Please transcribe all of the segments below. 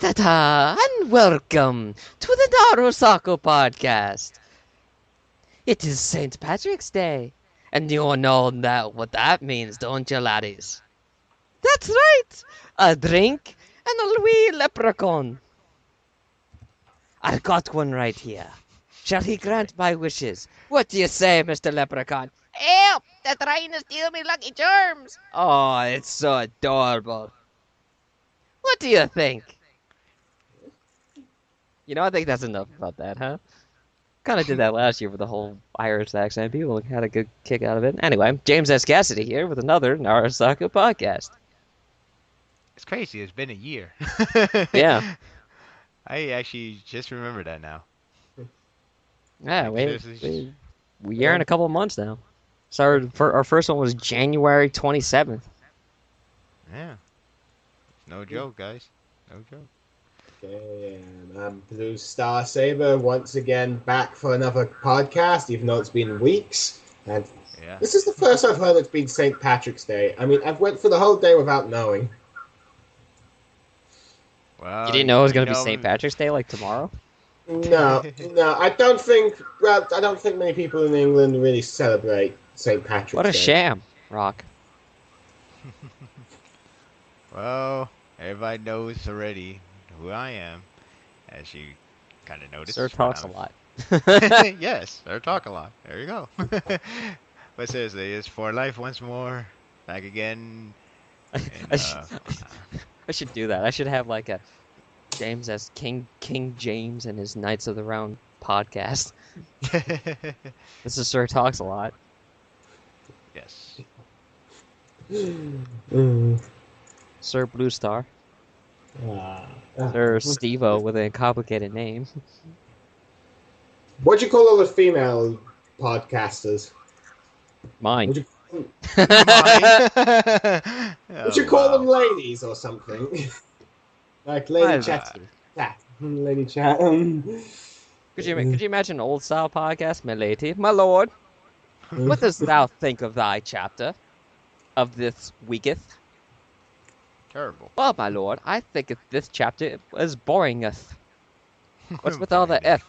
Ta-ta-ta, and welcome to the NaruSaku podcast. It is St. Patrick's Day, and you all know what that means, don't you, laddies? That's right, a drink and a wee leprechaun. I've got one right here. Shall he grant my wishes? What do you say, Mr. Leprechaun? Help! They're trying to steal me Lucky Charms! Oh, it's so adorable. What do you think? I think that's enough about that, huh? Kind of did that last year with the whole Irish accent. People had a good kick out of it. Anyway, James S. Cassidy here with another NaruSaku podcast. It's crazy. It's been a year. Yeah. I actually just remember that now. Yeah, we're in a couple of months now. So our first one was January 27th. Yeah. No joke, guys. No joke. Okay, and I'm BlueStarSaber once again back for another podcast, even though it's been weeks. And This is the first I've heard it's been St. Patrick's Day. I mean, I've went for the whole day without knowing. Well, you didn't know it was going to be St. Patrick's Day like tomorrow? No, I don't think. Well, I don't think many people in England really celebrate St. Patrick's Day. What a sham, Rock. Well, everybody knows already who I am, as you kind of noticed. Sir talks a lot. Yes, Sir talk a lot. There you go. But seriously, it's for life once more. Back again. And, I should do that. I should have like a James as King James and his Knights of the Round podcast. This is Sir talks a lot. Yes. Sir Blue Star. Sir Steve-O with a complicated name. What do you call all the female podcasters? Mine. Would you call them ladies or something? Like Lady Chat. Lady Chat. Could you imagine an old style podcast? My lady, my lord, what dost thou think of thy chapter of this weeketh? Terrible. Well, my lord, I think this chapter is boringeth. What's with all the F?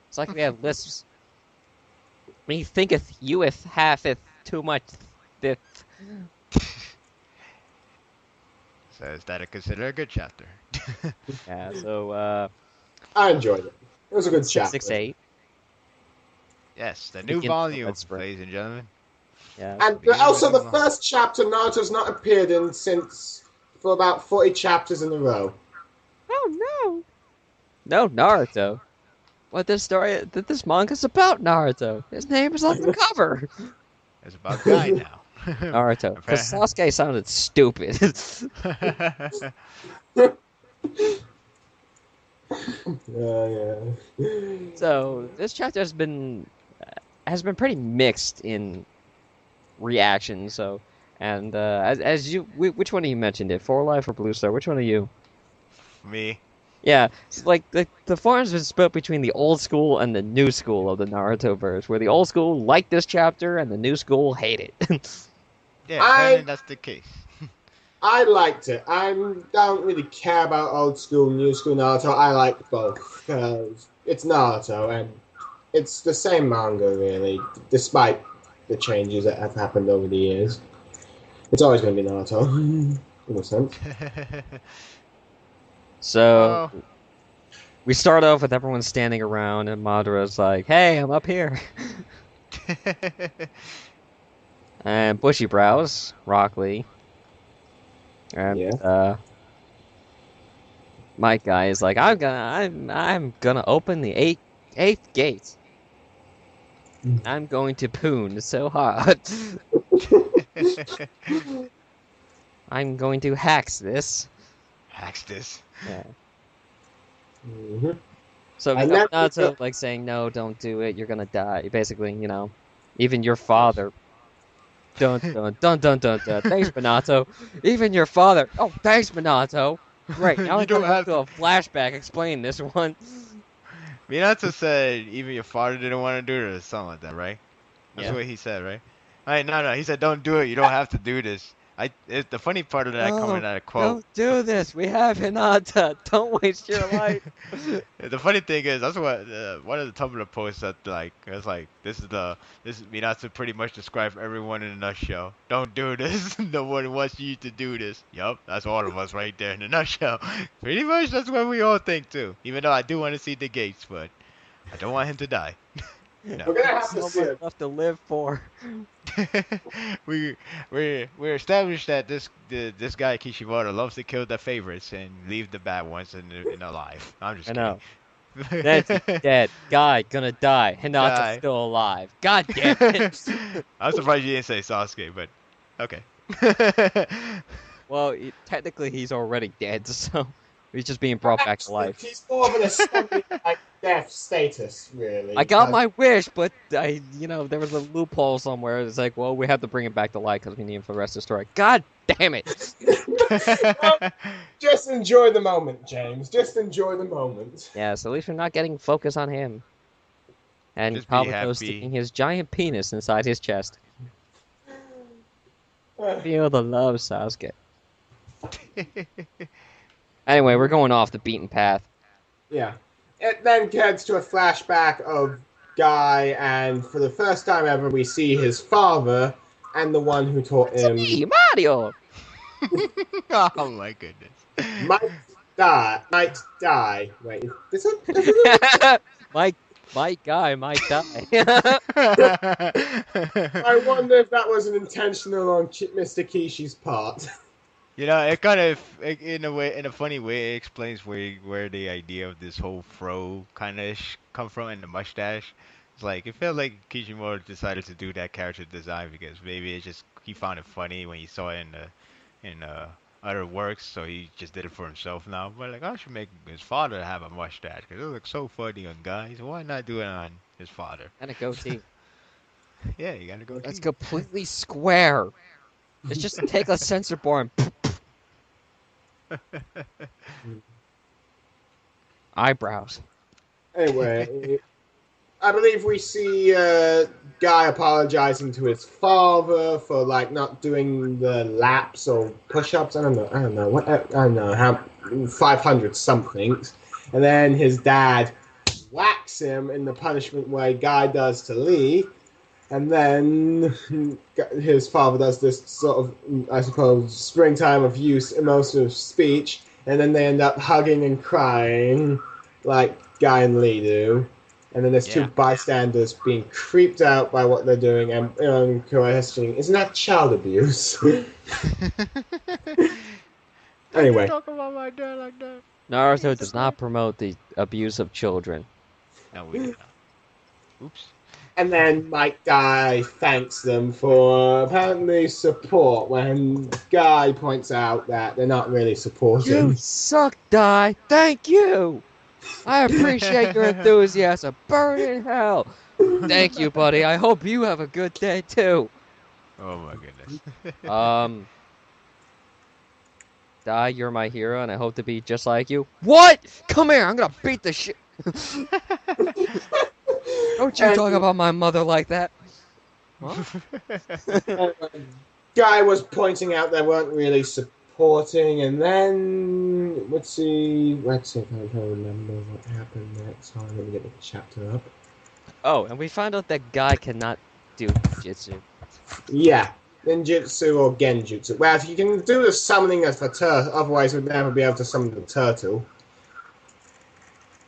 It's like we have lists. When he thinketh, youeth, halfeth, too much, fifth. So is that considered a good chapter? Yeah, so, I enjoyed it. It was a good chapter. 668. Yes, the new volume, ladies and gentlemen. Yeah. And also the first chapter Naruto's not appeared in for about 40 chapters in a row. Oh, no. No, Naruto. What this manga's about Naruto. His name is on the cover. It's about Guy now. Naruto. Because Sasuke sounded stupid. Yeah. So this chapter has been pretty mixed in reaction. So, and as you, which one of you mentioned it? 4Life or Blue Star? Which one of you? Me. Yeah, like the forums been split between the old school and the new school of the Naruto verse, where the old school liked this chapter and the new school hate it. Yeah, that's the case. I liked it. I don't really care about old school, new school Naruto. I like both because it's Naruto and it's the same manga really, despite the changes that have happened over the years. It's always going to be Naruto, in a sense. So, we start off with everyone standing around, and Madara's like, "Hey, I'm up here." And Bushy Brows, Rock Lee, and Mike Guy is like, "I'm gonna open the eighth gate. I'm going to poon so hard. I'm going to hacks this." Hacks this. Yeah. Mm-hmm. So we got Naruto like saying, "No, don't do it. You're gonna die." Basically, even your father. Dun. Thanks, Minato. Even your father. Oh, thanks, Minato. Great. Now I don't have to a flashback explain this one. Minato said even your father didn't want to do it or something like that, right? That's what he said, right? No. He said, "Don't do it. You don't have to do this." The funny part of that coming out of quote. Don't do this. We have Hinata. Don't waste your life. The funny thing is, that's what one of the Tumblr posts that it's like this is Minato pretty much describe everyone in a nutshell. Don't do this. No one wants you to do this. Yup, that's all of us right there in a nutshell. Pretty much that's what we all think too. Even though I do want to see the Gates, but I don't want him to die. No. We're gonna have to So see much it. left to live for. we established that this guy Kishimoto loves to kill the favorites and leave the bad ones in alive. I'm just I know. kidding. Nancy dead. Guy gonna die. Hinata's Die. still alive. God damn it. I'm surprised you didn't say Sasuke, but okay. Well, technically he's already dead, so he's just being brought back to life. He's more of an assembly like death status, really. I got my wish, but there was a loophole somewhere. It's like, well, we have to bring him back to life because we need him for the rest of the story. God damn it! Just enjoy the moment, James. Just enjoy the moment. Yeah, so at least we're not getting focus on him. And Just be Kabuto happy. sticking his giant penis inside his chest. Feel the love, Sasuke. Anyway, we're going off the beaten path. Yeah. It then gets to a flashback of Guy, and for the first time ever, we see his father and the one who taught It's him. me, Mario! Oh my goodness. Might die. Wait, is it? My guy might die. I wonder if that was an intentional on Mr. Kishi's part. It kind of, in a funny way, it explains where the idea of this whole fro kind of come from, and the mustache. It's like it felt like Kishimoto decided to do that character design because maybe he found it funny when he saw it in other works, so he just did it for himself now. But like, I should make his father have a mustache because it looks so funny on guys. Why not do it on his father? And a goatee. Yeah, you gotta go. That's completely square. It's just to take a sensor board and eyebrows. Anyway, I believe we see Guy apologizing to his father for not doing the laps or push-ups. I don't know how 500 somethings, and then his dad whacks him in the punishment way Guy does to Lee, and then his father does this sort of, I suppose, springtime of use emotive speech, and then they end up hugging and crying like Guy and Lee do. And then there's two bystanders being creeped out by what they're doing and questioning, isn't that child abuse? Anyway. Talk about my dad like that. Naruto does not promote the abuse of children. No, we do not. Oops. And then Mike Guy thanks them for apparently support when Guy points out that they're not really supporting. You suck, Die. Thank you. I appreciate your enthusiasm. Burn in hell. Thank you, buddy. I hope you have a good day too. Oh my goodness. Die, you're my hero, and I hope to be just like you. What? Come here. I'm gonna beat the shit. Don't you talk about my mother like that. Guy was pointing out they weren't really supporting, and then let's see if I can remember what happened next. Hold on, let me get the chapter up. Oh, and we found out that Guy cannot do jitsu. Yeah, ninjutsu or genjutsu. Well, if you can do the summoning of the turtle, otherwise we'd never be able to summon the turtle.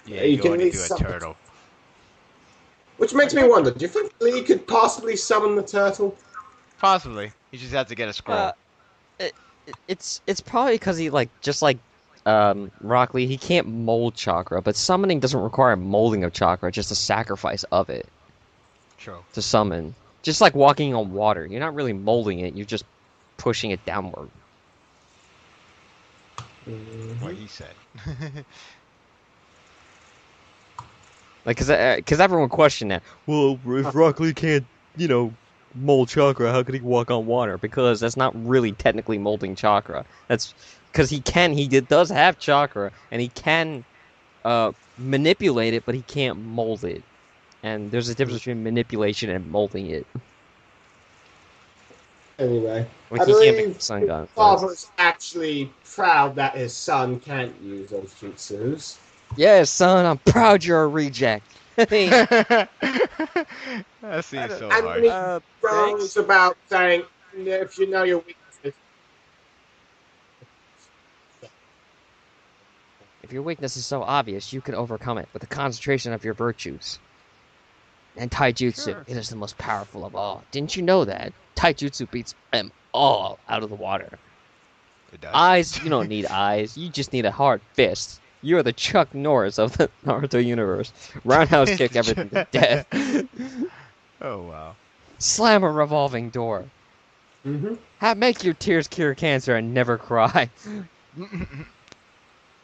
Yeah, you you can can only do a summon- turtle. Which makes me wonder, do you think Lee could possibly summon the turtle? Possibly. You just have to get a scroll. It's probably because he Rock Lee, he can't mold chakra, but summoning doesn't require molding of chakra, just a sacrifice of it True. to summon. Just like walking on water. You're not really molding it, you're just pushing it downward. What he said. Like, cause everyone questioned that. Well, if Rock Lee can't, mold chakra, how could he walk on water? Because that's not really technically molding chakra. That's because he does have chakra, and he can manipulate it, but he can't mold it. And there's a difference between manipulation and molding it. Anyway, Like, I he can't make believe the sun his gun. father is actually proud that his son can't use those jutsus. Yeah, son, I'm proud you're a reject. I mean, That I seems don't, so And then he harsh. goes thanks. about saying, if you know your weaknesses. If your weakness is so obvious, you can overcome it with the concentration of your virtues. And Taijutsu, Sure. it is the most powerful of all. Didn't you know that? Taijutsu beats them all out of the water. It does. Eyes, you don't need eyes. You just need a hard fist. You are the Chuck Norris of the Naruto universe. Roundhouse kick everything to death. Oh wow. Slam a revolving door. Mm-hmm. Make your tears cure cancer and never cry.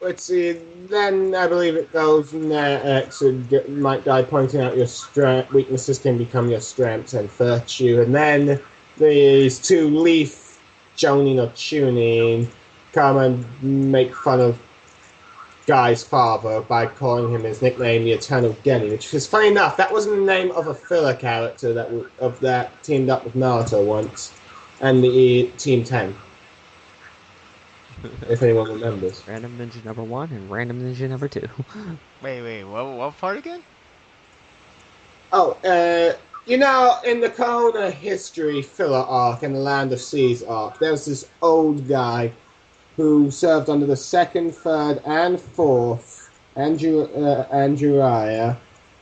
Let's see. Then I believe it goes next. Might die pointing out your weaknesses can become your strengths and virtue. And then these two Leaf, Jonin or Chunin, come and make fun of Guy's father by calling him his nickname, the Eternal Genny, which is funny enough. That was the name of a filler character that teamed up with Naruto once, and the Team 10. If anyone remembers. Random Ninja number 1 and Random Ninja number 2. Wait, what part again? Oh, in the Kona history filler arc and the Land of Seas arc, there was this old guy who served under the 2nd, 3rd, and 4th Anduraya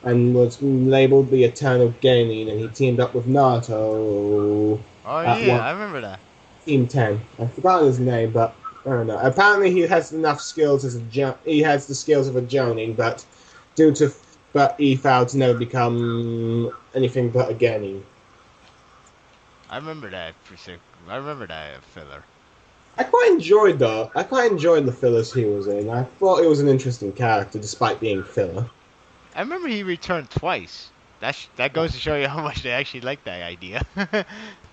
and was labeled the Eternal Genin, and he teamed up with Naruto Oh at yeah, I remember that. Team 10. I've forgotten his name, but I don't know. Apparently, he has enough skills he has the skills of a Jonin, but he failed to never become anything but a Genin. I remember that I remember that filler. I quite enjoyed the fillers he was in. I thought he was an interesting character, despite being filler. I remember he returned twice. That goes to show you how much they actually like that idea.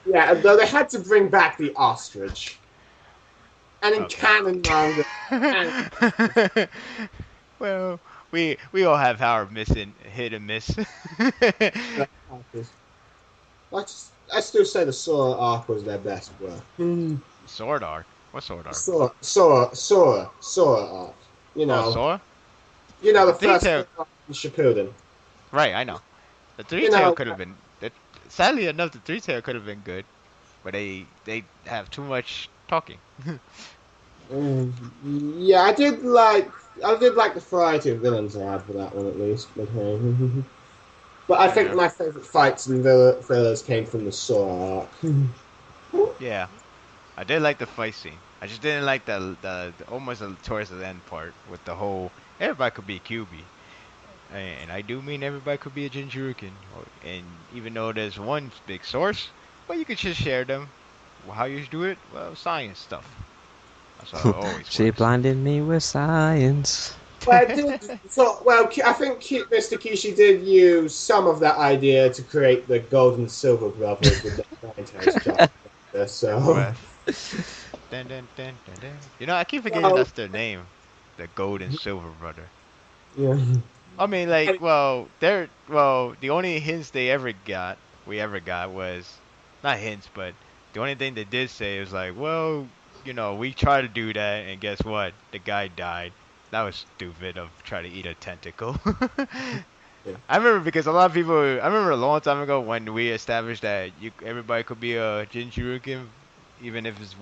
Yeah, though they had to bring back the ostrich. And in Okay. canon manga, Well, we all have our hit and miss. I still say the Sora arc was their best work. Sword arc. What sword arc? Sora arc. You know, Oh, Sora. the Three first tail. arc in Shippuden. Right, I know. The three You tail know- could have been. Sadly enough, the three tail could have been good, but they have too much talking. Yeah, I did like the variety of villains they had for that one at least. But I think Yeah. my favorite fights and fillers came from the Sora arc. Yeah, I did like the fight scene. I just didn't like the almost towards the end part with the whole everybody could be QB. And I do mean everybody could be a Jinchurukin. And even though there's one big source, but you could just share them. Well, how you do it? Well, science stuff. That's how it always She works. blinded me with science. I think Mr. Kishi did use some of that idea to create the Gold and Silver Brothers with the Nine-Tails chapter. So Well, dun, dun, dun, dun, dun. You know, I keep forgetting Well- that's their name. The Gold and Silver Brother. yeah. I mean, like, the only hints we ever got was, not hints, but the only thing they did say was like, well, we tried to do that, and guess what? The guy died. That was stupid of trying to eat a tentacle. Yeah. I remember because I remember a long time ago when we established that everybody could be a Jinchurukin, even if it's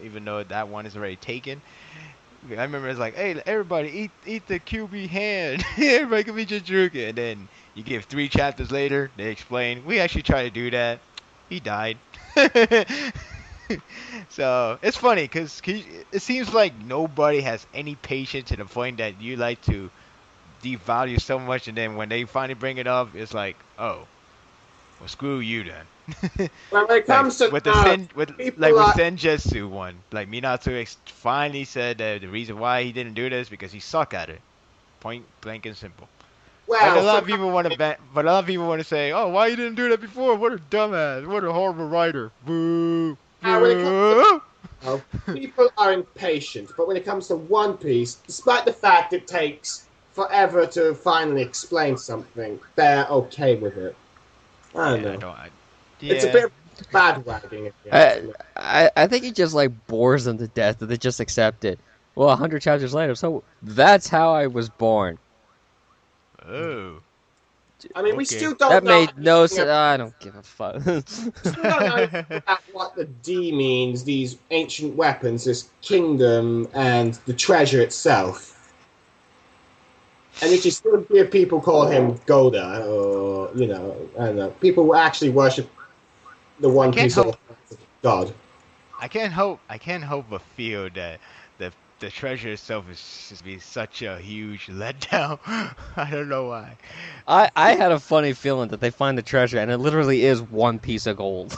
even though that one is already taken. I remember it's like, hey, everybody, eat the QB hand. Everybody can be Jinchurukin. And then you give 3 chapters later, they explain, we actually tried to do that. He died. So, it's funny, because it seems like nobody has any patience to the point that you like to devalue so much, and then when they finally bring it up, it's like, oh, well, screw you then. Well, when it comes to with people are- Senjutsu one, like Minato finally said that the reason why he didn't do this because he suck at it, point blank and simple. But a lot of people want to say, oh, why you didn't do that before? What a dumbass! What a horrible writer! Boo! when it Boo! people are impatient, but when it comes to One Piece, despite the fact it takes forever to finally explain something, they're okay with it. I don't know. It's a Yeah. bit. bad wagging, if you ask me. I think he just like bores them to death, and they just accept it. Well, 100 chapters later, so that's how I was born. Oh, I mean, we okay. still don't That know made no anything sense. I don't give a fuck. still don't know anything about what the D means, these ancient weapons, this kingdom, and the treasure itself. And yet you still hear people call him Goda, or, you know, I don't know. People who actually worship the One can't Piece help- God. I can't help but feel that the treasure itself is just be such a huge letdown. I don't know why. I had a funny feeling that they find the treasure, and it literally is one piece of gold.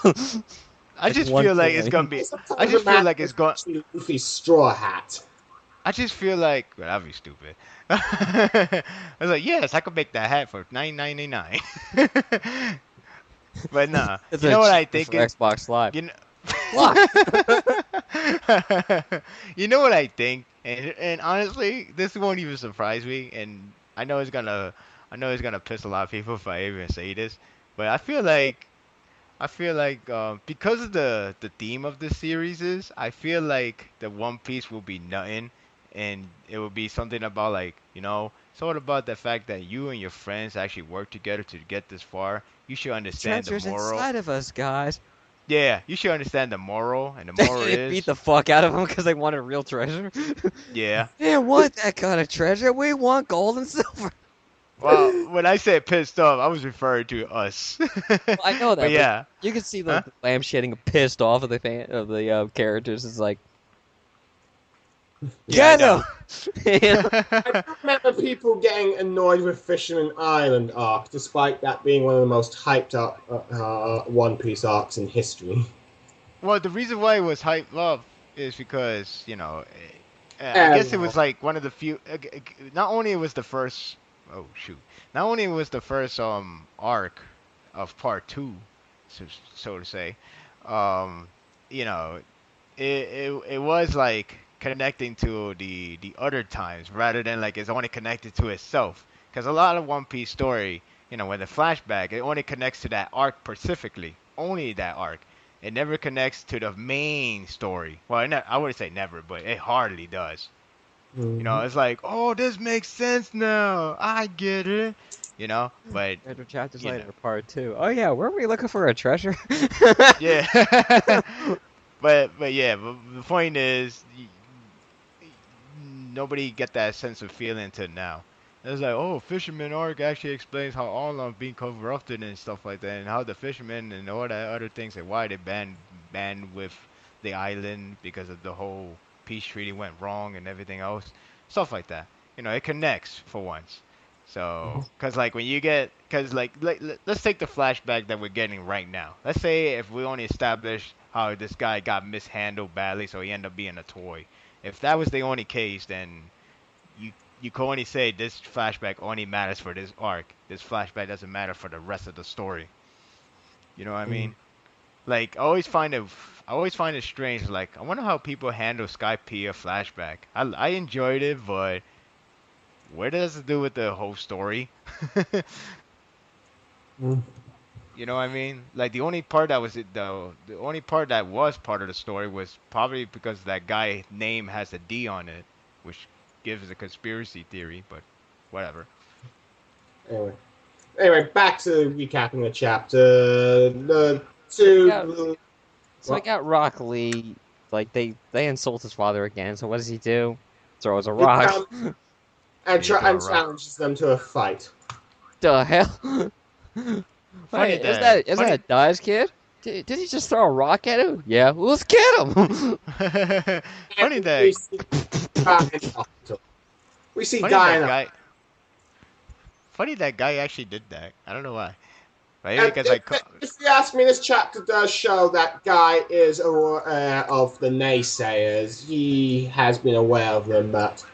I It's just one feel like thing. it's gonna be. Sometimes I just feel like it's going. actually Luffy's straw hat. I just feel like well, that'd be stupid. I was like, yes, I could make that hat for $9.99. But nah, It's you know what I cheaper think? for Xbox Live. You know, What? you know what I think, and honestly, this won't even surprise me. And I know it's gonna piss a lot of people if I even say this, but I feel like because of the theme of this series is, I feel like the One Piece will be nothing, and it will be something about like it's all about the fact that you and your friends actually work together to get this far. You should understand the Treasure's moral. inside of us, guys. Yeah, you should understand the moral, and the moral They is beat the fuck out of them because they wanted real treasure. yeah. We didn't want that kind of treasure. We want gold and silver. Well, when I say pissed off, I was referring to us. Well, I know that. But yeah. You can see Huh? the lamb shading pissed off of the characters. It's like, Yeah, I get him! know. You know? I remember people getting annoyed with Fisherman Island arc, despite that being one of the most hyped up One Piece arcs in history. Well, the reason why it was hyped up is because I guess it was like one of the few. Not only it was the first. Oh shoot! Not only it was the first arc of part two, so to say. Um, you know, it was like connecting to the other times rather than like it's only connected to itself. Because a lot of One Piece story, when the flashback, it only connects to that arc specifically, only that arc. It never connects to the main story. Well, I wouldn't say never, but it hardly does. It's like, oh, this makes sense now. I get it. But 100 chapters you later, know. part 2. Oh yeah, weren't we looking for a treasure? yeah. but the point is, nobody get that sense of feeling until now. It's like, oh, Fisherman arc actually explains how all of being corrupted and stuff like that, and how the fishermen and all that other things, and why they banned with the island because of the whole peace treaty went wrong and everything else, stuff like that. It connects for once. So, cause like when you get, cause like let's take the flashback that we're getting right now. Let's say if we only establish how this guy got mishandled badly, so he ended up being a toy. If that was the only case, then you can only say this flashback only matters for this arc. This flashback doesn't matter for the rest of the story. You know what I mean? Like I always find it strange. Like I wonder how people handle Skypiea flashback. I enjoyed it, but what does it do with the whole story? You know what I mean? Like the only part that was the only part that was part of the story was probably because that guy name has a D on it, which gives a conspiracy theory, but whatever. Anyway, back to recapping the chapter. The two. Yeah. So I got Rock Lee. Like they insult his father again. So what does he do? Throws a rock. And Yeah, throw a rock. challenges them to a fight. The hell? Funny Wait, isn't that Dai's kid? Did he just throw a rock at him? Yeah, well, let's get him. Funny And that we see Guy in hospital. We see funny Guy in that guy. Funny that guy actually did that. I don't know why. Right? And Because if you ask me, this chapter does show that Guy is aware of the naysayers. He has been aware of them, but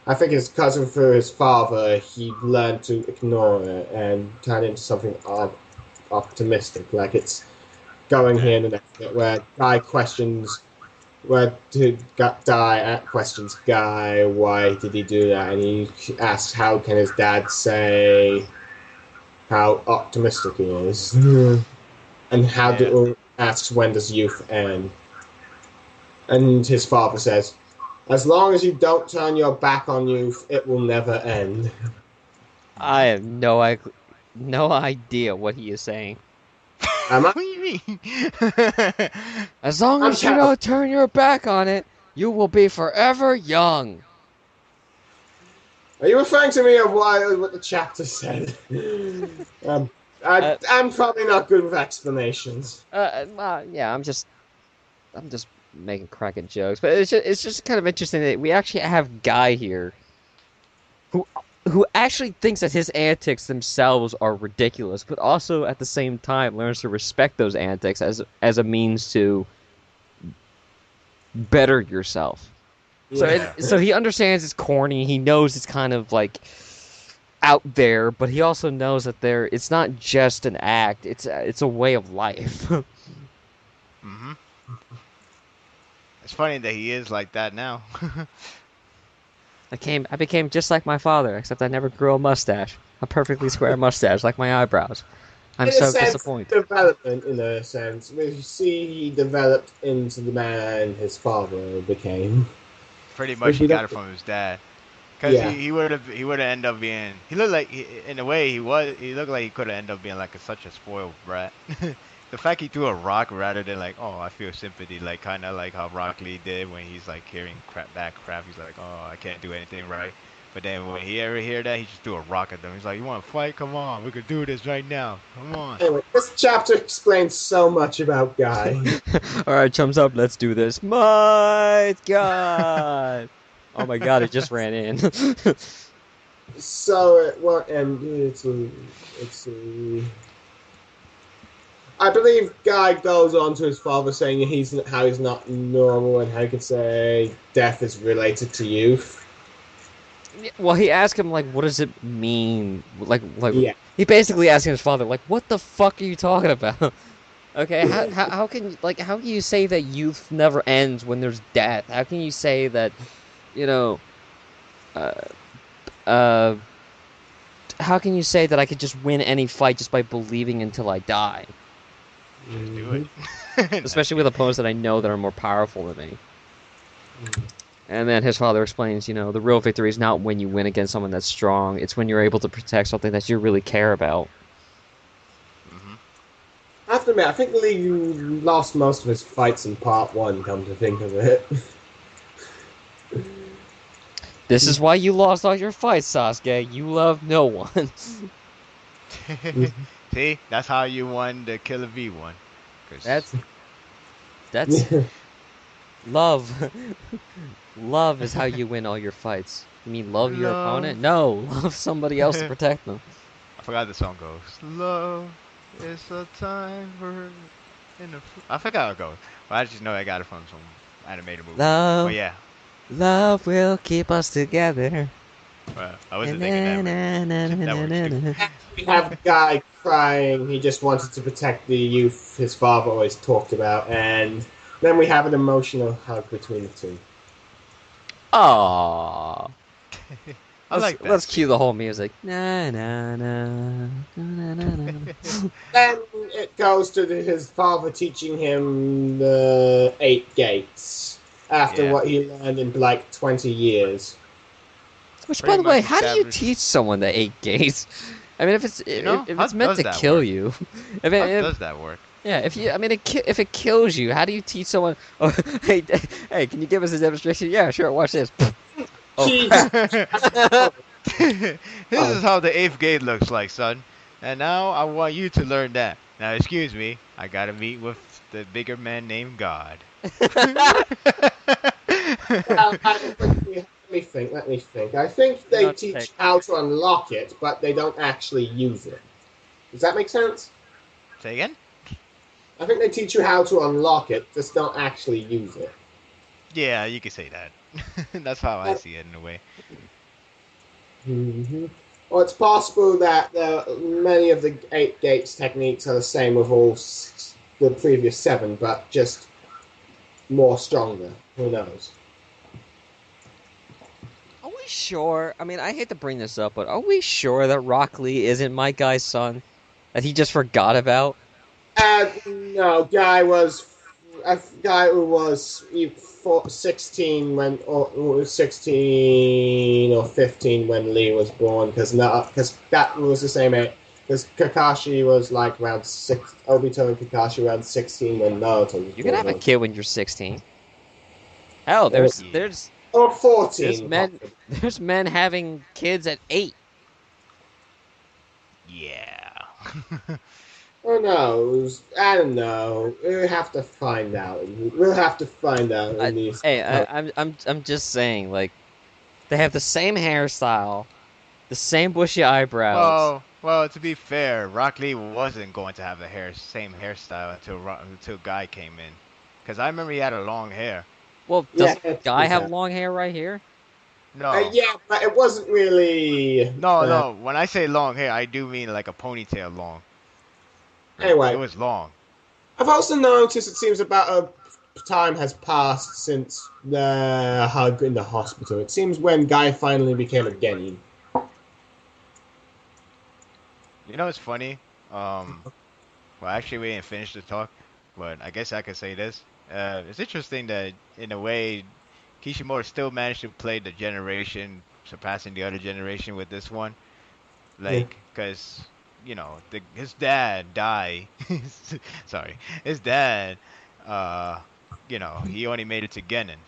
I think it's because of his father, he learned to ignore it and turn into something optimistic. Like it's going here in the next bit where Guy questions, questions Guy, why did he do that? And he asks, how can his dad say how optimistic he is? And how asks, when does youth end? And his father says, as long as you don't turn your back on youth, it will never end. I have no idea what he is saying. Am What do you mean? As long I'm as you kind don't turn your back on it, you will be forever young. Are you referring to me of what the chapter said? Uh, I'm probably not good with explanations. Yeah, I'm just making cracking jokes, but it's just kind of interesting that we actually have Guy here who who actually thinks that his antics themselves are ridiculous, but also at the same time learns to respect those antics as a means to better yourself. Yeah. So he understands it's corny. He knows it's kind of like out there, but he also knows that it's not just an act. It's a way of life. hmm It's funny that he is like that now. I became just like my father, except I never grew a mustache. A perfectly square mustache like my eyebrows. I'm In a so sense, disappointed. development, in a sense. We see he developed into the man his father became. Pretty much, Which he we got don't. it from his dad. Cause Yeah. he would ended up being. He looked like in a way he looked like he could have ended up being like such a spoiled brat. The fact he threw a rock rather than like, oh, I feel sympathy, like kind of like how Rock Lee did when he's like hearing crap. He's like, oh, I can't do anything right. But then when he ever hear that, he just threw a rock at them. He's like, you want to fight? Come on, we could do this right now. Come on. Anyway, this chapter explains so much about Guy. All right, chums up, let's do this. My God! Oh my God, it just ran in. So it won't end. I believe Guy goes on to his father saying how he's not normal and how he can say death is related to youth. Well, he asked him like, what does it mean? Like Yeah. he basically asked his father like, what the fuck are you talking about? Okay, how can you say that youth never ends when there's death? How can you say that, you know, uh, uh, how can you say that I could just win any fight just by believing until I die? Just do it. Especially with opponents that I know that are more powerful than me. And then his father explains, the real victory is not when you win against someone that's strong. It's when you're able to protect something that you really care about. I have to admit, I think Lee lost most of his fights in part one, come to think of it. This is why you lost all your fights, Sasuke. You love no one. See, that's how you won the Killer V one. That's love. Love is how you win all your fights. You mean love your opponent? No, love somebody else to protect them. I forgot the song goes. Love is a time for I forgot how it goes. But I just know I got it from some animated movie. Love. Oh yeah. Love will keep us together. Well, I wasn't thinking that. We have a guy crying. He just wanted to protect the youth his father always talked about, and then we have an emotional hug between the two. Aww. I like that. Let's cue the whole music. Na na na na na na. Then it goes to his father teaching him the 8 gates after what he learned in like 20 years. Which, Pretty by the way, much how do you established- teach someone the 8 gates? I mean, if it's if how it's meant does to that kill work? you, How does that work? yeah, if it kills you, how do you teach someone? Oh, hey, can you give us a demonstration? Yeah, sure. Watch this. Oh, crap. This is how the 8th gate looks like, son. And now I want you to learn that. Now, excuse me, I gotta meet with the bigger man named God. Let me think. I think they teach how to unlock it, but they don't actually use it. Does that make sense? Say again? I think they teach you how to unlock it, just don't actually use it. Yeah, you could say that. That's how I see it in a way. Mm-hmm. Well, it's possible that many of the 8 gates techniques are the same with all the previous 7, but just more stronger. Who knows? Are we sure? I mean, I hate to bring this up, but are we sure that Rock Lee isn't my guy's son? That he just forgot about? No, a guy who was 16 when, or 16 or 15 when Lee was born, because that was the same age. Because Kakashi was like around Obito and Kakashi around 16 when Naruto was You can have a born. kid when you're 16. Hell, Yeah. Or 14. there's men having kids at 8. Yeah. Who knows? I don't know. We'll have to find out. In these. I'm just saying, like, they have the same hairstyle, the same bushy eyebrows. Well, to be fair, Rock Lee wasn't going to have the same hairstyle until Guy came in, because I remember he had a long hair. Well, does Guy have long hair right here? No. Yeah, but it wasn't really. No. When I say long hair, I do mean like a ponytail long. Anyway, it was long. I've also noticed it seems about a time has passed since the hug in the hospital. It seems when Guy finally became a genin. You know, it's funny. Well, actually, we didn't finish the talk, but I guess I could say this. It's interesting that, in a way, Kishimoto still managed to play the generation, surpassing the other generation with this one. Like, because, you know, his dad died. Sorry. His dad, you know, he only made it to Genin,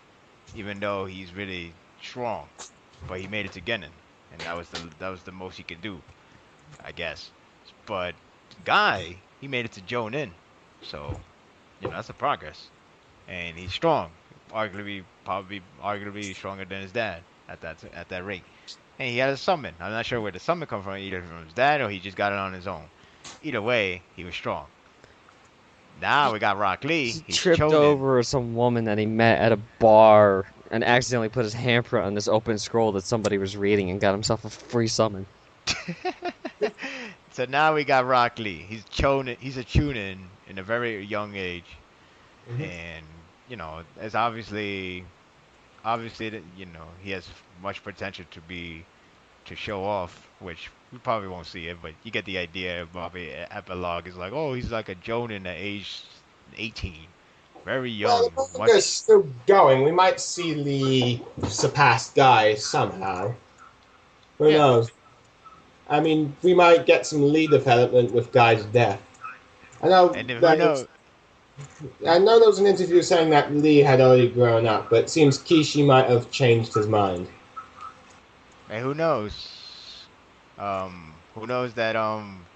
even though he's really strong. But he made it to Genin, and that was the most he could do, I guess. But Guy, he made it to Jonin, so, you know, that's a progress. And he's strong, arguably stronger than his dad at that rate. And he had a summon. I'm not sure where the summon come from, either from his dad or he just got it on his own. Either way, he was strong. Now we got Rock Lee. He He's tripped chonen. over some woman that he met at a bar and accidentally put his handprint on this open scroll that somebody was reading and got himself a free summon. So now we got Rock Lee. He's chonen. He's a chunin in a very young age, and you know, it's obviously that, you know, he has much potential to show off, which we probably won't see it, but you get the idea. Probably epilogue is like, oh, he's like a Jonin at age 18, very young. Well, the manga's still going. We might see Lee surpass Guy somehow. Who knows? I mean, we might get some Lee development with Guy's death. I know. And who knows? I know there was an interview saying that Lee had already grown up, but it seems Kishi might have changed his mind. And who knows? Who knows that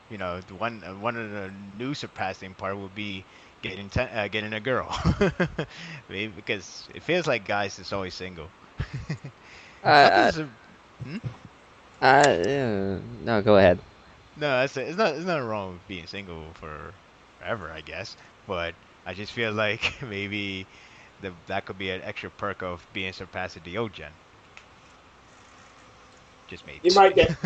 you know, one of the new surpassing part will be getting a girl, maybe, because it feels like Guys is always single. No, go ahead. No, it's not wrong with being single forever, I guess. But I just feel like maybe that could be an extra perk of being surpassed at the old gen. Just maybe. You might get.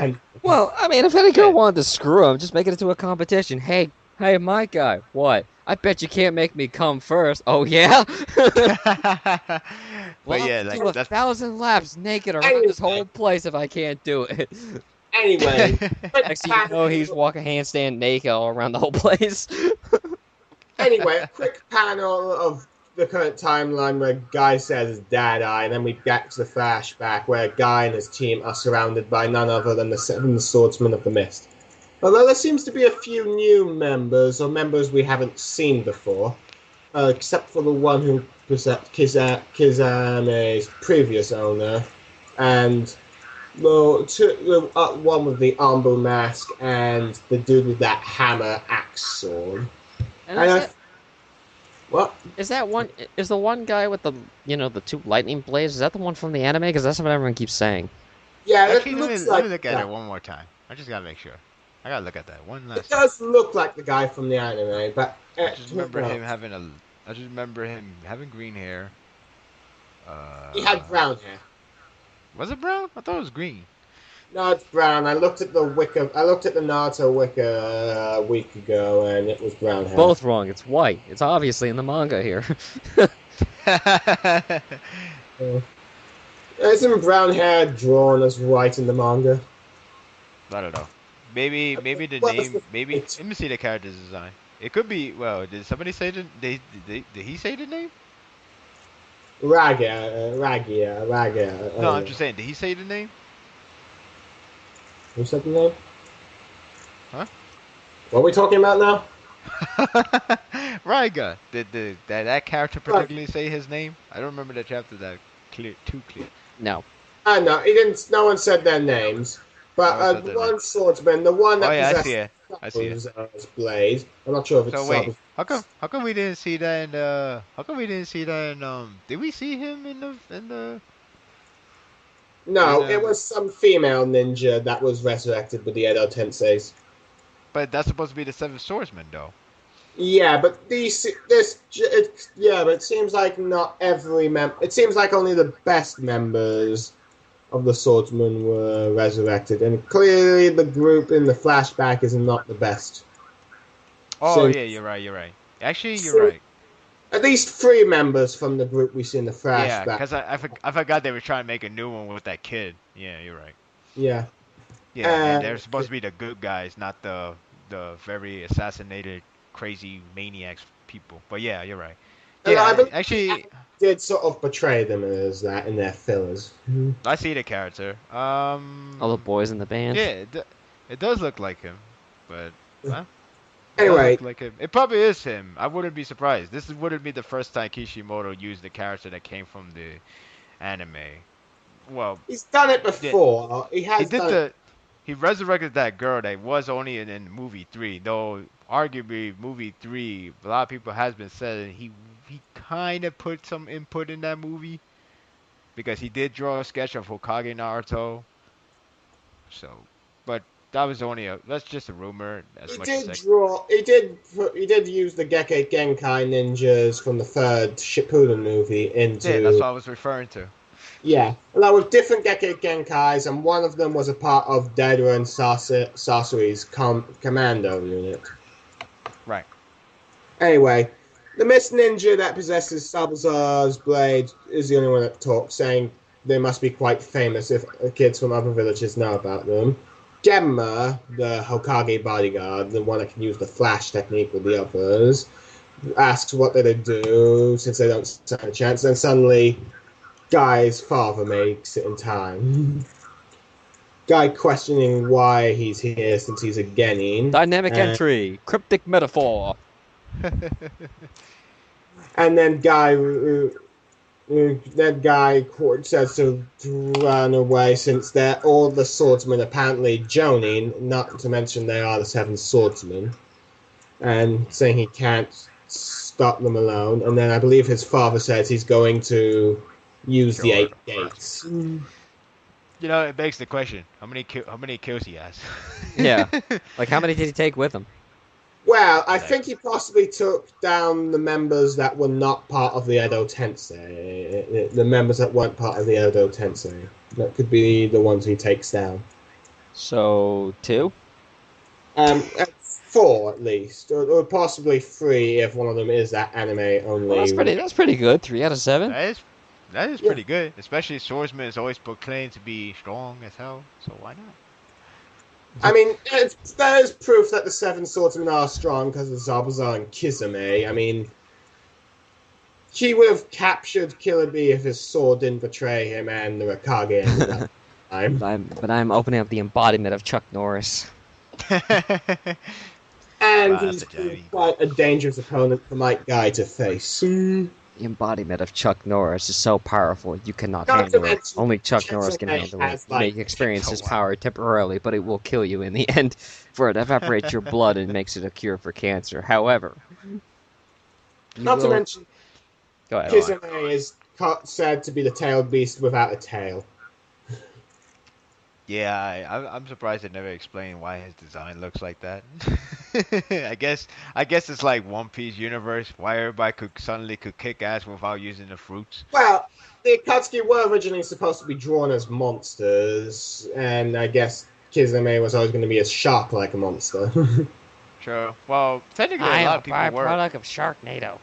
Well, I mean, if any girl wanted to screw him, just make it into a competition. Hey, my guy, what? I bet you can't make me come first. Oh yeah. Well, But yeah, I'll like do that's 1,000 laps naked around this whole place if I can't do it. Anyway, Next thing you know, he's walking handstand naked all around the whole place. anyway, a quick panel of the current timeline where Guy says his dad died, and then we get to the flashback where Guy and his team are surrounded by none other than the Seven Swordsmen of the Mist. Although there seems to be a few new members, or members we haven't seen before, except for the one who possessed Kizame's previous owner, and one with the Ambo mask, and the dude with that hammer axe sword. What? Is the one guy with the two lightning blades? Is that the one from the anime? Because that's what everyone keeps saying. Yeah, actually, it let looks me like look at it one more time. I just gotta make sure. I gotta look at that one last. It does look like the guy from the anime, but I just remember him having green hair. He had brown hair. Was it brown? I thought it was green. No, it's brown. I looked at the Naruto Wiki a week ago, and it was brown hair. Both wrong. It's white. It's obviously in the manga here. Isn't brown hair drawn as white in the manga? I don't know. Maybe the What name. was Maybe let me see the character's design. It could be. Well, did somebody say did he say the name? Ragia. No, I'm just saying. Did he say the name? Who said the name? Huh? What are we talking about now? Raiga. Did that character particularly say his name? I don't remember the chapter that too clear. No. No, he didn't. No one said their names. But No one said the their one swordsman, the one Oh that yeah, I possessed see it. I see it. Sabu's blade. I'm not sure if it's So wait, Sabu's. how come we didn't see that in the how come we didn't see that in did we see him in No, it the was some female ninja that was resurrected with the Edo Tenseis. but that's supposed to be the seventh swordsman though. Yeah, but but it seems like not every member. It seems like only the best members of the swordsmen were resurrected, and clearly the group in the flashback is not the best. Oh Since, yeah, you're right. Actually, you're since right. at least 3 members from the group we see in the Yeah, flashback. cause I forgot they were trying to make a new one with that kid. Yeah, you're right. Yeah. Yeah, and they're supposed to be the good guys, not the very assassinated, crazy maniacs people. But yeah, you're right. And I Yeah, believe actually, did sort of portray them as that in their fillers. I see the character. All the boys in the band. Yeah, it does look like him, but well, it does Anyway, look like him. It probably is him. I wouldn't be surprised. Wouldn't be the first time Kishimoto used the character that came from the anime. Well, he's done it yeah, before. He he has did done it. he resurrected that girl that was only in movie 3, though arguably movie 3 a lot of people has been saying he kind of put some input in that movie because he did draw a sketch of Hokage Naruto. So, but that was that's just a rumor as He much as did I draw. He did use the Gekkei Genkai ninjas from the third Shippuden movie did. That's into. what I was referring to. Yeah, along with different Gekkei Genkais, and one of them was a part of Deidara and Sasui's commando unit. Right. Anyway, the Mist Ninja that possesses Sabazar's blade is the only one that talks, saying they must be quite famous if kids from other villages know about them. Gemma, the Hokage bodyguard, the one that can use the flash technique with the others, asks what they do since they don't stand a chance. Then suddenly, Guy's father makes it in time. Guy questioning why he's here since he's a Genin. Dynamic entry. Cryptic metaphor. And then that guy says to run away since they're all the swordsmen apparently Jonin, not to mention they are the 7 swordsmen, and saying he can't stop them alone. And then I believe his father says he's going to use the 8 gates. You know, it begs the question: how many kills he has? Yeah. Like, how many did he take with him? Well, I think he possibly took down the members that were not part of the Edo Tensei. The members that weren't part of the Edo Tensei. That could be the ones he takes down. So, 2? 4 at least, or possibly 3 if one of them is that anime only. Well, that's pretty good. 3 out of 7. That is pretty good, especially swordsman is always proclaimed to be strong as hell. So why not? I mean, that is proof that the 7 swordsmen are strong because of Zabuza and Kizame. I mean, he would have captured Killer Bee if his sword didn't betray him and the Rakage ended up time. But I'm opening up the embodiment of Chuck Norris. And Wow, he's that's a giant. quite a dangerous opponent for Mike Guy to face. The embodiment of Chuck Norris is so powerful you cannot Not to handle it. mention, Only Chuck Chuck Norris can Norris handle it. has, You may like, experience his oh, wow. power temporarily, but it will kill you in the end, for it evaporates your blood and makes it a cure for cancer. However, Not to mention, Go ahead. Kizame is said to be the tailed beast without a tail. Yeah, I'm surprised they never explained why his design looks like that. I guess it's like One Piece universe, why everybody suddenly could kick ass without using the fruits. Well, the Akatsuki were originally supposed to be drawn as monsters, and I guess Kizame was always going to be a shark-like a monster. Sure. Well, technically I a lot am of a people were. byproduct of Sharknado.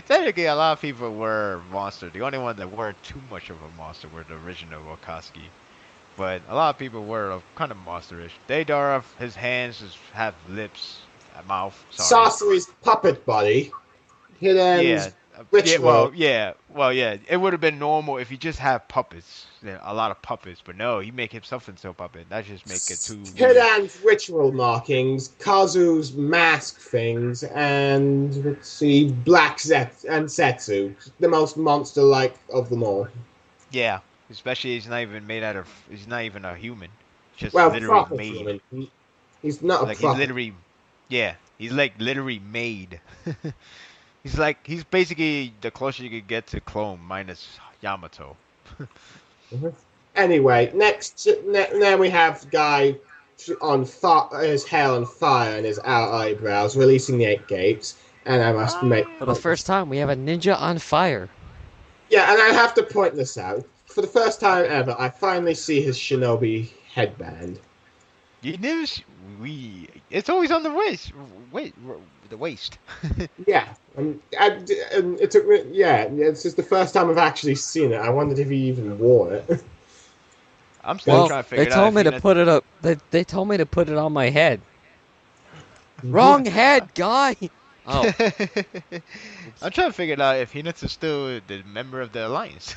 Technically, a lot of people were monsters. The only one that weren't too much of a monster were the original Akatsuki. But a lot of people were kind of monsterish. Deidara, his hands just have lips mouth. Sorry. Sorcery's puppet body. Hiden's Yeah. ritual. Well, yeah. It would have been normal if he just had puppets, a lot of puppets. But no, he make himself into a puppet. That just make it too weird. Hiden's ritual markings, Kazu's mask things, and let's see, Black and Setsu, the most monster-like of them all. Yeah, especially he's not even made out of. He's not even a human. Just Well, literally proper made. human. He's not Like a proper. he's literally. Yeah, he's like literally made. He's basically the closest you could get to clone minus Yamato. Anyway, next, now we have the guy on his hair on fire and his out eyebrows, releasing the 8 gates. And I must make For the first time, we have a ninja on fire. yeah, and I have to point this out. For the first time ever, I finally see his shinobi headband. You never. It's always on the waist. Wait, the waist. Yeah, and it took me. Yeah, it's just the first time I've actually seen it. I wondered if he even wore it. I'm still Well, trying to figure they it out. told me to put it up. They told me to put it on my head. Wrong head, guy. Oh, I'm trying to figure it out if Hinata's still the member of the alliance.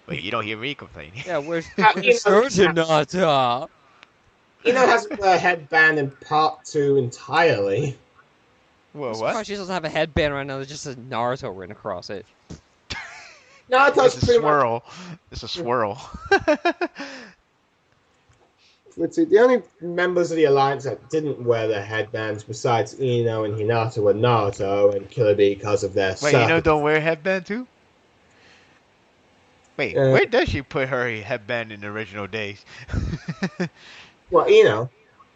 Wait, you don't hear me complaining. yeah. Where's Ino Hinata? hasn't wear a headband in part 2 entirely. Whoa, I'm what? surprised she doesn't have a headband right now. There's just a Naruto written across it. Naruto's It's a pretty much. swirl. It's a swirl. Let's see, the only members of the alliance that didn't wear their headbands besides Ino and Hinata were Naruto and Killer Bee because of their Wait, circus. don't wear a headband too? Wait, where does she put her headband in the original days? Well, Ino.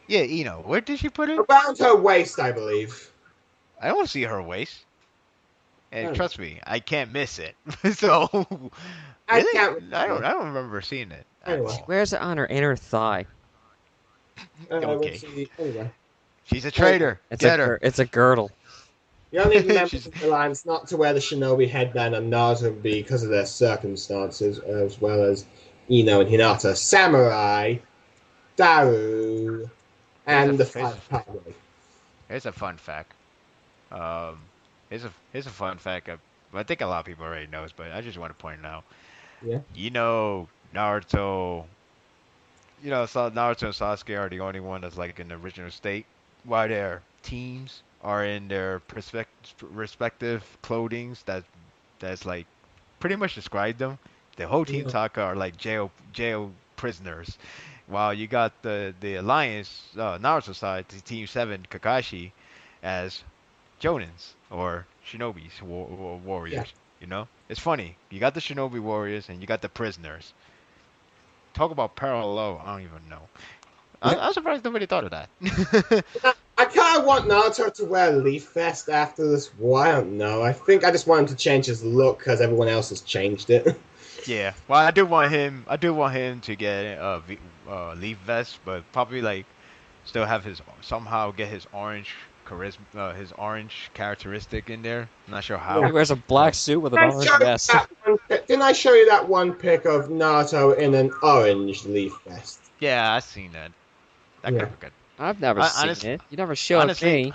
Yeah, where did she put it? Around her waist, I believe. I don't see her waist. And Oh. trust me, I can't miss it. So I really? can't. I don't remember seeing it. Anyway. She wears it on her inner thigh. Okay. Let's see, anyway. She's a traitor. It's Get a her. it's a girdle. The only members of the alliance not to wear the shinobi headband are Naruto and Bee because of their circumstances, as well as Ino and Hinata. Samurai, Daru, and the Five Padre. Here's a fun fact. Here's a fun fact. I think a lot of people already knows, but I just want to point it out. Yeah. Naruto. Naruto and Sasuke are the only one that's like in the original state, while their teams are in their respective clothings that's like pretty much describe them. The whole Team Taka are like jail prisoners, while you got the alliance Naruto side, the Team 7 Kakashi, as Jonins or Shinobis warriors. Yeah. You know, it's funny. You got the Shinobi warriors and you got the prisoners. Talk about parallel. I don't even know. I'm surprised nobody thought of that. I kind of want Naruto to wear a leaf vest after this war. I don't know. I think I just want him to change his look because everyone else has changed it. Yeah. Well, I do want him to get a leaf vest, but probably like still have somehow get his orange charisma, his orange characteristic in there. I'm not sure how. He wears a black suit with an orange vest. Didn't I show you that one pic of Naruto in an orange leaf vest? Yeah, I seen that. That could be good. I've never seen it. You never showed honestly- me.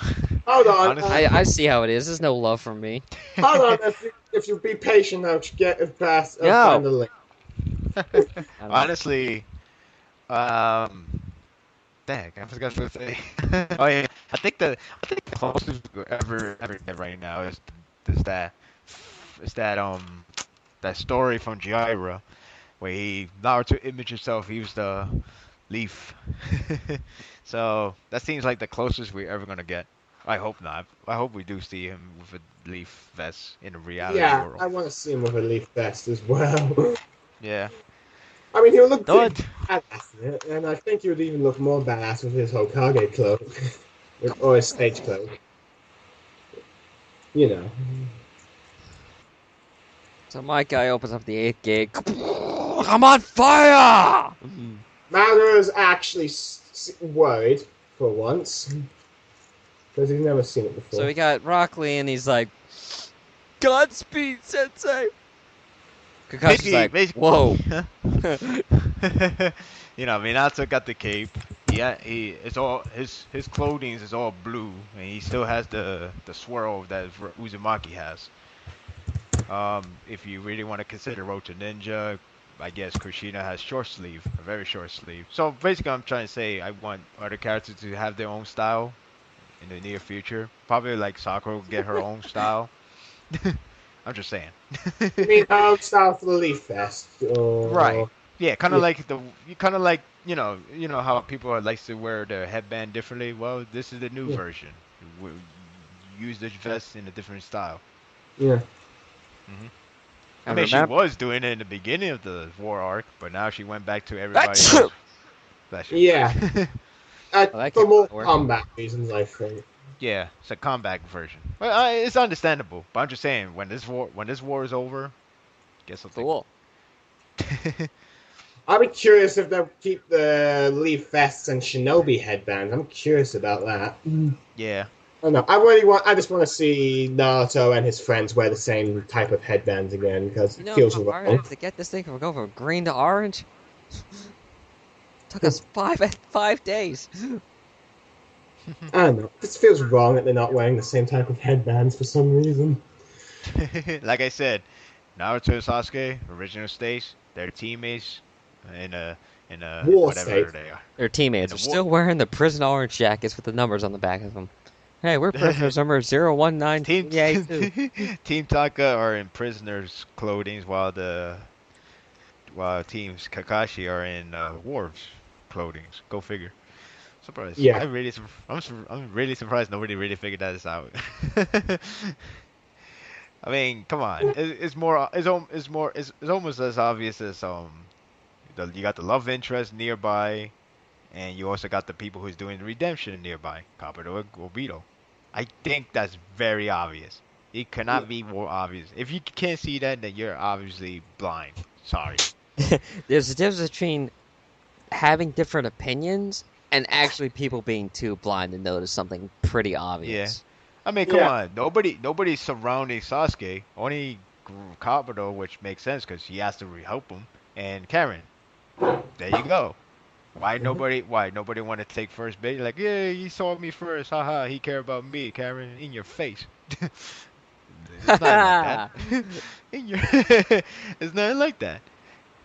Hold on. Honestly- I see how it is. There's no love from me. Hold on. If you be patient, I'll get it past. No. I'll find the link. I don't know. Honestly, dang, I forgot what to say. Oh yeah, I think the closest we ever get right now is that story from Jiraiya where Naruto imaged himself. He was the leaf. So that seems like the closest we're ever gonna get. I hope not. I hope we do see him with a leaf vest in the reality world. I want to see him with a leaf vest as well. Yeah. I mean, he'll look Don't. pretty badass in it, and I think he would even look more badass with his Hokage cloak. Or his stage cloak. You know. So my guy opens up the 8th gate. I'm on fire! Maru's actually worried for once. Because he's never seen it before. So we got Rock Lee, and he's like, Godspeed, Sensei! Kakashi's like, Basically- whoa. You know, Minato got the cape. he it's all his clothing is all blue, and he still has the swirl that Uzumaki has. If you really want to consider Road to Ninja, I guess Kushina has short sleeve, a very short sleeve. So basically, I'm trying to say I want other characters to have their own style in the near future. Probably like Sakura will get her own style. I'm just saying. You mean our style for the Leaf Fest? Right. Or... Yeah, kind of Yeah. like kind of like you know how people are likes to wear their headband differently. Well, this is the new Yeah. version. We use the vest in a different style. Yeah. I I mean, she remember. was doing it in the beginning of the war arc, but now she went back to everybody That's else. true. Bless you. Yeah. Well, that For can't more work. combat reasons, I think. Yeah, it's a comeback version. Well, it's understandable, but I'm just saying when this war is over, get something. Cool. I'd be curious if they'll keep the Leaf Vests and Shinobi headbands. I'm curious about that. Yeah. I don't know. I just want to see Naruto and his friends wear the same type of headbands again because You it know feels how hard it wrong. is to get this thing from going from green to orange? Took us 5 days. I don't know. It just feels wrong that they're not wearing the same type of headbands for some reason. Like I said, Naruto and Sasuke, original stage, they're teammates in a War whatever state. they are. Their teammates In are the war- still wearing the prison orange jackets with the numbers on the back of them. Hey, we're prisoners number Team 019382. Team Taka are in prisoners' clothing while teams Kakashi are in war's clothing. Go figure. Surprised. Yeah. I'm really surprised nobody really figured that out. I mean, come on. It's more. It's almost as obvious as you got the love interest nearby, and you also got the people who's doing the redemption nearby, Kabuto and Obito. I think that's very obvious. It cannot be more obvious. If you can't see that, then you're obviously blind. Sorry. There's a difference between having different opinions and actually people being too blind to notice something pretty obvious. I mean, come Yeah. on. Nobody's surrounding Sasuke. Only Kabuto, which makes sense because he has to help him, and Karen. There you go. Why nobody want to take first bait? Like, yeah, he saw me first. Haha, he care about me, Karen. In your face. It's not like that. In your It's not like that.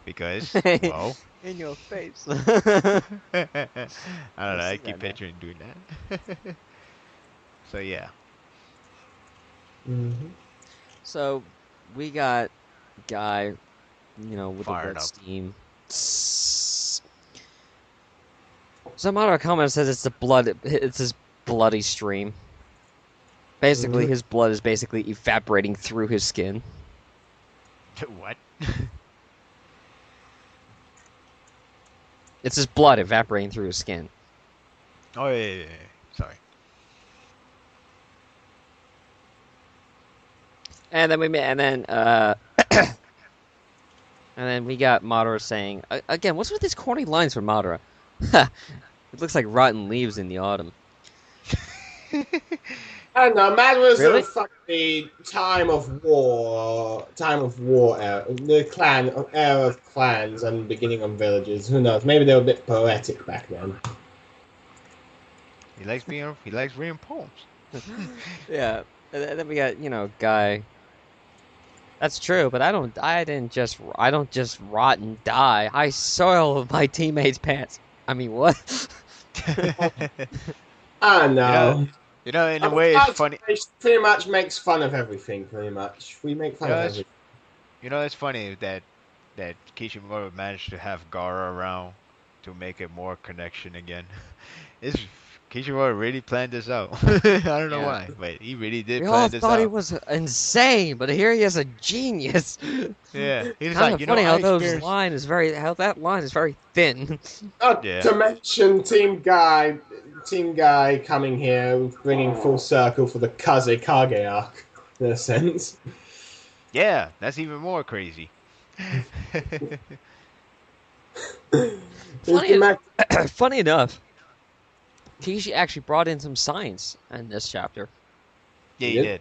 Because, well, In your face. I don't know, I see keep that now. picturing doing that. So yeah. hmm So, we got Guy, with Fired the red up. steam. Some other comment says it's his bloody stream. Basically, his blood is basically evaporating through his skin. What? It's his blood evaporating through his skin. Oh yeah. Sorry. And then and then we got Madara saying again, what's with these corny lines from Madara? It looks like rotten leaves in the autumn. I don't know. Mad was Really? a fucking time of war era, the era of clans and beginning of villages. Who knows? Maybe they were a bit poetic back then. He likes reading poems. Yeah, and then we got Guy. That's true, but I don't just rot and die. I soil my teammates' pants. I mean, what? I don't know. In a way, it's funny. Pretty much makes fun of everything. Pretty much, we make fun of Yeah, everything. It's funny that Kishimoto managed to have Gara around to make it more connection again. Is Kishimoto really planned this out? I don't know Yeah. why, but he really did We all plan this thought he out. was insane, but here he is, a genius. Yeah, he's Kind like, of funny how experienced- that line is very thin. Yeah. To mention Team Guy coming here, bringing full circle for the Kaze Kage arc, in a sense. Yeah, that's even more crazy. Funny enough, Kishi actually brought in some science in this chapter. Yeah, He he did? did.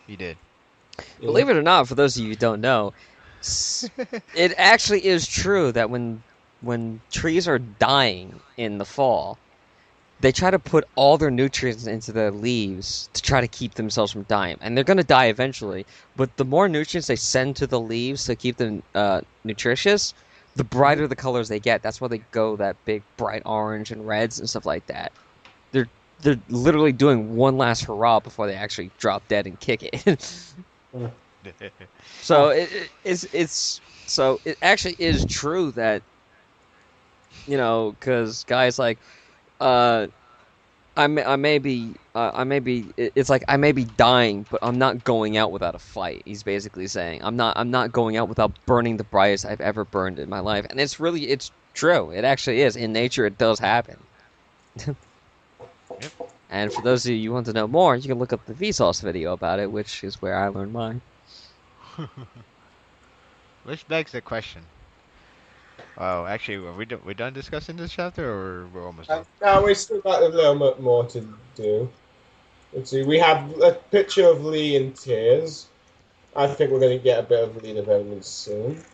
He did. Believe it or not, for those of you who don't know, it actually is true that when when trees are dying in the fall, they try to put all their nutrients into their leaves to try to keep themselves from dying. And they're going to die eventually, but the more nutrients they send to the leaves to keep them nutritious, the brighter the colors they get. That's why they go that big bright orange and reds and stuff like that. They're literally doing one last hurrah before they actually drop dead and kick it. So it actually is true that, you know, because guys like I may be it's like I may be dying, but I'm not going out without a fight. He's basically saying I'm not going out without burning the brightest I've ever burned in my life, and it's true. It actually is in nature. It does happen. And for those of you who want to know more, you can look up the Vsauce video about it, which is where I learned mine. Which begs the question. Oh, actually, are we done discussing this chapter, or we're almost done? No, we still got a little bit more to do. Let's see. We have a picture of Lee in tears. I think we're going to get a bit of Lee development soon.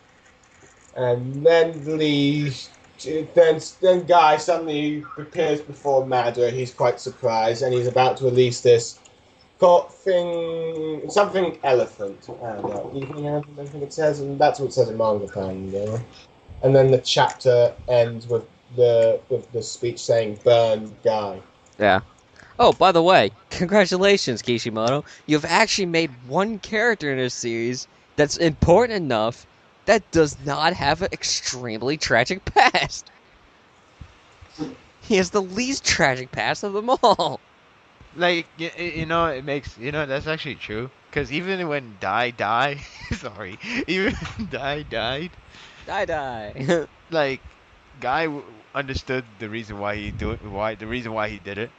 And then then Guy suddenly appears before Madara. He's quite surprised, and he's about to release this something elephant. I don't know, evening elephant, I think it says, and that's what it says in Manga Panda. And then the chapter ends with the speech saying "Burn Guy." Yeah. Oh, by the way, congratulations, Kishimoto. You've actually made one character in this series that's important enough that does not have an extremely tragic past. He has the least tragic past of them all. Like, you know, it makes, you know, that's actually true. Because even when Die, sorry, even when Die died, Die. like, Guy understood the reason why he the reason why he did it.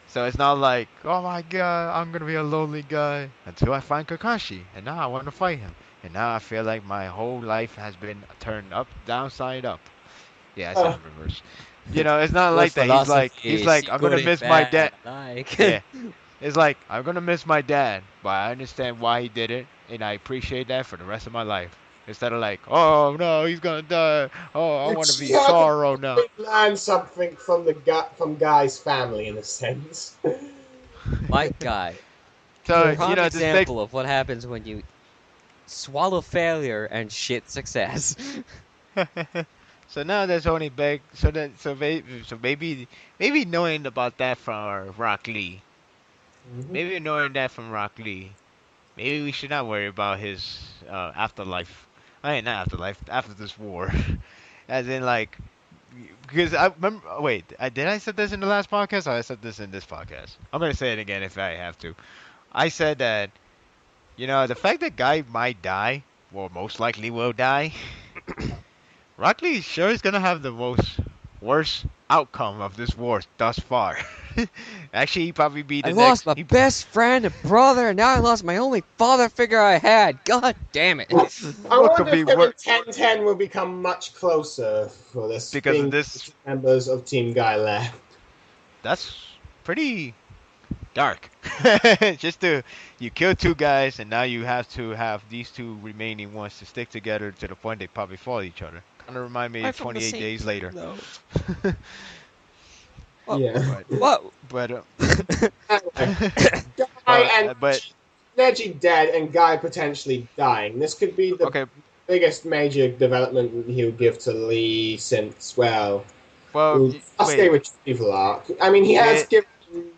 So it's not like, oh my god, I'm gonna be a lonely guy until I find Kakashi, and now I want to fight him, and now I feel like my whole life has been turned downside up. Yeah, it's not reverse. You know, it's not like that. He's like, I'm gonna miss my dad. Like. Yeah, it's like I'm gonna miss my dad, but I understand why he did it, and I appreciate that for the rest of my life. Instead of like, oh no, he's gonna die. Oh, I want to be sorrow now. Learn something from Guy's family in a sense. Like Guy. So Prime you know, example of what happens when you swallow failure and shit success. So now there's only maybe knowing about that from Rock Lee. Mm-hmm. Maybe knowing that from Rock Lee. Maybe we should not worry about his afterlife. I mean, not afterlife. After this war, as in like, because I remember. Wait, did I say this in the last podcast, or I said this in this podcast? I'm gonna say it again if I have to. I said that, you know, the fact that Guy might die, or most likely will die. Rock Lee sure is gonna have the worst outcome of this war thus far. Actually, he'd probably be the I next. lost my best friend and brother, and now I lost my only father figure I had. God damn it! I wonder if him and 1010 will become much closer for this. Because of this, members of Team Guy left. That's pretty dark. You kill two guys, and now you have to have these two remaining ones to stick together to the point they probably fall each other. Kind of remind me of 28 Days Later. No. Yeah. But Guy and Neji dead and Guy potentially dying. This could be the biggest major development he'll give to Lee since, well, Sasuke Retrieval arc. I mean, he has given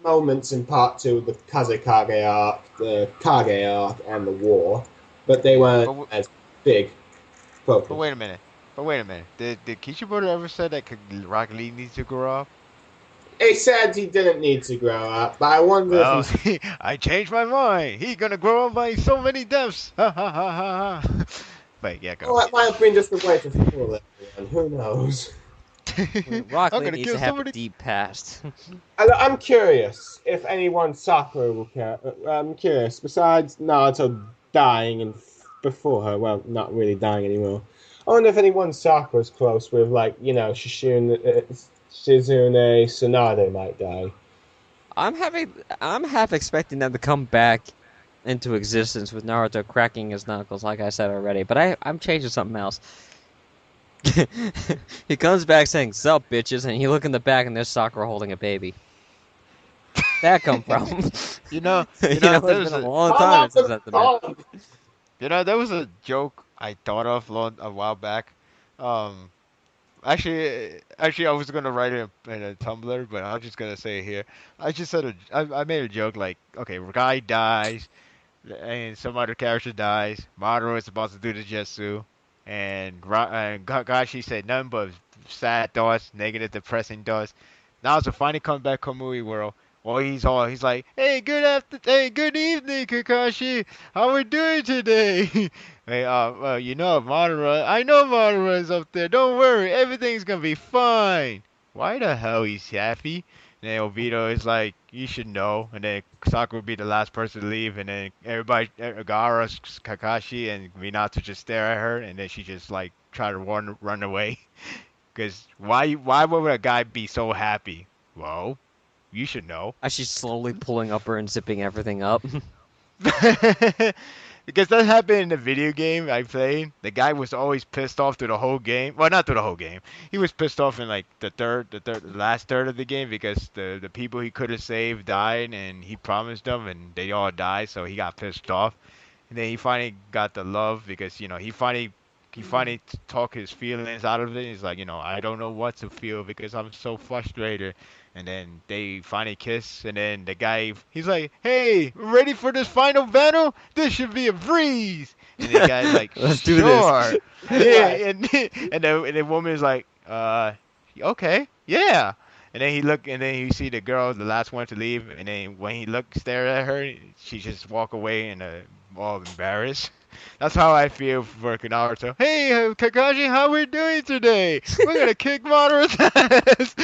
moments in part 2 of the Kazekage arc, the Kage arc, and the war, but they weren't as big. But wait a minute. Did Kishimoto ever say that Rock Lee needs to grow up? He said he didn't need to grow up, but I wonder if he's... I changed my mind. He's gonna grow up by so many deaths. Ha ha ha ha ha. But yeah, go. Well, that might have been just a way to fool everyone. Who knows? Rock Lee needs to have a deep past. I'm curious if anyone Sakura will care. I'm curious. Besides Naruto dying and before her, well, not really dying anymore. I wonder if anyone Sakura's close with, like, you know, Shizune, Tsunade might die. I'm half expecting them to come back into existence with Naruto cracking his knuckles, like I said already. But I'm changing something else. He comes back saying, "Sup, bitches," and you look in the back and there's Sakura holding a baby. That come from? You know, You you know, know, there it's was been a a, long How time about since the that's been. dog? there was a joke I thought of a while back. Um, actually, I was gonna write it in a Tumblr, but I'm just gonna say it here. I just said I made a joke like, okay, guy dies, and some other character dies. Maru is about to do the Jetsu, and Gashi said nothing but sad thoughts, negative, depressing thoughts. Now so finally comes back Kamui World. Well, he's like, hey, good evening, Kakashi. How we doing today? Hey, Madara, I know Madara is up there. Don't worry, everything's gonna be fine. Why the hell he's happy? And then Obito is like, you should know. And then Sakura would be the last person to leave. And then everybody, Gaara, Kakashi, and Minato just stare at her. And then she just like try to run away. Because why would a guy be so happy? Well, you should know. As she's slowly pulling up her and zipping everything up. Because that happened in the video game I played. The guy was always pissed off through the whole game. Well, not through the whole game. He was pissed off in like the last third of the game because the people he could have saved died and he promised them and they all died. So he got pissed off. And then he finally got the love because he finally talked his feelings out of it. He's like, I don't know what to feel because I'm so frustrated. And then they finally kiss, and then the guy, he's like, "Hey, ready for this final battle? This should be a breeze." And the guy's like, Let's do "Sure." this. Yeah, and the woman is like, okay, yeah." And then and then you see the girl, the last one to leave, and then when he stare at her, she just walk away and all embarrassed. That's how I feel for Naruto. Hey, Kakashi, how we doing today? We're gonna kick Madara's ass.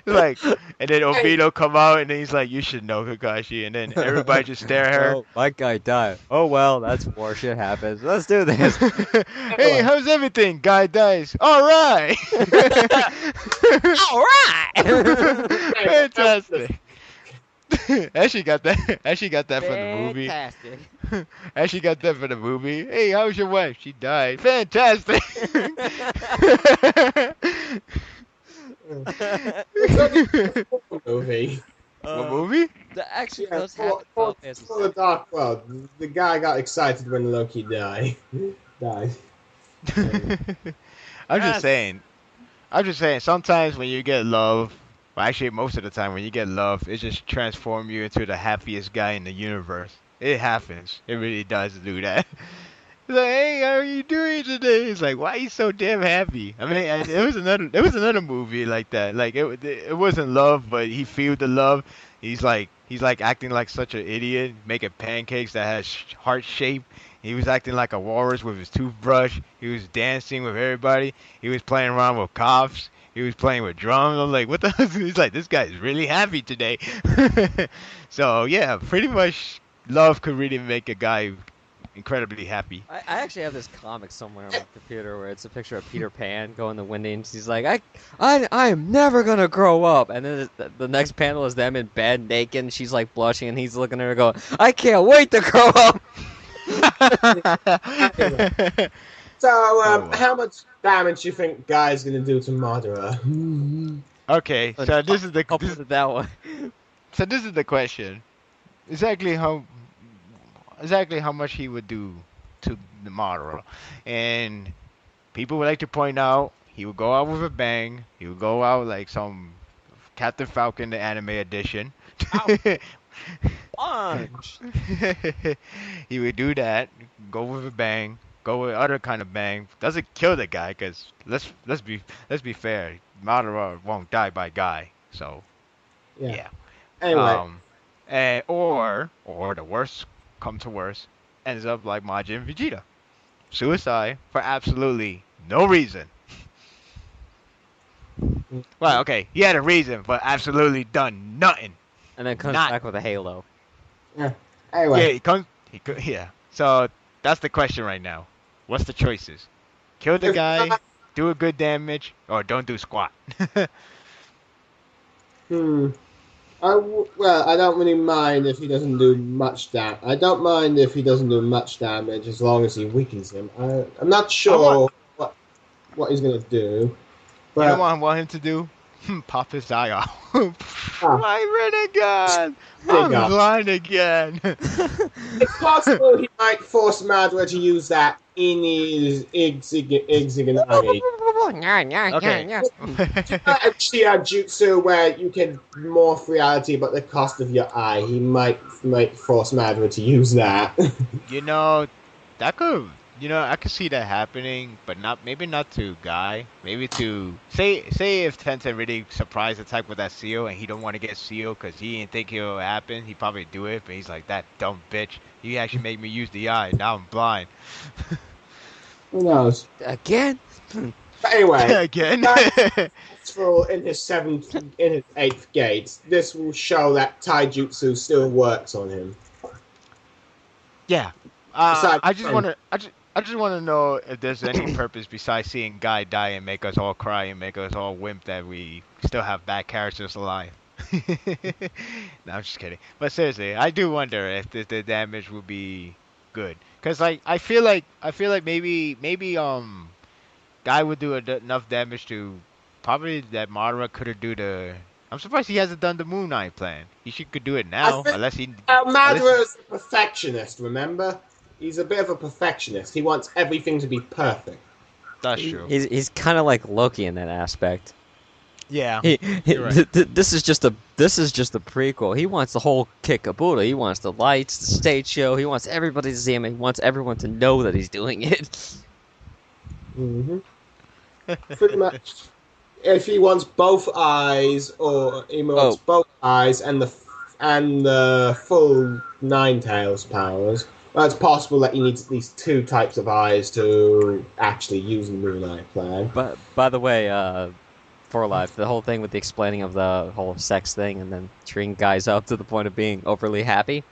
Like, and then Obito come out and then he's like, "You should know, Kakashi." And then everybody just stare at her. Oh, my guy died. Oh well, that's war. Shit happens. Let's do this. Hey, how's everything? Guy dies. All right. All right. Fantastic. Actually got that. Actually got that from the movie. Fantastic. Actually got that from the movie. Hey, how's your wife? She died. Fantastic. Movie. What movie? That actually Yeah, does happen. for the Dark World. The guy got excited when Loki died. Died. I'm just saying. Sometimes when you get love, well, actually most of the time when you get love, it just transforms you into the happiest guy in the universe. It happens. It really does do that. It's like, hey, how are you doing today? It's like, why are you so damn happy? I mean, there was another movie like that. Like it wasn't love, but he feel the love. He's like acting like such an idiot, making pancakes that has heart shape. He was acting like a walrus with his toothbrush. He was dancing with everybody. He was playing around with cops. He was playing with drums. I'm like, what the hell? He's like, this guy is really happy today. So yeah, pretty much love could really make a guy incredibly happy. I actually have this comic somewhere on my computer where it's a picture of Peter Pan going to Wendy, and she's like, I am never gonna grow up. And then the next panel is them in bed naked, and she's like blushing, and he's looking at her going, I can't wait to grow up. So, wow. how much damage do you think Guy's gonna do to Madara? Okay, so this is the I'll put it that way. so this is the question. Exactly how much he would do to the Madara. And people would like to point out he would go out with a bang. He would go out like some Captain Falcon the anime edition. Punch. He would do that, go with a bang, go with other kind of bang. Doesn't kill the guy, cause let's be fair. Madara won't die by guy, so yeah. Anyway, Or the worst come to worst, ends up like Majin and Vegeta, suicide for absolutely no reason. Well, okay, he had a reason, but absolutely done nothing. And then comes Not- back with a halo. anyway. Yeah. So that's the question right now. What's the choices? Kill the guy, do a good damage, or don't do squat. Well, I don't really mind if he doesn't do much damage. I don't mind if he doesn't do much damage as long as he weakens him. I'm not sure. what he's gonna do. You know But what I want him to do? Pop his eye out. ah, My renegade! Renegade. I'm blind again. it's possible he might force Madara to use that Ixiganari. Okay. A Chia Jutsu where you can morph reality but the cost of your eye. He might force Madara to use that. You know, that could. You know, I could see that happening, but maybe not to Guy. Maybe to say if Tenten really surprise attack with that seal and he don't want to get sealed because he didn't think it'll happen. He probably do it, but he's like that dumb bitch. He actually made me use the eye. Now I'm blind. Who knows? Again? But anyway, Again. in his 8th gate, this will show that Taijutsu still works on him. Yeah. I just want to know if there's any purpose besides seeing Guy die and make us all cry and make us all wimp that we still have bad characters alive. No, I'm just kidding. But seriously, I do wonder if the damage will be good. Cause like I feel like maybe Guy would do enough damage to probably that Madara could do the. I'm surprised he hasn't done the Moon Knight plan. Could do it now, unless he. Madara's a perfectionist, remember? He's a bit of a perfectionist. He wants everything to be perfect. That's true. He's kind of like Loki in that aspect. Yeah. You're right. This is just a prequel. He wants the whole kick-a-boodle. He wants the lights, the stage show. He wants everybody to see him. He wants everyone to know that he's doing it. Mm-hmm. Pretty much. If he wants both eyes, or he wants both eyes and the full Nine Tails powers, well, it's possible that he needs at least 2 types of eyes to actually use the Moonlight plan. But by the way, for life, the whole thing with the explaining of the whole sex thing and then treating guys up to the point of being overly happy.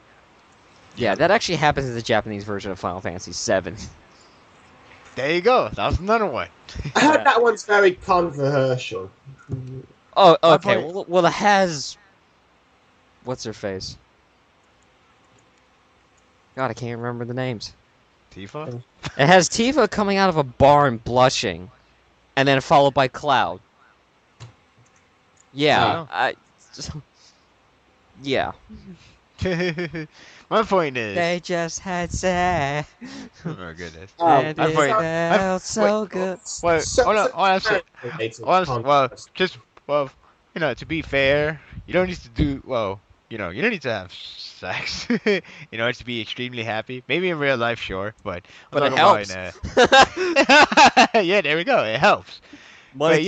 Yeah, that actually happens in the Japanese version of Final Fantasy VII. There you go. That's another one. I heard that one's very controversial. Oh, okay. Well, it has. What's her face? God, I can't remember the names. Tifa? It has Tifa coming out of a bar and blushing, and then followed by Cloud. Yeah, yeah. My point is. They just had sex. Oh my goodness. And my it point. felt so good. Well, you know, to be fair, you don't need to do you don't need to have sex in order to be extremely happy. Maybe in real life, sure, but it helps. Yeah, there we go. It helps. Money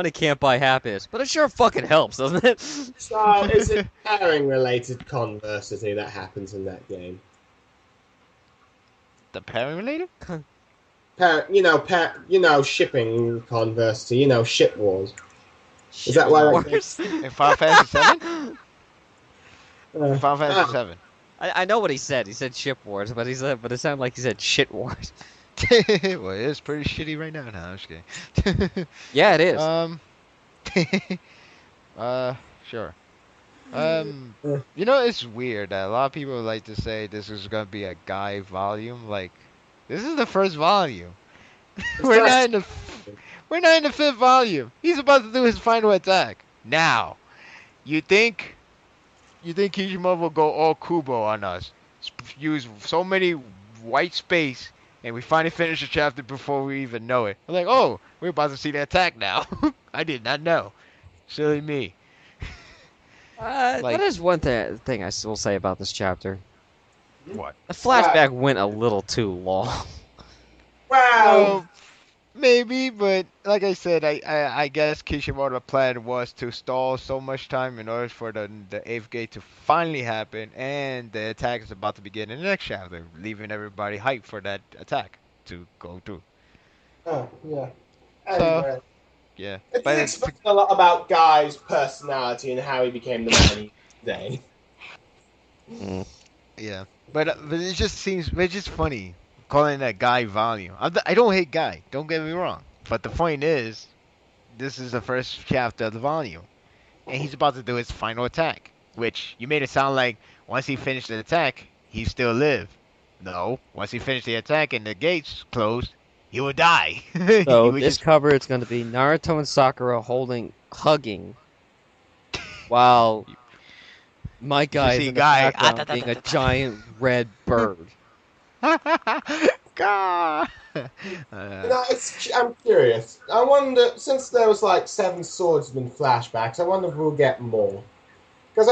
can't buy happiness, but it sure fucking helps, doesn't it? So, is it pairing-related conversity that happens in that game? The pairing related? Shipping conversity. Ship wars. Is that why? In Final Fantasy VII? Final Fantasy VII. I know what he said. He said ship wars, but it sounded like he said shit wars. Well, it is pretty shitty right now. No, I'm just kidding. Yeah, it is. Sure. It's weird that a lot of people like to say this is gonna be a Guy volume. Like, this is the first volume. We're not in the 5th volume. He's about to do his final attack now. You think Kishimoto will go all Kubo on us? Use so many white space, and we finally finish the chapter before we even know it. I'm like, oh, we're about to see the attack now. I did not know. Silly me. That is one thing I will say about this chapter. What? The flashback went a little too long. Wow. Maybe, but like I said, I guess Kishimoto's plan was to stall so much time in order for the 8th gate to finally happen, and the attack is about to begin in the next chapter, leaving everybody hyped for that attack to go through. Oh, yeah. So, Anyway. yeah. It But explains a lot about Guy's personality and how he became the man he today. Yeah. But it just it's just funny calling that Guy volume. I don't hate Guy, don't get me wrong. But the point is, this is the first chapter of the volume. And he's about to do his final attack. Which, you made it sound like once he finished the attack, he still lived. No. Once he finished the attack and the gates closed, he would die. He So would this just cover is going to be Naruto and Sakura hugging, while my you guy just is see in the guy. background being a giant red bird. God. You know, I'm curious. I wonder, since there was like 7 swordsman flashbacks, I wonder if we'll get more. Because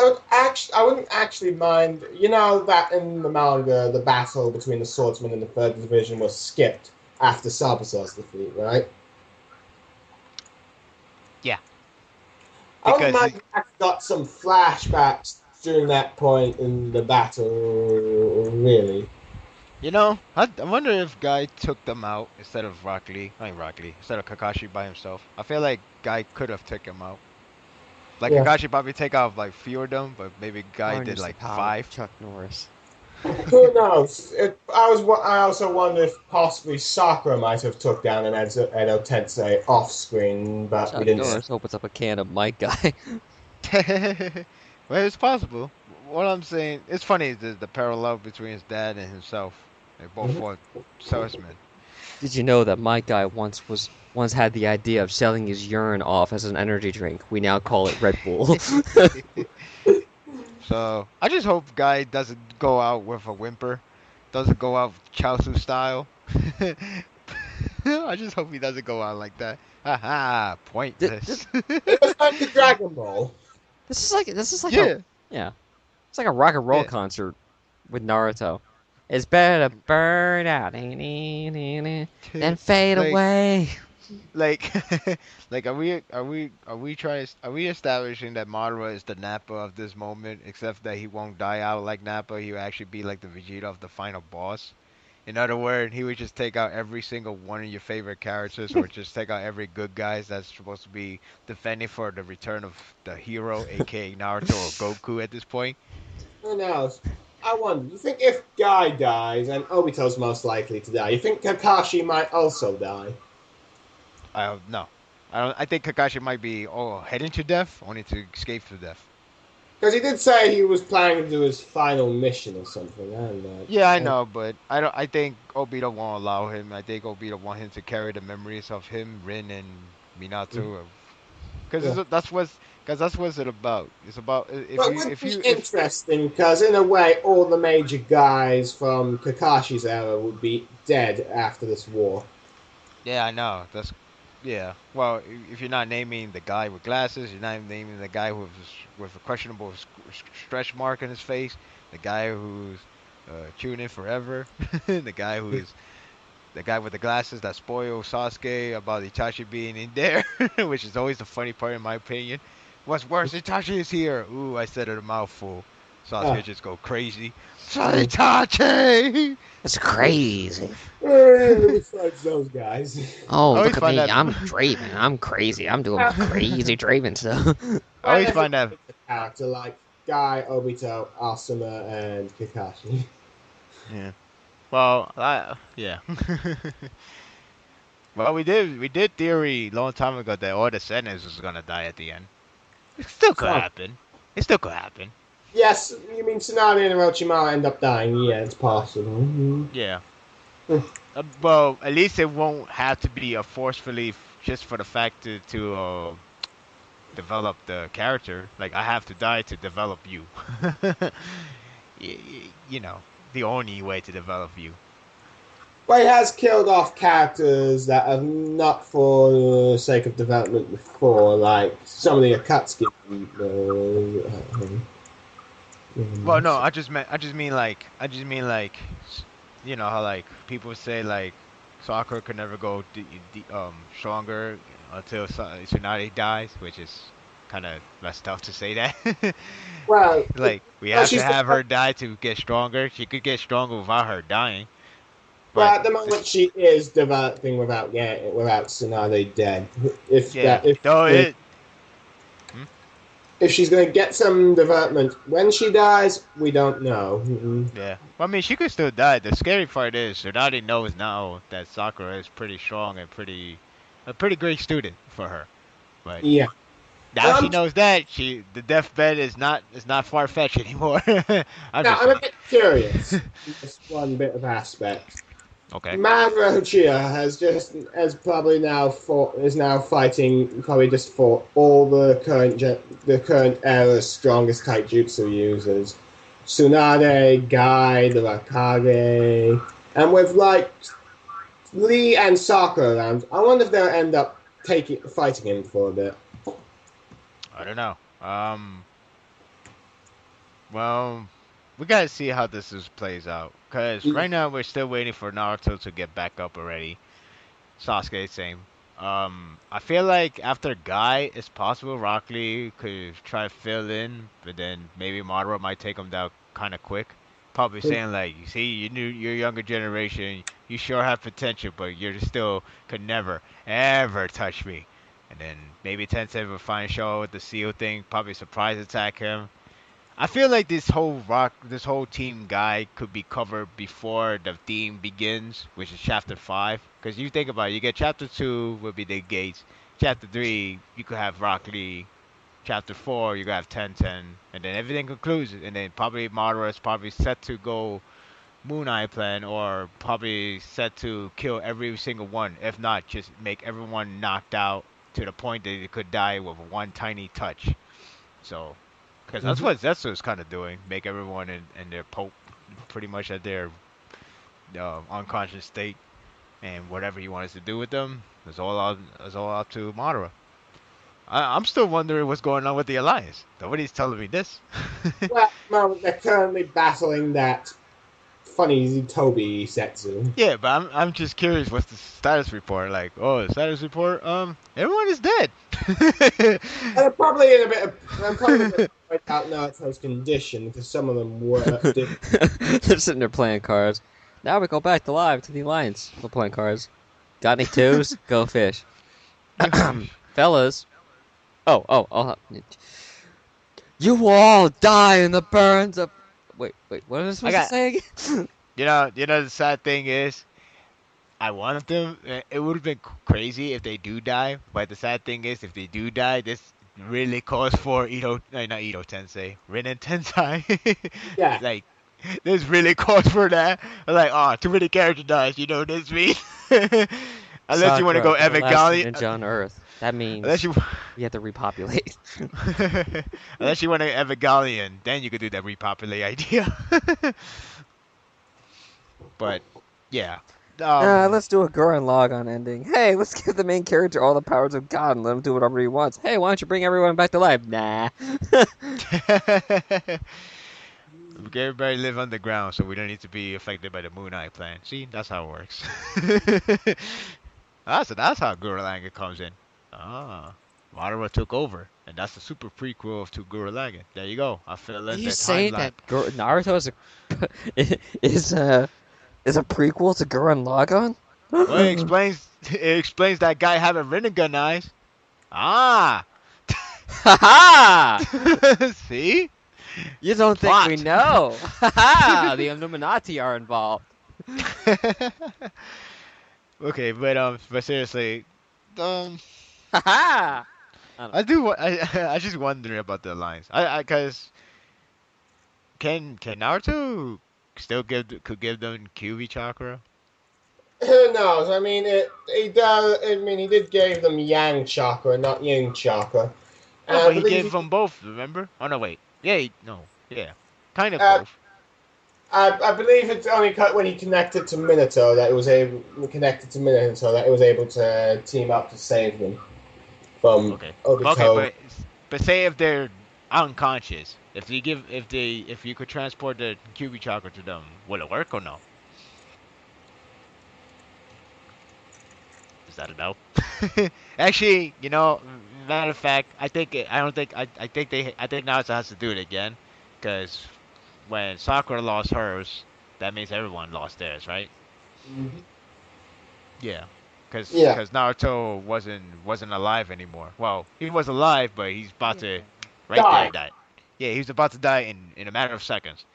I wouldn't actually mind. You know that in the manga, the battle between the swordsman and the third division was skipped after Sabusa's defeat, right? Yeah, I wouldn't because mind if I got some flashbacks during that point in the battle, really. you know, I wonder if Guy took them out instead of Rock Lee. I mean Rock Lee instead of Kakashi by himself. I feel like Guy could have taken him out. Like Yeah. Kakashi probably take out like few of them, but maybe Guy did Harness the like power of 5. Chuck Norris. Who knows? I also wonder if possibly Sakura might have took down an Edo Tensei off screen, but we Chuck didn't. Norris opens up a can of my guy. Well, it's possible. What I'm saying, it's funny the parallel between his dad and himself. They both Mhm. fought salesmen. Did you know that my guy once had the idea of selling his urine off as an energy drink? We now call it Red Bull. So I just hope Guy doesn't go out with a whimper, doesn't go out Chaozu style. I just hope he doesn't go out like that. Haha, pointless. It was like the Dragon Ball. This is like Yeah. yeah. It's like a rock and roll Yeah. concert with Naruto. It's better to burn out than fade Like- away. Like, like, are we establishing that Madara is the Nappa of this moment, except that he won't die out like Nappa, he will actually be like the Vegeta of the final boss? In other words, he would just take out every single one of your favorite characters, or just take out every good guys that's supposed to be defending for the return of the hero, aka Naruto or Goku at this point. Who knows? I wonder. You think if Guy dies, and Obito's most likely to die, you think Kakashi might also die? I don't know. I think Kakashi might be heading to death, only to escape to death. Because he did say he was planning to do his final mission or something. Yeah, I know, but I don't. I think Obito won't allow him. I think Obito want him to carry the memories of him, Rin, and Minato, because Yeah. that's what's it about. It's about But it would be interesting because, in a way, all the major guys from Kakashi's era would be dead after this war. Yeah, I know. Yeah. Well, if you're not naming the guy with glasses, you're not naming the guy with a questionable stretch mark in his face, the guy who's chewing it forever, the guy with the glasses that spoiled Sasuke about Itachi being in there, which is always the funny part in my opinion. What's worse, Itachi is here. Ooh, I said it a mouthful. Sasuke just go crazy. Itachi! It's crazy. Besides those guys. Oh, Always look at find me. that- I'm Draven. I'm crazy. I'm doing crazy Draven stuff. I always find that. Character like Guy, Obito, Asuma, and Kakashi. Yeah. Well, yeah. Well, we did theory long time ago that all the Senators was gonna die at the end. It still could Sure. happen. It still could happen. Yes, you mean Tsunade and Orochimaru end up dying? Yeah, it's possible. Yeah. Hmm. Well, at least it won't have to be a forcefully just for the fact to develop the character. Like I have to die to develop you. You know, the only way to develop you. But he has killed off characters that are not for the sake of development before, like some of the Akatsuki. Well, no, I just mean like, you know how like people say like, Sakura could never go stronger until Tsunade dies, which is kind of messed up to say that. Well, Like we well, have to she's have her die to get stronger. She could get stronger without her dying. but at the moment she is developing without Tsunade dead. If Yeah, that, if, though if if she's going to get some development when she dies, we don't know. Yeah. Well, I mean, she could still die. The scary part is Tsunade knows now that Sakura is pretty strong and a pretty great student for her. But Yeah. now she knows that the deathbed is not far fetched anymore. Now, I'm a bit curious. Just one bit of aspect. Okay. Madara Uchiha has probably now fought is now fighting probably just for all the current era's strongest taijutsu users. Tsunade, Guy, the Rakage, and with like Lee and Sakura around, I wonder if they'll end up taking fighting him for a bit. I don't know. Well, we gotta see how plays out. Cause right now we're still waiting for Naruto to get back up already. Sasuke, same. I feel like after Guy, it's possible Rock Lee could try to fill in, but then maybe Madara might take him down kind of quick. Probably saying like, you see, your younger generation, you sure have potential, but you still could never, ever touch me. And then maybe Tensei will find show with the seal thing, probably surprise attack him. I feel like this whole team guy could be covered before the theme begins, which is chapter 5. Because you think about it, you get chapter 2 would be the gates. Chapter 3, you could have Rock Lee. Chapter 4, you could have Ten, and then everything concludes, and then probably Madara is probably set to go Moon Eye plan, or probably set to kill every single one. If not, just make everyone knocked out to the point that they could die with one tiny touch. So because that's what Zetsu's kind of doing. Make everyone in their pretty much at their unconscious state, and whatever he wants to do with them is all up to Madara. I'm still wondering what's going on with the alliance. Nobody's telling me this. Well, they're currently battling that funny Toby Setsu. Yeah, but I'm just curious. What's the status report like? Oh, the status report. Everyone is dead. And they're probably in a bit of. They're probably a bit out Naruto's condition because some of them were. They're sitting there playing cards. Now we go back to live to the alliance. We're playing cards. Got any twos? Go fish. Fellas. Oh. You will all die in the burns of. Wait. What was I supposed to say again? You know the sad thing is, I wanted them. It would have been crazy if they do die, but the sad thing is, if they do die, this really calls for not Ito Tensei, Renin Tensei. Yeah. Like, this really calls for that. Like, oh, too many character dies. You know what this means? Unless you want to go Evangelion. Ninja on Earth. That means we have to repopulate. Unless you want to Evangelion, then you could do that repopulate idea. But yeah. Let's do a Gurren Lagann ending. Hey, let's give the main character all the powers of God and let him do whatever he wants. Hey, why don't you bring everyone back to life? Nah. We everybody live underground, so we don't need to be affected by the Moon Eye plan. See, that's how it works. That's how Gurren Lagann comes in. Ah, Madara took over, and that's the super prequel to Gurren Lagann. There you go. I fell in the timeline. Are you saying that Naruto is a prequel to Gurren Lagann? Well, it explains that guy having Rinnegan eyes. Ah! Ha See? You don't think we know? Ha The Illuminati are involved. Okay, but seriously, Ha I just wondering about the alliance. Cause can Naruto still could give them QB chakra? Who knows? I mean, he does. I mean, he did give them Yang chakra, not Yin chakra. No, but he gave them both. Remember? Oh no, wait. Yeah, kind of both. I believe it's only when he connected to Minato that it was able to team up to save them from Okay, but say if they're unconscious, if you could transport the QB chakra to them, will it work or no? Is that a no? Actually, matter of fact, I think Naruto has to do it again, because when Sakura lost hers, that means everyone lost theirs, right? Mm-hmm. Yeah, because Naruto wasn't alive anymore. Well, he was alive, but he's about to die. Yeah, he was about to die in a matter of seconds.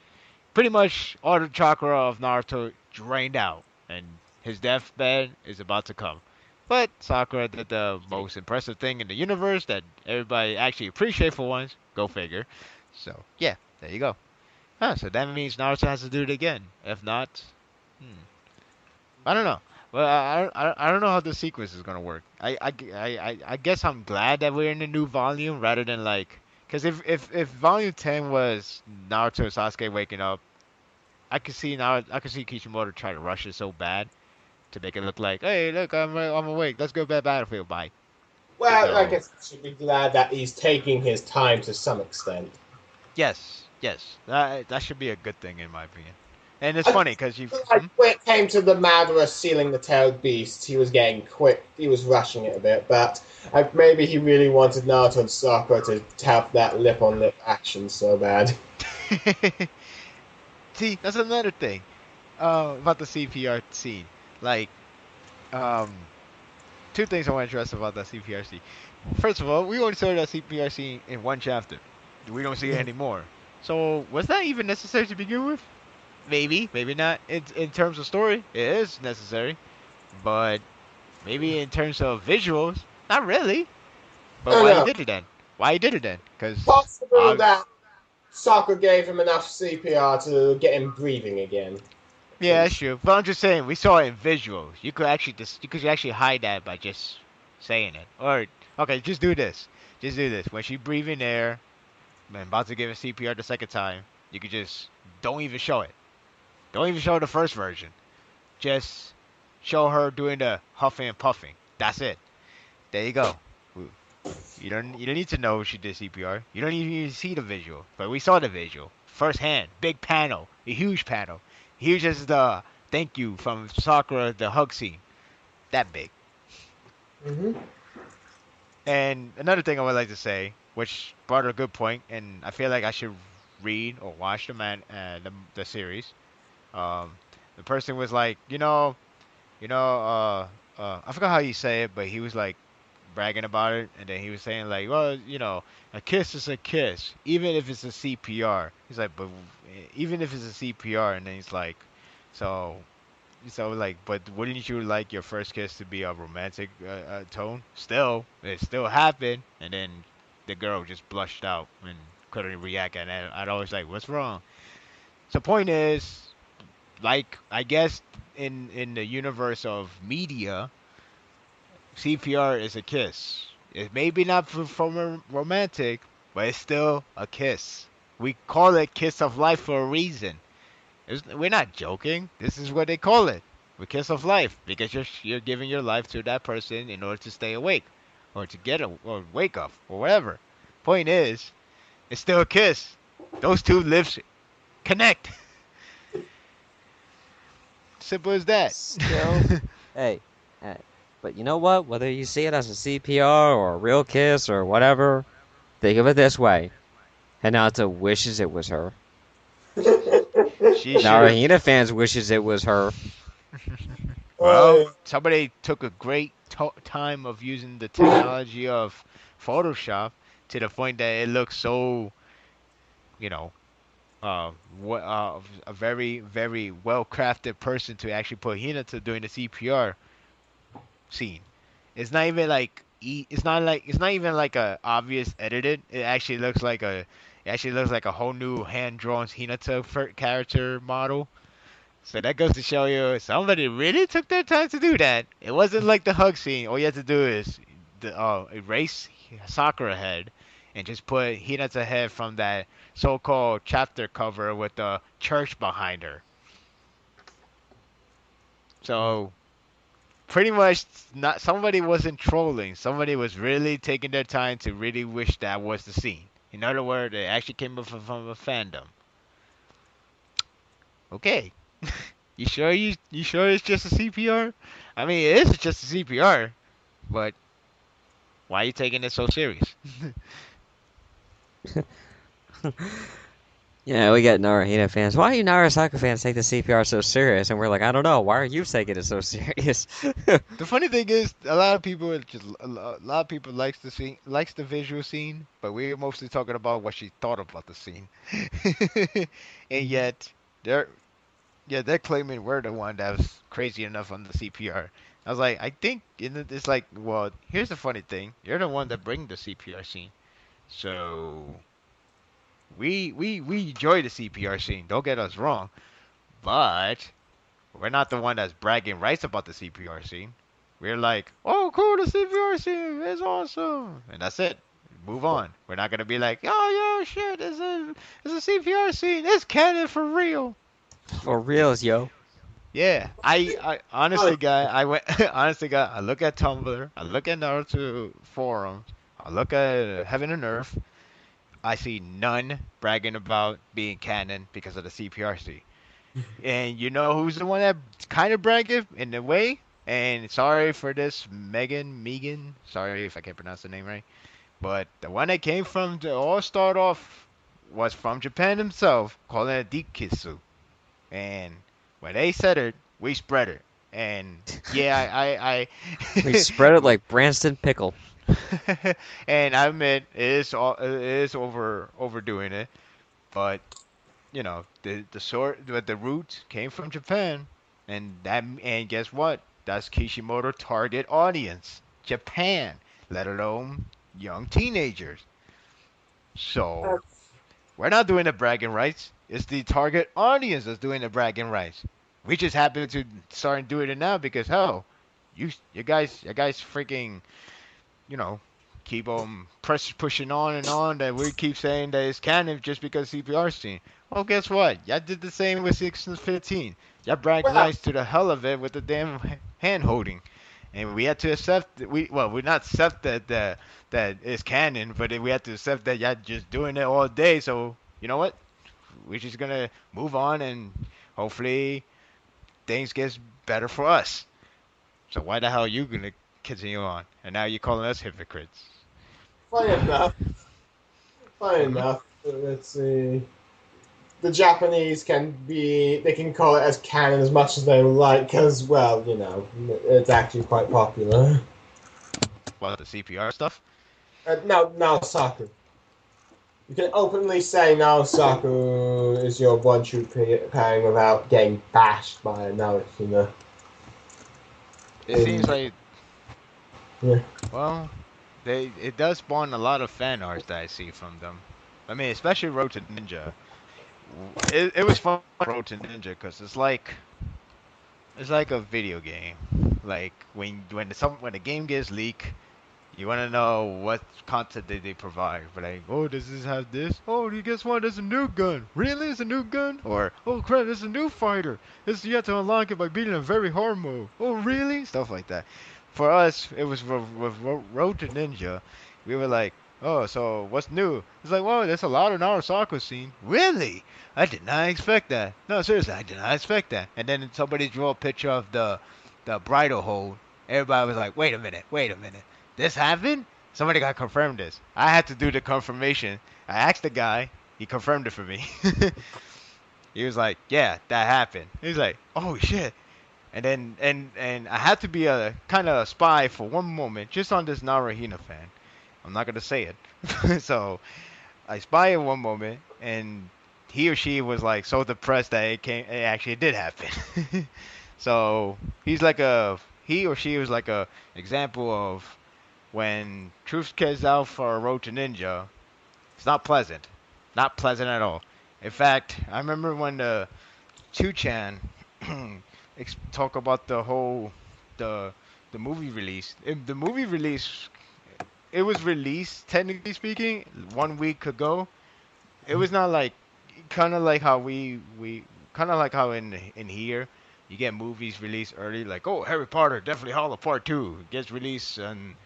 Pretty much all the chakra of Naruto drained out, and his deathbed is about to come. But Sakura did the most impressive thing in the universe that everybody actually appreciate for once. Go figure. So, yeah, there you go. So that means Naruto has to do it again. If not, I don't know. Well, I don't know how the sequence is gonna work. I guess I'm glad that we're in a new volume rather than like, cause if volume 10 was Naruto and Sasuke waking up, I could see Kishimoto try to rush it so bad to make it look like, hey, look, I'm awake. Let's go back battlefield. Bye. Well, I So guess we should be glad that he's taking his time to some extent. yes, that should be a good thing in my opinion. And it's I funny because you. feel like when it came to the Madara sealing the tailed beast, he was getting quick. He was rushing it a bit, but maybe he really wanted Naruto and Sakura to have that lip on lip action so bad. See, that's another thing about the CPR scene. Like, um, two things I want to address about that CPR scene. First of all, we only saw that CPR scene in one chapter. We don't see it anymore. So, was that even necessary to begin with? Maybe, maybe not. In terms of story, it is necessary. But maybe in terms of visuals, not really. But I why you know. did it then? Why you did it then? Because, Possible that Sakura gave him enough CPR to get him breathing again. yeah, that's true. But I'm just saying, we saw it in visuals. You could actually hide that by just saying it. Or okay, just do this. Just do this. When she breathing air, and about to give a CPR the second time, you could just don't even show it. Don't even show the first version. Just show her doing the huffing and puffing. That's it. There you go. You don't need to know she did CPR. You don't even need to see the visual. But we saw the visual. First hand. Big panel. A huge panel. Huge as the thank you from Sakura, the hug scene. That big. Hmm. And another thing I would like to say, which brought a good point, and I feel like I should read or watch the series. Um, the person was like, I forgot how you say it, but he was like bragging about it, and then he was saying like, well, a kiss is a kiss, even if it's a CPR. He's like, but even if it's a CPR, and then he's like, so, like, but wouldn't you like your first kiss to be a romantic tone? Still, it still happened, and then the girl just blushed out and couldn't react, and I'd always like, what's wrong? So point is, like, I guess in the universe of media, CPR is a kiss. It may be not from a romantic, but it's still a kiss. We call it kiss of life for a reason. We're not joking. This is what they call it. The kiss of life because you're giving your life to that person in order to stay awake, or to or wake up or whatever. Point is, it's still a kiss. Those two lips connect. Simple as that. Still, hey, hey, but you know what? Whether you see it as a CPR or a real kiss or whatever, think of it this way: Hinata wishes it was her. She should have. Narahina fans wishes it was her. Well, Oh, somebody took a great time of using the technology of Photoshop to the point that it looks so, you know, a very, very well crafted person to actually put Hinata doing the CPR scene. It's not even like it's not even like a obvious edited. It actually looks like a whole new hand drawn Hinata character model. So that goes to show you somebody really took their time to do that. It wasn't like the hug scene. All you have to do is erase Sakura head and just put Hinata head from that so-called chapter cover with the church behind her. So pretty much not somebody wasn't trolling. Somebody was really taking their time to really wish that was the scene. In other words, it actually came from a fandom. Okay. You sure it's just a CPR? I mean, it is just a CPR, but why are you taking it so serious? Yeah, we got Narahina fans. Why do you NaruSaku fans take the CPR so serious? And we're like, I don't know. Why are you taking it so serious? The funny thing is, a lot of people a lot of people likes the visual scene, but we're mostly talking about what she thought about the scene, and yet they're they're claiming we're the one that was crazy enough on the CPR. I was like, I think it's like, well, here's the funny thing: you're the one that bring the CPR scene, so we enjoy the CPR scene. Don't get us wrong, but We're not the one that's bragging rights about the CPR scene. We're like, oh, cool, the CPR scene is awesome, and that's it. Move on. We're not gonna be like, oh, yo, shit, it's a CPR scene. It's canon for real. For reals, yo. Yeah, I Oh, honestly, guy, I went honestly, guy. I look at Tumblr, I look at Naruto forums, I look at Heaven and Earth. I see none bragging about being canon because of the CPRC. And you know who's the one that kind of bragged in a way? And sorry for this, Megan. Sorry if I can't pronounce the name right. But the one that came from the all start off was from Japan himself, calling it deep kitsu. And when they said it, we spread it. And yeah, We spread it like Branston Pickle. and I admit it is overdoing it, but the sort but the root came from Japan, and guess what? That's Kishimoto target audience, Japan, let alone young teenagers. So we're not doing the bragging rights. It's the target audience that's doing the bragging rights. We just happen to start doing it now because hell, you guys freaking you know, keep pushing on and on that we keep saying that it's canon just because CPR scene. Well, guess what? Y'all did the same with 6 and 15. Y'all bragged well, rights to the hell of it with the damn hand holding. And we had to accept we not accept that it's canon, but we had to accept that y'all just doing it all day. So you know what? We're just gonna move on and hopefully things gets better for us. So why the hell are you gonna continue on? And now you're calling us hypocrites. funny enough, funny Hmm. enough. Let's see. The Japanese they can call it as canon as much as they like, because, well, it's actually quite popular. What the CPR stuff? Now, Saku. You can openly say Narusaku is your one true pairing without getting bashed by another, It seems in, like yeah. well, it does spawn a lot of fan arts that I see from them. I mean, especially Road to Ninja. It was fun Road to Ninja because it's like a video game. Like when the game gets leaked, you want to know what content did they provide. But like, oh, does this have this? Oh, you guess what? There's a new gun. Really? It's a new gun? Or oh crap, there's a new fighter. This you have to unlock it by beating a very hard mode. Oh, really? Stuff like that. For us, it was with Road to Ninja. We were like, oh, so what's new? It's like, well, there's a lot of Narusaku scene. Really? I did not expect that. No, seriously, I did not expect that. And then somebody drew a picture of the bridle hold. Everybody was like, wait a minute. This happened? Somebody got confirmed this. I had to do the confirmation. I asked the guy. He confirmed it for me. He was like, "Yeah, that happened." He was like, "Oh shit!" And then and I had to be a kind of a spy for one moment, just on this Naruhina fan. I'm not gonna say it. So I spy in one moment, and he or she was like so depressed that it actually did happen. So he or she was like a example of when truth gets out for a road to ninja, it's not pleasant. Not pleasant at all. In fact, I remember when the Chu-chan talk about the the movie release. The movie release, it was released technically speaking 1 week ago. It was not like kind of like how we kind of like how in here you get movies released early, like oh Harry Potter Deathly Hollow Part 2 gets released on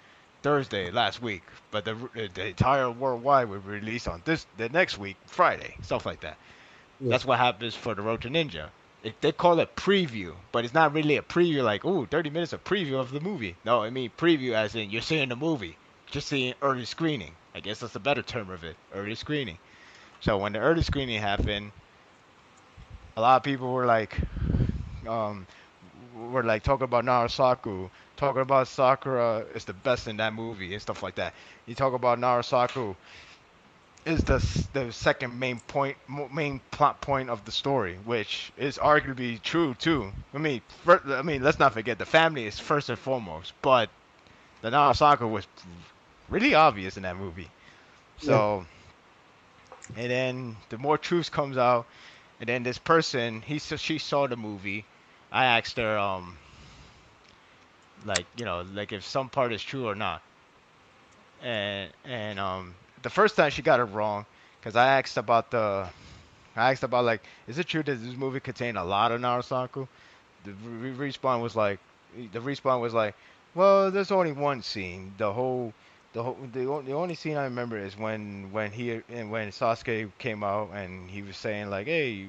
Thursday last week, but the entire worldwide will release on the next week Friday, stuff like that. Yeah. That's what happens for the Road to Ninja. They call it preview, but it's not really a preview like, ooh, 30 minutes of preview of the movie. No, I mean preview as in you're seeing the movie, just seeing early screening. I guess that's a better term of it, early screening. So when the early screening happened, a lot of people um, were like talking about Narasaku, talking about Sakura is the best in that movie and stuff like that. You talk about Narasaku is the second main plot point of the story, which is arguably true too. I mean, let's not forget the family is first and foremost, but the Narasaku was really obvious in that movie. Yeah. So, and then the more truth comes out, and then this person she saw the movie, I asked her, like, like if some part is true or not. And the first time she got it wrong, because I asked about like, is it true that this movie contained a lot of Narusaku? The respawn was like, the respawn was like, well, there's only one scene. The only scene I remember is when Sasuke came out and he was saying like, hey,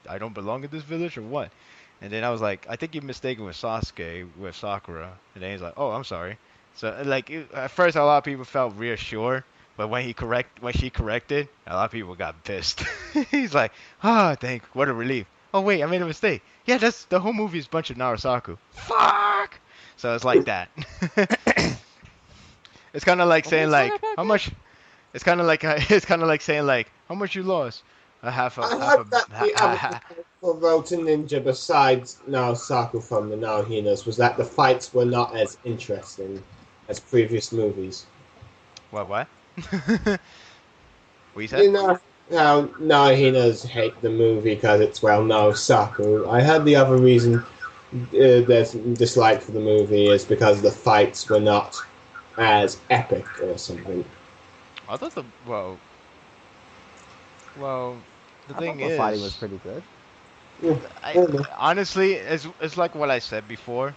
I don't belong in this village or what? And then I was like, I think you're mistaken with Sasuke with Sakura. And then he's like, oh, I'm sorry. So like at first a lot of people felt reassured, but when she corrected, a lot of people got pissed. He's like, ah, thank, what a relief. Oh wait, I made a mistake. Yeah, that's the whole movie is a bunch of Narusaku. Fuck. So it's like that. It's kind of like What saying was that like about how that? much. It's kind of like it's kind of like saying like how much you lost. I Half heard a that the other for Rota Ninja besides Narusaku from the Naruhinas was that the fights were not as interesting as previous movies. what what? What you said? You know how Naruhinas hate the movie because it's well Narusaku. I heard the other reason there's dislike for the movie is because the fights were not as epic or something. I thought well the I thought thing the fighting was is pretty good. Yeah, I I don't know. honestly it's like what I said before.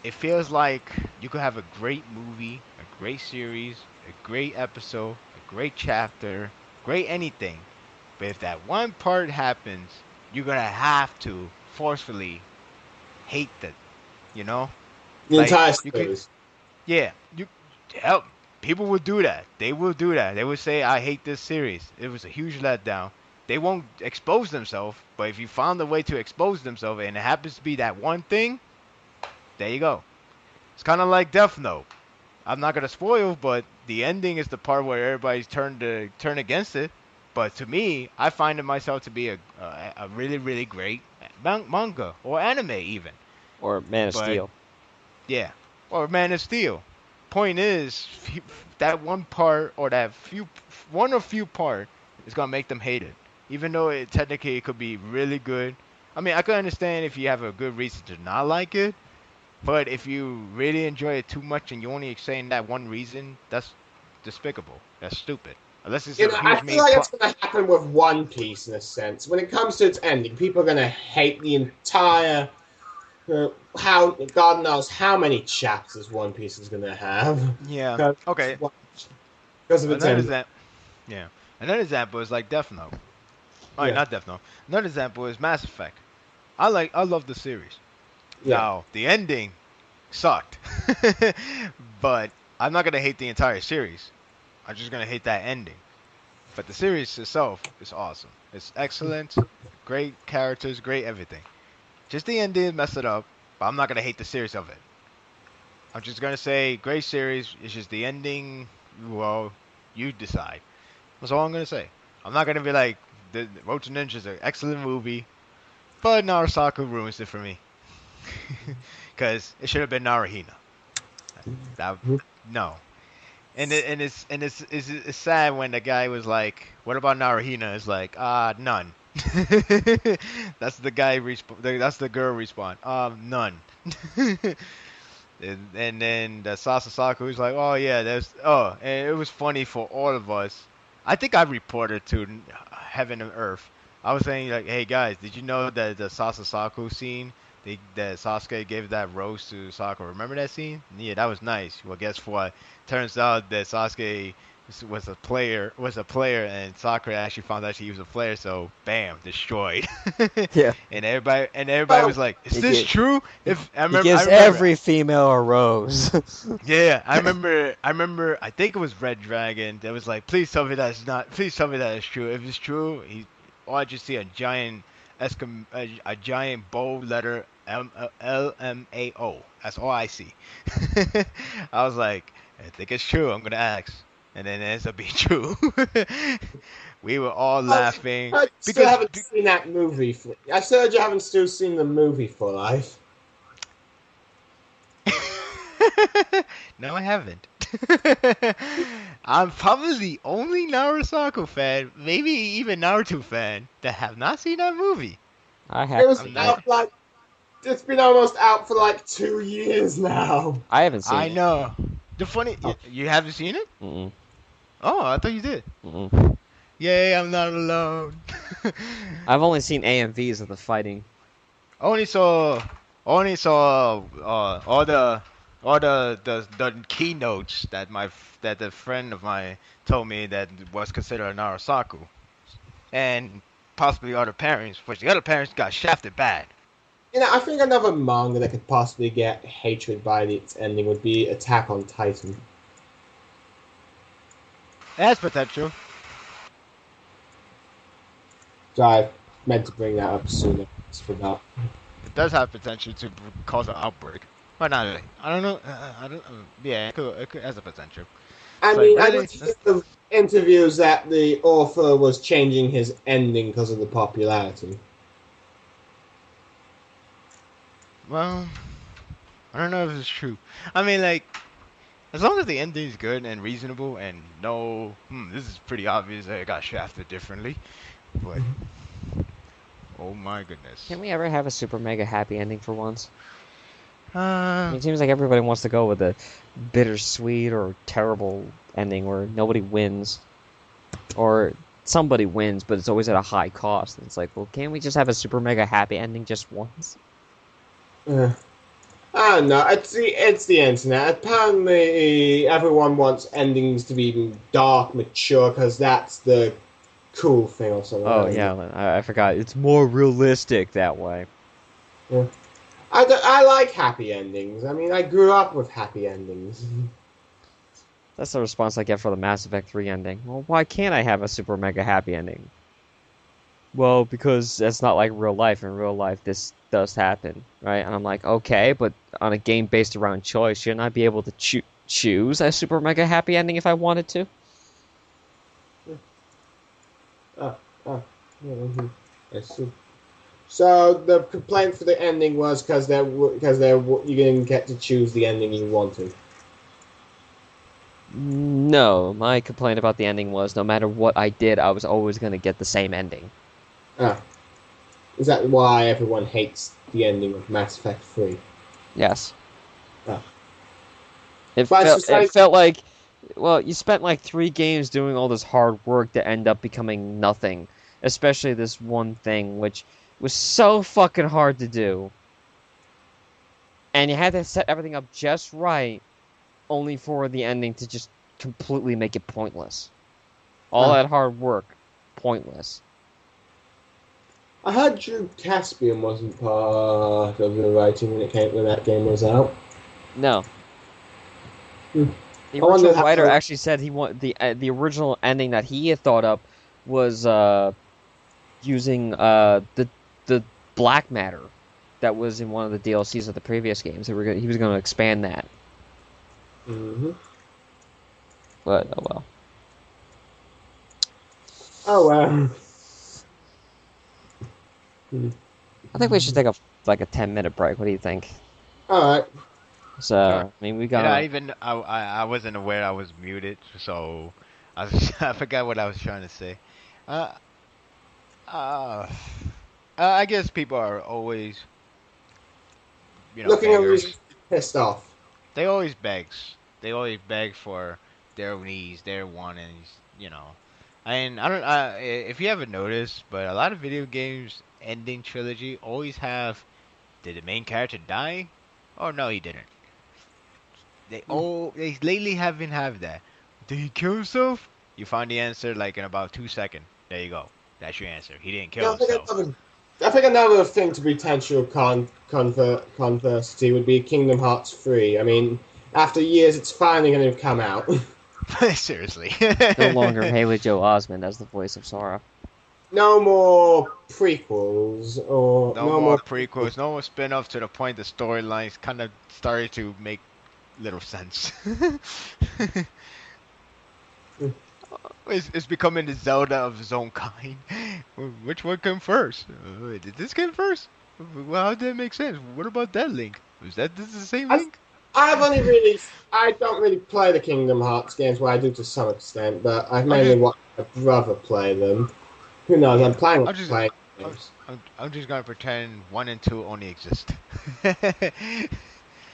It feels like you could have a great movie, a great series, a great episode, a great chapter, great anything. But if that one part happens, you're gonna have to forcefully hate that, you know? The Like entire you could, series. yeah, you help. People will do that. They will do that. They will say, "I hate this series. It was a huge letdown." They won't expose themselves, but if you found a way to expose themselves and it happens to be that one thing, there you go. It's kind of like Death Note. I'm not gonna spoil, but the ending is the part where everybody's turn against it. But to me, I find it myself to be a really really great manga or anime even. Or Man of But Steel. yeah, or Man of Steel. Point is, that one part or that one or few part is gonna make them hate it, even though it technically it could be really good. I mean, I could understand if you have a good reason to not like it, but if you really enjoy it too much and you only saying that one reason, that's despicable. That's stupid. Unless it's You a know, I huge feel main like plot. it's going to happen with One Piece in a sense. When it comes to its ending, people are going to hate the entire. How God knows how many chapters One Piece is going to have Yeah. because Okay. because of its Another ending. example. Yeah. Another example is like Death Note. Oh, Yeah, not Death Note. Another example is Mass Effect. I love the series. yeah. Now the ending sucked, but I'm not gonna hate the entire series. I'm just gonna hate that ending. But the series itself is awesome. It's excellent, great characters, great everything. Just the ending messed it up, but I'm not gonna hate the series of it. I'm just gonna say great series. It's just the ending. Well, you decide. That's all I'm gonna say. I'm not gonna be like the Roach Ninja is an excellent movie, but Narusaku ruins it for me. Because it should have been Naruhina. That no. And it's sad when the guy was like, "What about Naruhina?" It's like, none. That's the guy that's the girl respawn. None. And then the Sasasaku was like, "Oh yeah, and it was funny for all of us." I think I reported to Heaven and Earth. I was saying like, "Hey guys, did you know that the Sasasaku scene, that Sasuke gave that rose to Sakura? Remember that scene? Yeah, that was nice. Well, guess what? Turns out that Sasuke was a player, and Sakura actually found out he was a player. So, bam, destroyed. Yeah. and everybody Oh, was like, "Is He, this gi- true?" he, If I he remember, I gives remember. every female a rose. Yeah, I remember. I remember. I think it was Red Dragon that was like, "Please tell me that it's not. Please tell me that it's true. If it's true, all I just see a giant bold letter LMAO. That's all I see." I was like, "I think it's true. I'm gonna ask," and then it ends up being true. We were all laughing I still because. haven't seen that movie. I still you haven't still seen the movie for life. No, I haven't. I'm probably the only Narusaku fan, maybe even Naruto fan, that have not seen that movie. I It have was I'm seen it. not. out like It's been almost out for like 2 years now. I haven't seen I it. know. The funny, Oh. you haven't seen it? Mm-mm. Oh, I thought you did. Mm-mm. Yay, I'm not alone. I've only seen AMVs of the fighting. only saw, only saw all the keynotes that that the friend of mine told me that was considered a NaruSaku, and possibly other parents, which the other parents got shafted bad. I think another manga that could possibly get hatred by its ending would be Attack on Titan. That's potential. So I meant to bring that up sooner. Just forgot. It does have potential to cause an outbreak. But not really. I don't know. I don't. Yeah, it has a potential. I But mean, I really, did hear the interviews that the author was changing his ending because of the popularity. well, I don't know if it's true. I mean, like, as long as the ending is good and reasonable, and no, this is pretty obvious that it got shafted differently. But oh my goodness. Can we ever have a super mega happy ending for once? Uh, It seems like everybody wants to go with a bittersweet or terrible ending where nobody wins. Or somebody wins, but it's always at a high cost. And it's like, well, can't we just have a super mega happy ending just once? I don't know. It's the internet. Apparently, everyone wants endings to be dark, mature, because that's the cool thing or something. Oh, yeah, I forgot. It's more realistic that way. Yeah. I like happy endings. I mean, I grew up with happy endings. That's the response I get for the Mass Effect 3 ending. Well, why can't I have a super mega happy ending? Well, because that's not like real life. In real life, this does happen, right? And I'm like, okay, but on a game based around choice, shouldn't I be able to choose a super mega happy ending if I wanted to? I see. So the complaint for the ending was because you didn't get to choose the ending you wanted. No, my complaint about the ending was no matter what I did, I was always going to get the same ending. Is that why everyone hates the ending of Mass Effect 3? Yes. Oh. It felt like, well, you spent like 3 games doing all this hard work to end up becoming nothing. Especially this one thing, which was so fucking hard to do. And you had to set everything up just right, only for the ending to just completely make it pointless. All that hard work, pointless. I heard Drew Caspian wasn't part of the writing when that game was out. No. Hmm. The original writer actually said he want the original ending that he had thought up was using the black matter that was in one of the DLCs of the previous games. He was going to expand that. Mm-hmm. But oh well. Oh well. I think we should take a 10-minute break. What do you think? All right. sure. So I mean, we got. I wasn't aware I was muted, so I forgot what I was trying to say. I guess people are always, Looking at beggars. reasons to be pissed off. They always begs. They always beg for their needs, their wantings, And I don't. If you haven't noticed, but a lot of video games ending trilogy always have, did the main character die? Oh no, he didn't. They lately haven't have that. Did he kill himself? You find the answer like in about 2 seconds. There you go. That's your answer. He didn't kill himself. I think another thing to potential conversity would be Kingdom Hearts 3. I mean, after years, it's finally going to come out. Seriously. No longer Haley Joel Osment as the voice of Sora. No more prequels or No more prequels. No more spin-offs to the point the storylines kind of started to make little sense. It's becoming the Zelda of its own kind. Which one came first? Did this come first? Well, how did that make sense? What about that Link? This the same Link? I don't really play the Kingdom Hearts games, well, I do to some extent, but I mainly watch my brother play them. Who knows, I'm planning on playing games. I'm just gonna pretend 1 and 2 only exist.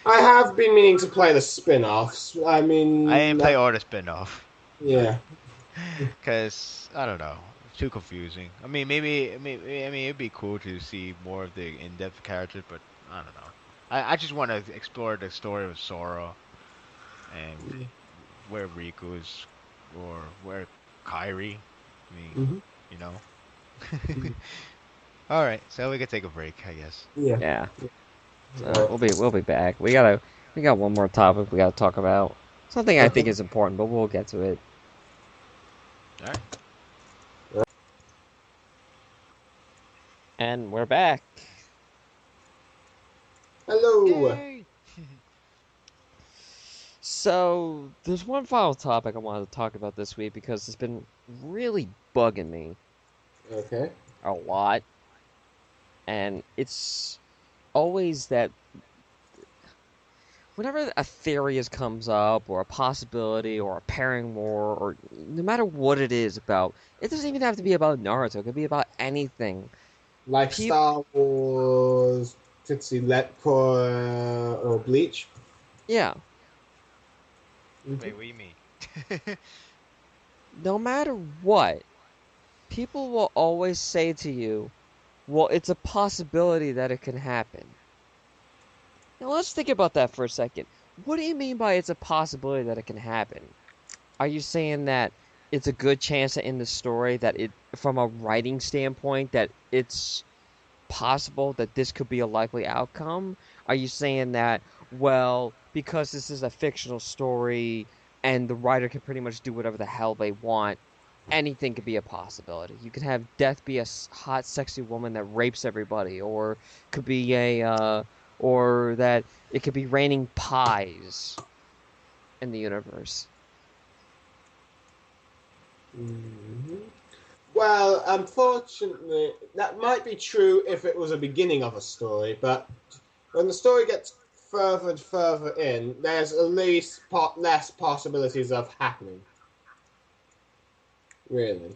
I have been meaning to play the spin-offs. I I didn't mean, play all the spin-off. yeah. Cause I don't know, it's too confusing. I mean, maybe it'd be cool to see more of the in-depth characters, but I don't know. I just want to explore the story of Sora and where Riku is, or where Kairi. I mean, Hmm. you know. All right, so we could take a break, I guess. Yeah. Yeah. So Right. we'll be back. We got one more topic we gotta talk about. Something I think Okay. is important, but we'll get to it. All right. And we're back. Hello. Yay! So there's one final topic I wanted to talk about this week because it's been really bugging me Okay. a lot, and it's always that whenever a theory comes up or a possibility or a pairing war or no matter what it is about, it doesn't even have to be about Naruto. It could be about anything. Like People, Star Wars, Tootsie Letcore, or Bleach. yeah, Hmm. Wait, what do you mean? no matter what, people will always say to you, "Well, it's a possibility that it can happen." Now let's think about that for a second. What do you mean by it's a possibility that it can happen? Are you saying that it's a good chance that in the story that it, from a writing standpoint, that it's possible that this could be a likely outcome? Are you saying that, well, because this is a fictional story and the writer can pretty much do whatever the hell they want, anything could be a possibility? You could have Death be a hot, sexy woman that rapes everybody, or could be or that it could be raining pies in the universe. Hmm. Well, unfortunately, that might be true if it was a beginning of a story, but when the story gets further and further in, there's at least less possibilities of happening. Really.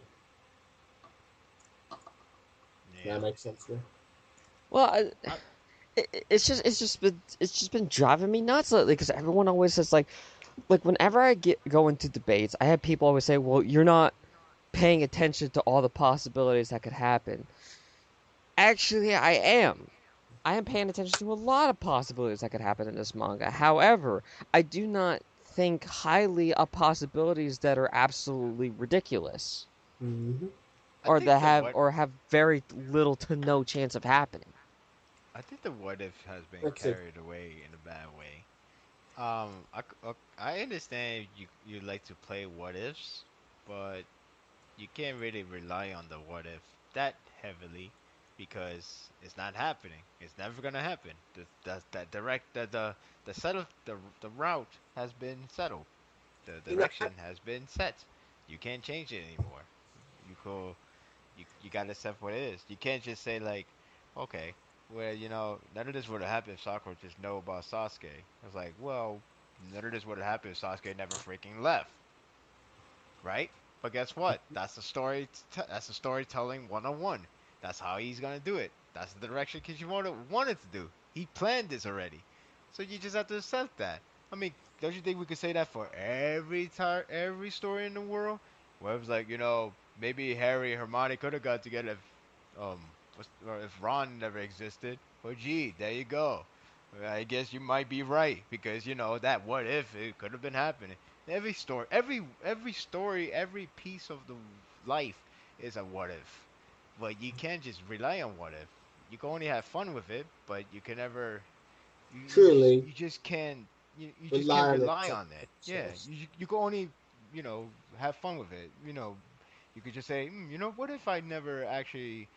Yeah. That makes sense to me. Well, I, it's just been driving me nuts lately because everyone always says like whenever I go into debates, I have people always say, "Well, you're not paying attention to all the possibilities that could happen." Actually, I am. I am paying attention to a lot of possibilities that could happen in this manga. However, I do not think highly of possibilities that are absolutely ridiculous Hmm. I or think that the have what or have very little to no chance of happening. I think the what if has been Let's see. carried away in a bad way. I understand you like to play what ifs, but you can't really rely on the what if that heavily because it's not happening. It's never gonna happen. That direct the settle the route has been settled. The You know, direction has been set. You can't change it anymore. You go you gotta accept what it is. You can't just say like, okay, well none of this would have happened if Sakura just know about Sasuke. It's like, well, none of this would have happened if Sasuke never freaking left, right? But guess what? That's the story. That's the storytelling 101. That's how he's gonna do it. That's the direction Kishimoto wanted to do. He planned this already, so you just have to accept that. I mean, don't you think we could say that for every story in the world? Where it was like, maybe Harry and Hermione could have got together if or if Ron never existed. Well, gee, there you go. I guess you might be right because that what if it could have been happening. Every story, every piece of the life is a what if. But you can't just rely on what if. You can only have fun with it, but you can never. truly You just can't. You just can't rely on it rely to on it. Yeah, success. you can only have fun with it. You could just say, what if I never actually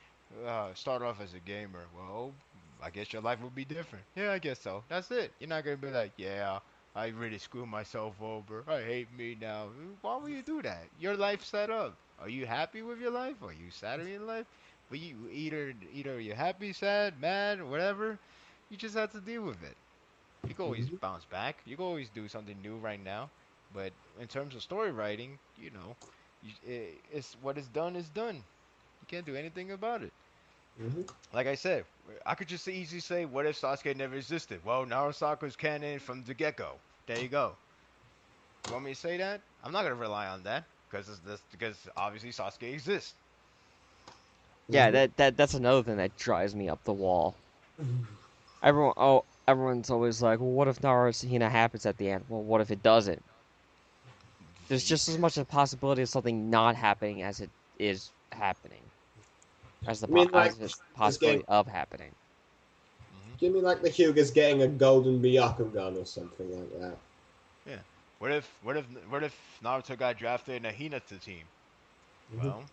start off as a gamer? Well, I guess your life would be different. Yeah, I guess so. That's it. You're not gonna be like, yeah, I really screwed myself over. I hate me now. Why would you do that? Your life's set up. Are you happy with your life? Are you sad in your life? But you either you're happy, sad, mad, whatever. You just have to deal with it. You can always Hmm. bounce back. You can always do something new right now. But in terms of story writing, it's what is done is done. You can't do anything about it. Mm-hmm. Like I said, I could just easily say, what if Sasuke never existed? Well, NaruSaku's canon from the get-go. There you go. You want me to say that? I'm not gonna rely on that because obviously Sasuke exists. Yeah, Mm-hmm. that's another thing that drives me up the wall. Everyone's always like, well, what if Naruto happens at the end? Well, what if it doesn't? There's See? just as much a possibility of something not happening as it is happening, I mean, like, as it's is getting, possibility of happening. Hmm. give me like the Hyuga's getting a golden Byakugan or something like that. Yeah. What if Naruto got drafted in a Hinata team? Mm-hmm. Well,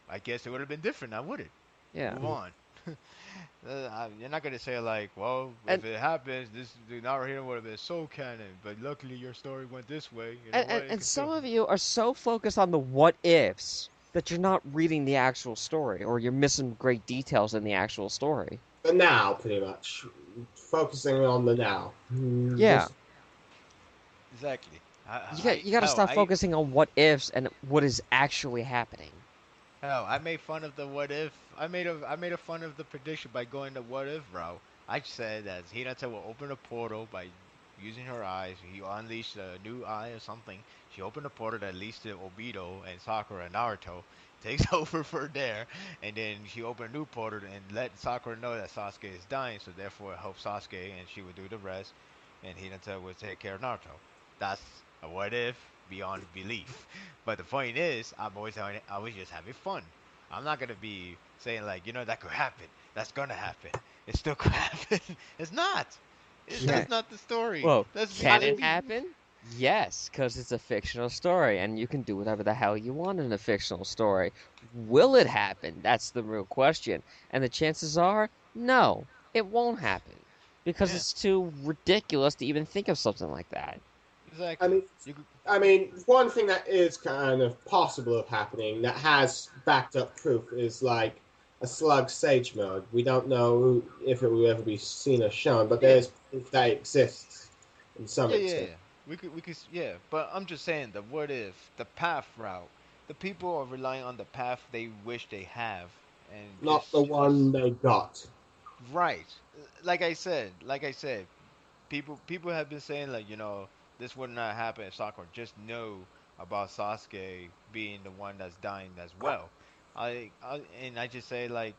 I guess it would have been different now, would it? Yeah, Move on. You're not gonna say like, well, and if it happens, this the Naruto would have been so canon, but luckily your story went this way. You know and, what? and, It and could still. some of you are so focused on the what ifs that you're not reading the actual story, or you're missing great details in the actual story. The now, pretty much. Focusing on the now. Yeah, Just, Exactly. you got to Hell, stop focusing on what ifs and what is actually happening. I made fun of the what if. I made a fun of the prediction by going the what if route. I said that Hinata will open a portal by using her eyes. He unleashed a new eye or something. She opened a portal that leads to Obito and Sakura and Naruto. Takes over for there, and then she opened a new portal and let Sakura know that Sasuke is dying. So therefore, it helps Sasuke, and she would do the rest, and Hinata would take care of Naruto. That's a what if beyond belief. But the point is, I was just having fun. I'm not gonna be saying like, that could happen. That's gonna happen. It still could happen. It's not. Yeah. That's not the story. Well, That's can me. it happen? Yes, because it's a fictional story, and you can do whatever the hell you want in a fictional story. Will it happen? That's the real question. And the chances are, no, it won't happen. Because Yeah, it's too ridiculous to even think of something like that. I exactly. mean, You could, one thing that is kind of possible of happening that has backed up proof is like a slug sage mode. We don't know if it will ever be seen or shown, but yeah, there's proof that it exists in some yeah, yeah, extent. yeah. Yeah. But I'm just saying the what if, the path route. The people are relying on the path they wish they have, and Not the just one they got. right. Like I said, people have been saying like this would not happen if Sakura just know about Sasuke being the one that's dying as well. And I just say like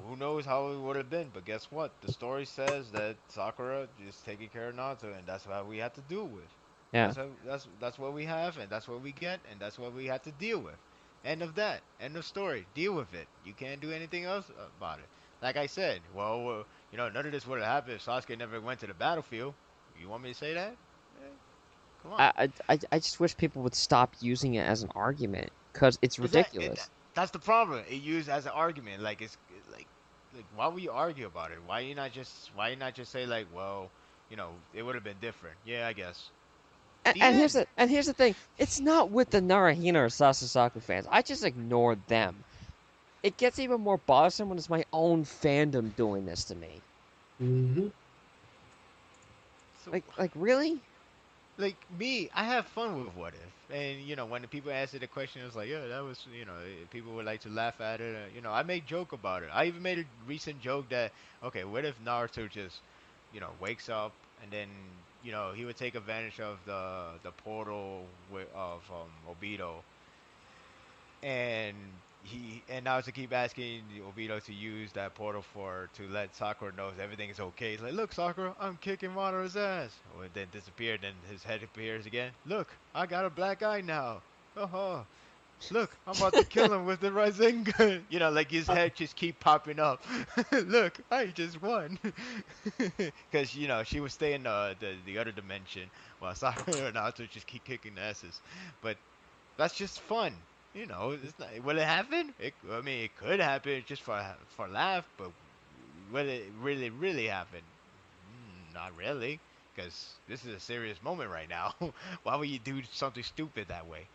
who knows how it would have been, but guess what? The story says that Sakura is taking care of Naruto, and that's what we have to deal with. Yeah. That's what we have, and that's what we get, and that's what we have to deal with. End of that. End of story. Deal with it. You can't do anything else about it. Like I said, well, none of this would have happened if Sasuke never went to the battlefield. You want me to say that? Eh, come on. I just wish people would stop using it as an argument, because it's ridiculous. That's the problem. It used as an argument. Like like why would you argue about it? Why you not just say like, well, it would have been different. Yeah, I guess. And, The and here's end. the thing. It's not with the Narahina or Sasusaku fans. I just ignore them. It gets even more bothersome when it's my own fandom doing this to me. Mm-hmm. So Like really? like me, I have fun with what if, and when the people answer the question, it's like, yeah, that was, people would like to laugh at it. I make joke about it. I even made a recent joke that, okay, what if Naruto just, wakes up and then, he would take advantage of the portal of Obito, and now to keep asking Obito to use that portal to let Sakura know everything is okay. He's like, "Look, Sakura, I'm kicking Madara's ass." Oh, and then disappeared. Then his head appears again. Look, I got a black eye now. Oh, look, I'm about to kill him with the Rasengan. Like his head just keep popping up. Look, I just won. Because she would stay in the other dimension while Sakura and Naruto just keep kicking asses. But that's just fun. It's not. Will it happen? I mean, it could happen just for laugh, but will it really happen? Not really, because this is a serious moment right now. Why would you do something stupid that way?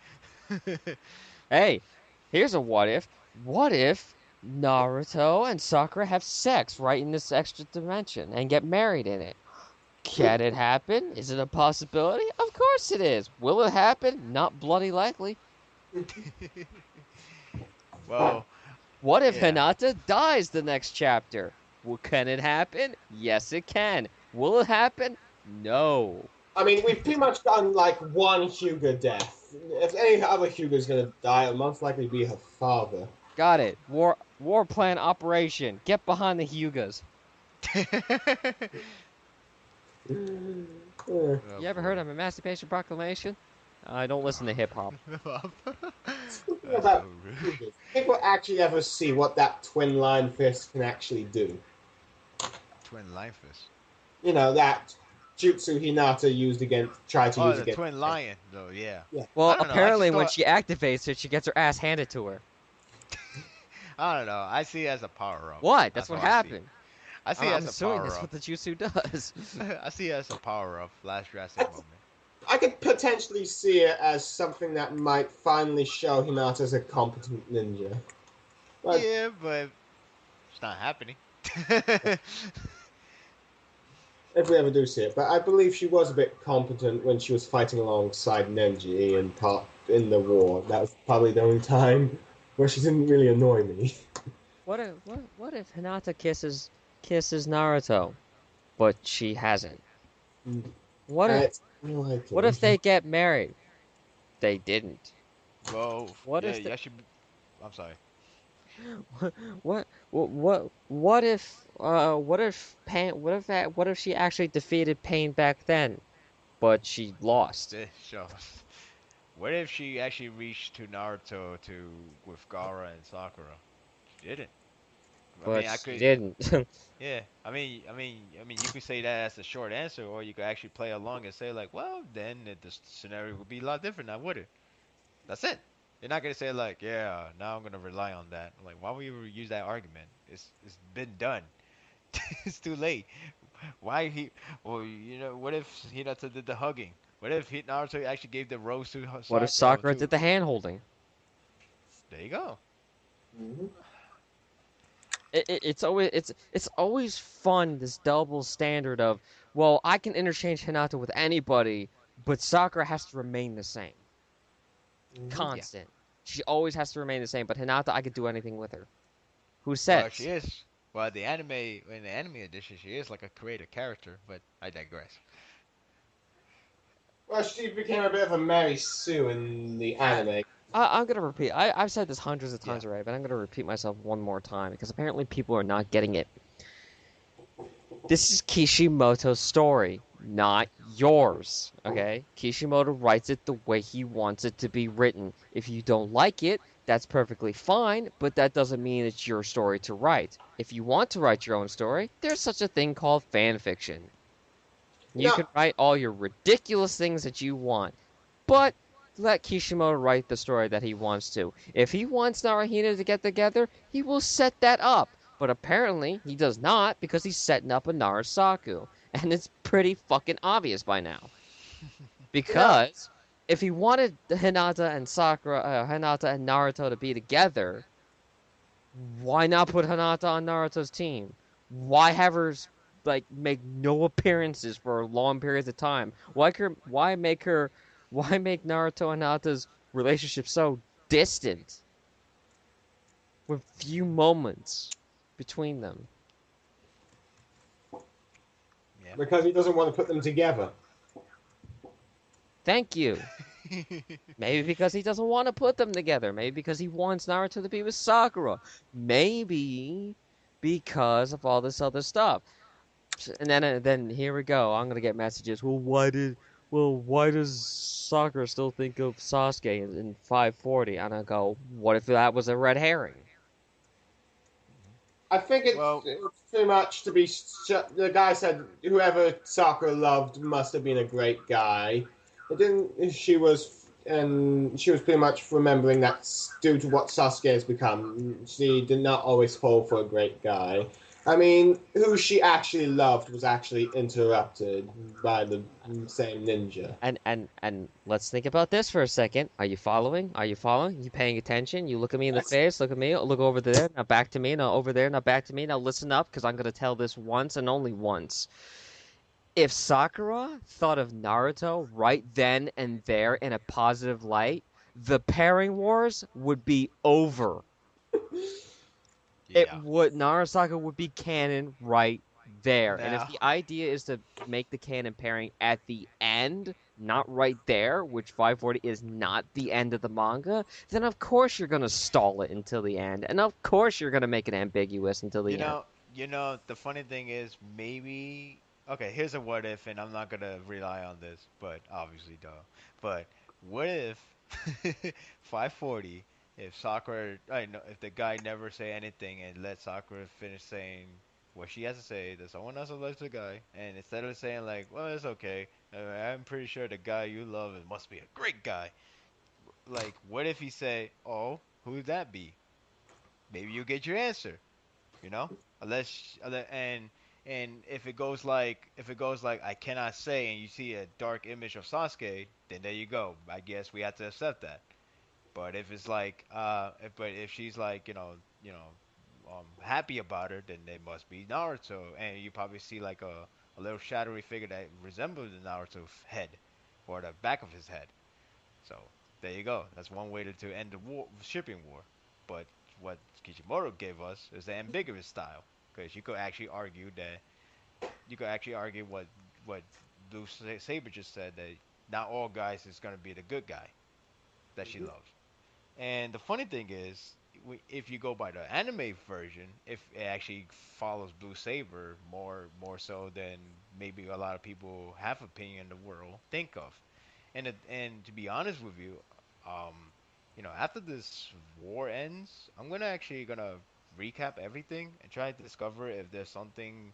Hey, here's a what if. What if Naruto and Sakura have sex right in this extra dimension and get married in it? Can it happen? Is it a possibility? Of course it is. Will it happen? Not bloody likely. Well, What if Yeah. Hinata dies the next chapter? Well, can it happen? Yes, it can. Will it happen? No. I mean, we've pretty much done like one Hyuga death. If any other Hyuga's gonna die, it'll most likely be her father. Got it. War plan operation. Get behind the Hyugas. Uh, You ever heard of Emancipation Proclamation? I don't listen to hip hop. Speaking about Hyugas, people actually ever see what that twin line fist can actually do. Twin lion fist. You know, that jutsu Hinata tried to Oh, use the against. twin lion, though. Yeah. Well, I don't know, I apparently just when thought- she activates it, she gets her ass handed to her. I don't know. I see it as a power up. What? That's what how I see it. happened. I see it I'm as a assuming power that's up. what the jutsu does. I see it as a power up. Last Jurassic moment. I could potentially see it as something that might finally show Hinata as a competent ninja. But Yeah, but it's not happening. if we ever do see it, but I believe she was a bit competent when she was fighting alongside Nenji in the war. That was probably the only time where she didn't really annoy me. What if Hinata kisses Naruto, but she hasn't? What if It's unlikely. what if they get married? They didn't. Well, What yeah, if the- you actually. I'm sorry. What if she actually defeated Pain back then, but she lost? This shows. What if she actually reached to Naruto with Gaara and Sakura? She didn't. But she didn't. Yeah, I mean, you could say that as a short answer, or you could actually play along and say like, well, then the scenario would be a lot different now, would it? That's it. You're not gonna say like, yeah, now I'm gonna rely on that. Like, why would you use that argument? It's been done. It's too late. Why he? Well, what if Hinata did the hugging? What if Naruto actually gave the rose to Sakura? What if Sakura too? did the hand holding? There you go. Mhm. It's always fun, this double standard of, well, I can interchange Hinata with anybody, but Sakura has to remain the same. Constant. She always has to remain the same, but Hinata, I could do anything with her. Who says? Well, she is. Well, in the anime edition, she is like a creative character, but I digress. Well, she became a bit of a Mary Sue in the anime. I'm gonna repeat. I've said this hundreds of times already, but I'm gonna repeat myself one more time because apparently people are not getting it. This is Kishimoto's story, not yours. Okay? Kishimoto writes it the way he wants it to be written. If you don't like it, that's perfectly fine, but that doesn't mean it's your story to write. If you want to write your own story, there's such a thing called fan fiction. You Yeah. can write all your ridiculous things that you want, but let Kishimoto write the story that he wants to. If he wants Naruhito to get together, he will set that up. But apparently, he does not because he's setting up a NaruSaku. And it's pretty fucking obvious by now. Because if he wanted Hinata and Naruto to be together, why not put Hinata on Naruto's team? Why have her make no appearances for long periods of time? Why make Naruto and Hinata's relationship so distant? With few moments between them. Yeah. Because he doesn't want to put them together. Thank you. Maybe because he doesn't want to put them together. Maybe because he wants Naruto to be with Sakura. Maybe because of all this other stuff. And then here we go. I'm gonna get messages. Why does Sakura still think of Sasuke in 540? And I go, what if that was a red herring? I think it's too much to be. The guy said whoever Sakura loved must have been a great guy. It didn't. She was pretty much remembering that due to what Sasuke has become, she did not always fall for a great guy. I mean, who she actually loved was actually interrupted by the same ninja. And let's think about this for a second. Are you following? Are you following? You paying attention? You look at me in the face, look at me, look over there, now back to me, now over there, now back to me. Now listen up, because I'm going to tell this once and only once. If Sakura thought of Naruto right then and there in a positive light, the pairing wars would be over. It Yeah. would NaruSaku would be canon right there. And if Now, the idea is to make the canon pairing at the end, not right there, which 540 is not the end of the manga, then of course you're gonna stall it until the end, and of course you're gonna make it ambiguous until you the end. know, the funny thing is maybe okay, here's a what if, and I'm not gonna rely on this, but obviously duh. But what if 540 if Sakura I know if the guy never say anything and let Sakura finish saying what she has to say, that someone else loves the guy, and instead of saying like, well, it's okay, I'm pretty sure the guy you love must be a great guy. Like, what if he say, oh, who'd that be? Maybe you get your answer, you know, and if it goes like I cannot say, and you see a dark image of Sasuke, then there you go. I guess we have to accept that. But if it's like if she's like happy about her, then they must be Naruto, and you probably see like a little shadowy figure that resembles the Naruto head or the back of his head. So there you go. That's one way to end the war, shipping war. But what Kishimoto gave us is the ambiguous style, because you could actually argue what Saber just said, that not all guys is gonna be the good guy that she loves. And the funny thing is, if you go by the anime version, if it actually follows Blue Saber more so than maybe a lot of people have opinion in the world think of. And to be honest with you, um, after this war ends, I'm gonna recap everything and try to discover if there's something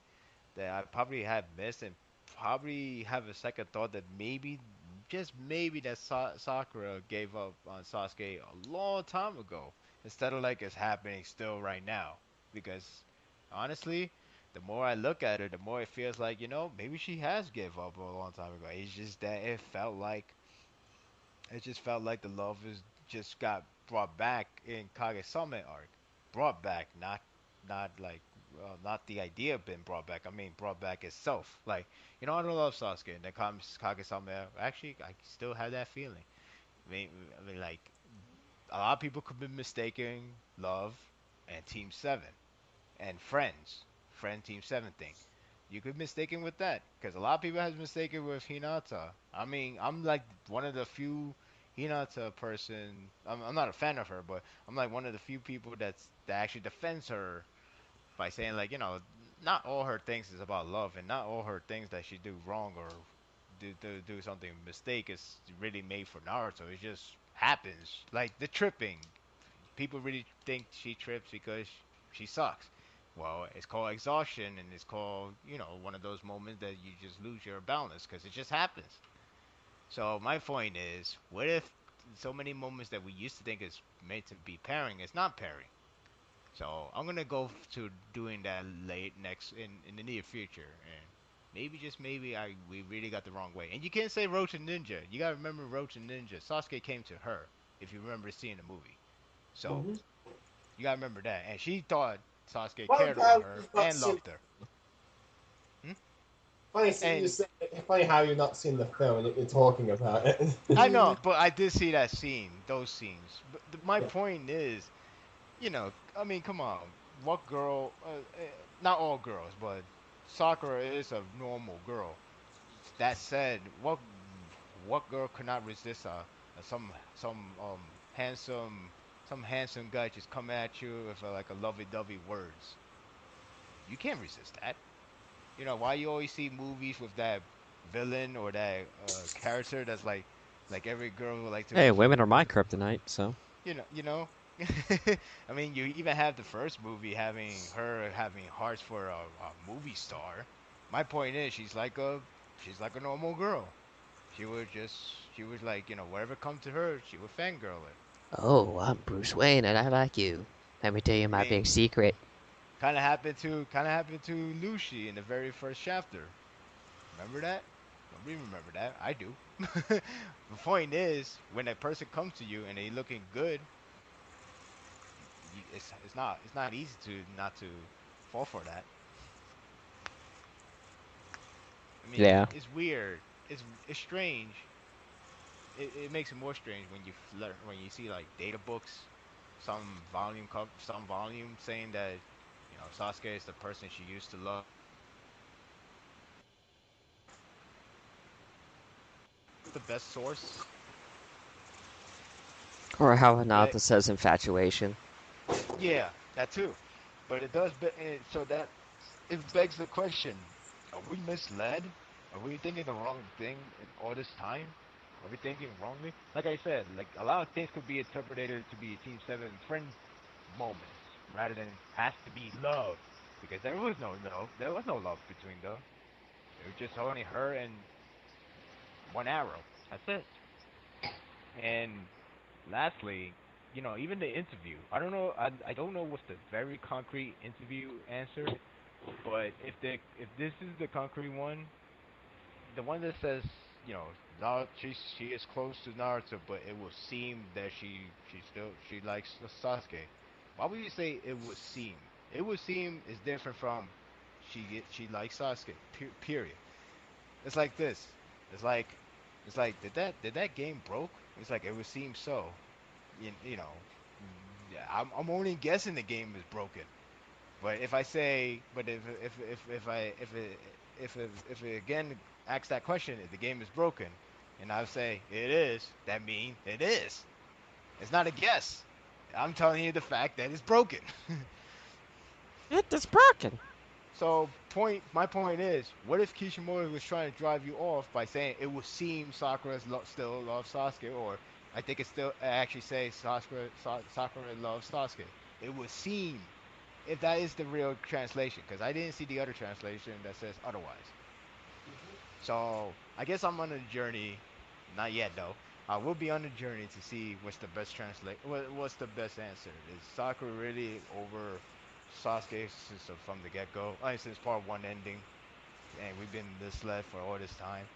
that I probably have missed, and probably have a second thought that maybe, just maybe, that Sakura gave up on Sasuke a long time ago, instead of like it's happening still right now. Because honestly, the more I look at it, the more it feels like, maybe she has gave up a long time ago. It's just that it just felt like the love is just got brought back in Kage-sama arc. Brought back, not like not the idea of being brought back. I mean, brought back itself. Like, I don't love Sasuke, and then comes Kage-sama. Actually, I still have that feeling. I mean, like, a lot of people could be mistaking love and Team Seven and friend Team Seven thing. You could mistake him with that, because a lot of people has mistaken with Hinata. I mean, I'm like one of the few Hinata person. I'm not a fan of her, but I'm like one of the few people that actually defends her by saying, like, not all her things is about love, and not all her things that she do wrong or do something mistake is really made for Naruto. It just happens, like the tripping. People really think she trips because she sucks. Well, it's called exhaustion, and it's called, one of those moments that you just lose your balance because it just happens. So my point is, what if so many moments that we used to think is meant to be pairing is not pairing? So I'm gonna go to doing that late next in the near future, and maybe, just maybe, we really got the wrong way. And you can't say Roach and Ninja. You gotta remember Roach and Ninja. Sasuke came to her, if you remember seeing the movie. So Mm-hmm. you gotta remember that. And she thought Sasuke Well, cared about her you've not and seen. loved her. Hmm? Funny, you And say, funny how you've not seen the film and you're talking about it. I know, but I did see that scene, those scenes. But my Yeah. point is, I mean, come on. What girl, not all girls, but Sakura is a normal girl. That said, what girl could not resist some handsome some handsome guy just come at you with like a lovey-dovey words? You can't resist that. Why you always see movies with that villain or that character that's like every girl would like to Hey, women are you my know kryptonite, so. you know I mean, you even have the first movie having her having hearts for a movie star. My point is, she's like a normal girl. She was like, whatever come to her, she would fangirl it. Oh, I'm Bruce Wayne and I like you. Let me tell you I my mean, big secret. kind of happened to Lucy in the very first chapter. Remember that? Nobody remember that. I do. The point is, when a person comes to you and they looking good, it's not easy to not to fall for that. I mean, Yeah. it's weird. It's strange. It makes it more strange when you learn when you see like data books, some volume saying that Sasuke is the person she used to love. The best source, Or how but Hinata says infatuation. yeah, that too. But it does, so that it begs the question: Are we misled? Are we thinking the wrong thing all this time? Are we thinking wrongly? Like I said, like a lot of things could be interpreted to be Team Seven friend moments rather than has to be love, because there was no love. There was no love between them. It was just only her and one arrow. That's it. And lastly, even the interview. I don't know. I don't know what's the very concrete interview answer, but if this is the concrete one, the one that says, she is close to Naruto, but it will seem that she likes Sasuke. Why would you say it would seem? It would seem is different from she likes Sasuke. Period. It's like this. It's like did that game broke? It's like it would seem so. You know, yeah, I'm only guessing the game is broken. But if I say, but if it again asks that question, if the game is broken, and I say it is, that means it is. It's not a guess. I'm telling you the fact that it's broken. It is broken. So my point is, what if Kishimoto was trying to drive you off by saying it would seem still loves Sasuke, or I think it actually say Sakura loves Sasuke. It would seem, if that is the real translation, because I didn't see the other translation that says otherwise. So I guess I'm on a journey, not yet though. I will be on a journey to see what's the best answer. Is Sakura really over Sasuke from the get-go? Since part one ending, and we've been misled for all this time,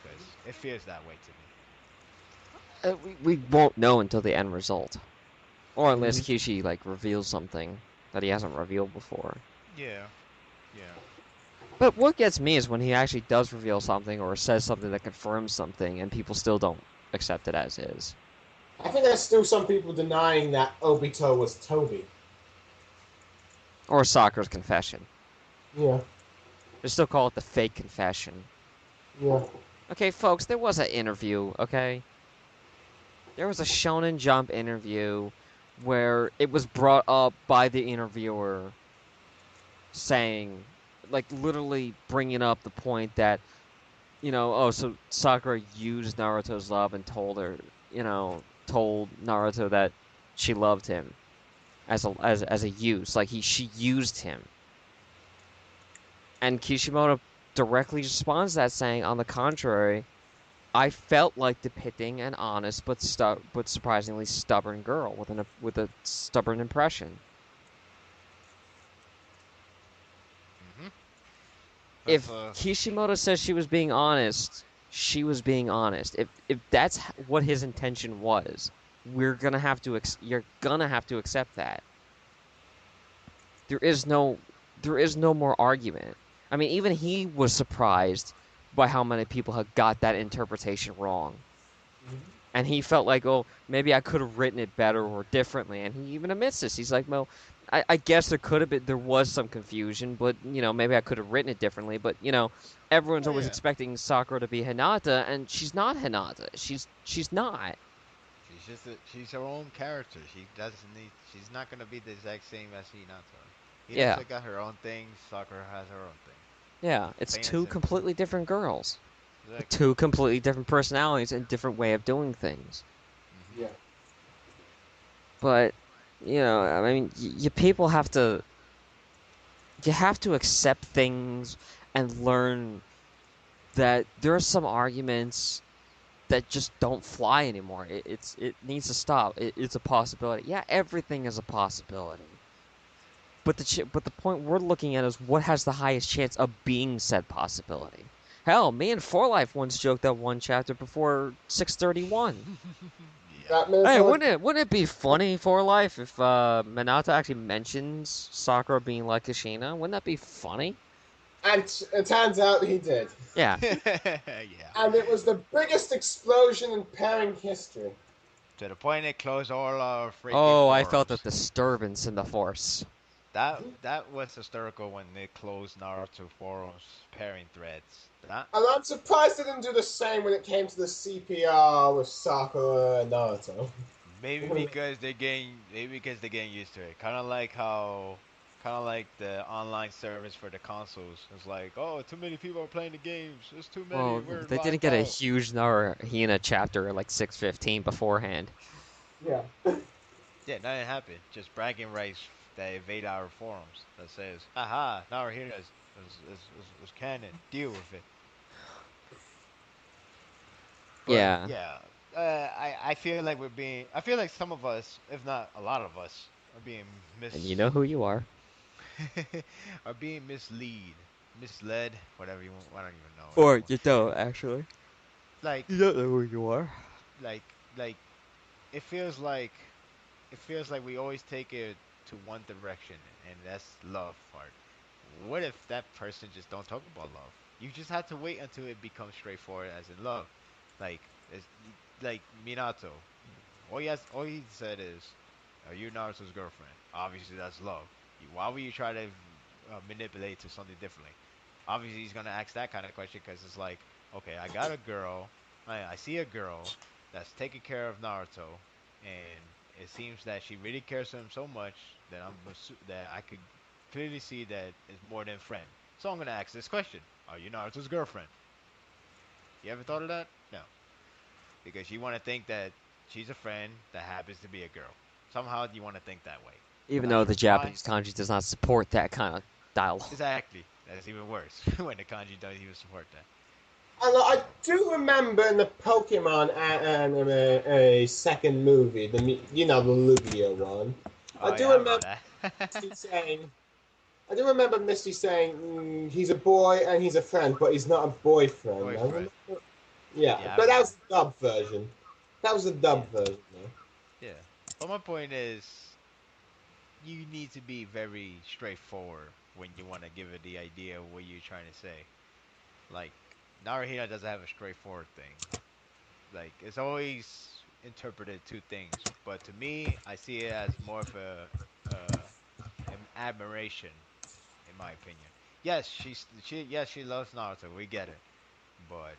because it feels that way to We won't know until the end result. Or unless Mhm. Kishi, reveals something that he hasn't revealed before. me. Yeah, yeah. But what gets me is when he actually does reveal something or says something that confirms something and people still don't accept it as is. I think there's still some people denying that Obito was Toby. Or Sakura's confession. Yeah, They still call it the fake confession. yeah. Okay, folks, there was an interview, okay? There was a Shonen Jump interview where it was brought up by the interviewer saying, literally bringing up the point that, so Sakura used Naruto's love and told Naruto that she loved him as a use. She used him. And Kishimoto directly responds to that saying, on the contrary, I felt like depicting an honest but surprisingly stubborn girl with a stubborn impression. Mhm. That's If Kishimoto says she was being honest, she was being honest. If that's what his intention was, you're gonna have to accept that. There is no more argument. I mean, even he was surprised by how many people had got that interpretation wrong. And he felt like, oh, maybe I could have written it better or differently. And he even admits this. He's like, well, I guess there was some confusion, but maybe I could have written it differently. But everyone's oh always yeah. expecting Sakura to be Hinata, and she's not Hinata. She's not. She's her own character. She's not gonna be the exact same as Hinata. Yeah, Hinata got her own thing. Sakura has her own thing. yeah. It's Plain and two simple. completely different girls with Exactly. two completely different personalities and different way of doing things. Mhm. Yeah. But I mean, you people have to accept things and learn that there are some arguments that just don't fly anymore. It needs to stop. It's a possibility. Yeah, everything is a possibility. But the point we're looking at is what has the highest chance of being said possibility. Hell, me and For Life once joked that one chapter before 631. Yeah. That means Hey, like wouldn't it be funny, For Life, if Minata actually mentions Sakura being like Kushina? Wouldn't that be funny? and it turns out he did. Yeah. Yeah. And it was the biggest explosion in pairing history. To the point it closed all our freaking Oh, I felt a forums. disturbance in the force. That was hysterical when they closed Naruto forums pairing threads. That And I'm surprised they didn't do the same when it came to the CPR with Sakura and Naruto. maybe because they're getting used to it. Kind of like the online service for the consoles. It's like, oh, too many people are playing the games. There's too many. Well, We're they didn't locked get a out. huge Narahina chapter like 615 beforehand. Yeah. Yeah, nothing happened. Just bragging rights that invade our forums that says, haha, Naruhito is canon. Deal with it. But Yeah, yeah, I feel like I feel like some of us, if not a lot of us, are being and you know who you are. are being misled, whatever you want. I don't even know Or anymore. you don't, actually. Like, You don't know who you are. like, like, it feels like it feels like we always take it to one direction, and that's love part. What if that person just don't talk about love? You just have to wait until it becomes straightforward as in love. Like, it's, like Minato. All he said is, "Are you Naruto's girlfriend?" Obviously, that's love. Why would you try to manipulate to something differently? Obviously, he's gonna ask that kind of question because it's like, okay, I got a girl. I see a girl that's taking care of Naruto, and it seems that she really cares for him so much that that I could clearly see that it's more than friend. So I'm gonna ask this question: Are you Naruto's girlfriend? You ever thought of that? No, because you want to think that she's a friend that happens to be a girl. Somehow you want to think that way. Even Not though sure the why. Japanese kanji does not support that kind of dialogue. Exactly. That's even worse when the kanji doesn't even support that. And I do remember in the Pokemon anime, a second movie, the Lugia one. I Oh do yeah, I remember remember that. Misty saying, I do remember Misty saying, he's a boy and he's a friend, but he's not a boyfriend. I Boyfriend. remember, yeah, Yeah, I but that remember. was the dub version. That was the Yeah, dub version, though. yeah. But my point is, you need to be very straightforward when you want to give it the idea of what you're trying to say. Like, Naruhina doesn't have a straightforward thing. Like, it's always interpreted two things. But to me, I see it as more of an admiration, in my opinion. Yes, she loves Naruto. We get it. But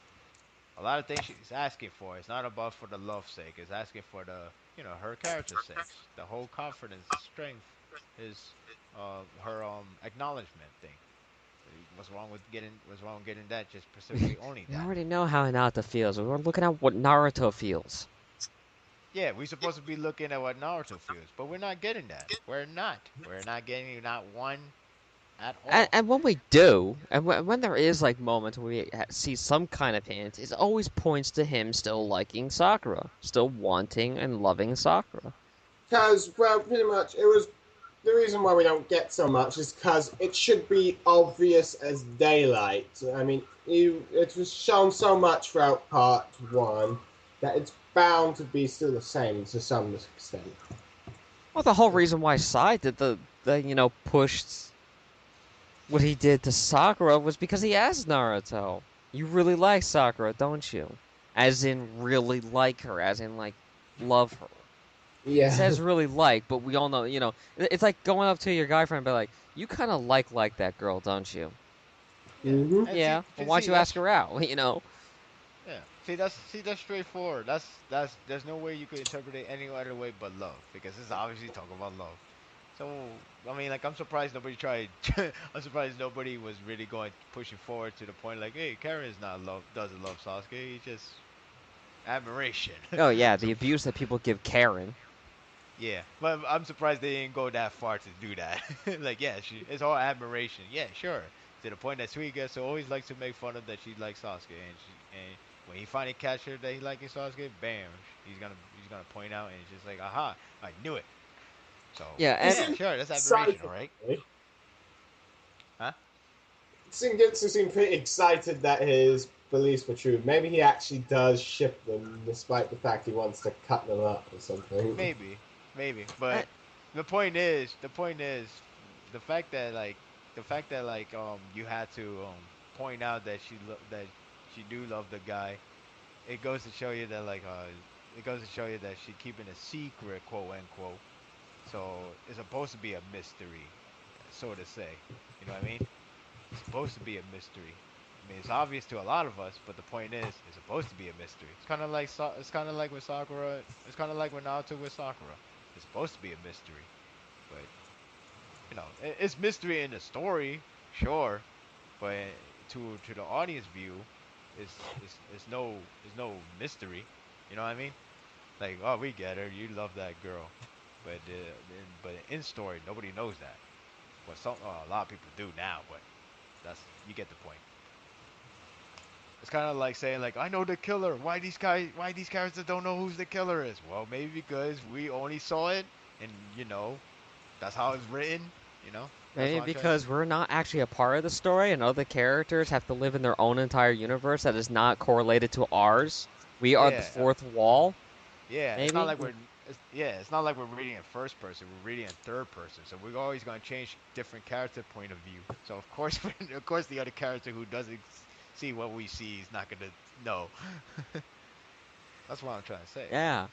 a lot of things she's asking for. It's not about for the love sake. It's asking for her character's sake. The whole confidence, the strength, is her acknowledgement thing. What's wrong with getting that? Just specifically only We that. already know how Hinata feels. We were looking at what Naruto feels. Yeah, we're supposed to be looking at what Naruto feels, but we're not getting that. We're not. We're not getting not one at And, all. and when we do, and when there is like moments where we see some kind of hint, it always points to him still liking Sakura, still wanting and loving Sakura. Because, well, pretty much, it was the reason why we don't get so much is because it should be obvious as daylight. I mean, it was shown so much throughout part one that it's bound to be still the same to some extent. Well, the whole reason why Sai did the pushed what he did to Sakura was because he asked Naruto, "You really like Sakura, don't you?" As in really like her, as in like love her. It Yeah. says really like, but we all know, it's like going up to your guy friend and be like, "You kind of like that girl, don't you?" Yeah, hmm and Yeah. Well, why don't see you ask that's her out? yeah. See that's straightforward. That's there's no way you could interpret it any other way but love because this is obviously talking about love. So I mean, like I'm surprised nobody tried. I'm surprised nobody was really going pushing forward to the point like, hey, Karen is not love doesn't love Sasuke. He just admiration. Oh yeah, the so abuse that people give Karen. yeah, but I'm surprised they didn't go that far to do that. Like yeah, it's all admiration. Yeah, sure. To the point that Suiga always likes to make fun of that she likes Sasuke, and when he finally catch her that he liking Sasuke, bam, he's gonna point out, and it's just like, aha, I knew it. So Yeah, He and yeah, seemed sure, that's admiration, excited. all right? Really. Huh? Gitsu seemed pretty excited that his beliefs were true. Maybe he actually does ship them, despite the fact he wants to cut them up or something. Maybe, maybe, I, but the point is, the fact that you had to point out that that she do love the guy. It goes to show you that it goes to show you that she's keeping a secret, quote unquote. So it's supposed to be a mystery, so to say. You know what I mean? It's supposed to be a mystery. I mean, it's obvious to a lot of us, but the point is, it's supposed to be a mystery. It's kind of like it's kind of like with Sakura. It's kind of like with Naruto with Sakura. It's supposed to be a mystery, but it's mystery in the story, sure, but to the audience view, it's no mystery. You know what I mean? Like, oh, we get her. You love that girl, but in story, nobody knows that. Well, a lot of people do now, but that's you get the point. It's kind of like saying like, I know the killer. Why these characters don't know who the killer is? Well, maybe because we only saw it, and that's how it's written. You know, that's Maybe what I'm trying to because say. we're not actually a part of the story, and other characters have to live in their own entire universe that is not correlated to ours. We are the Yeah, fourth wall. yeah. It's not Maybe. like it's not like we're reading in first person. We're reading in third person. So we're always gonna change different character point of view. So of course, of course, the other character who doesn't see what we see is not gonna know. That's what I'm trying to say. Yeah.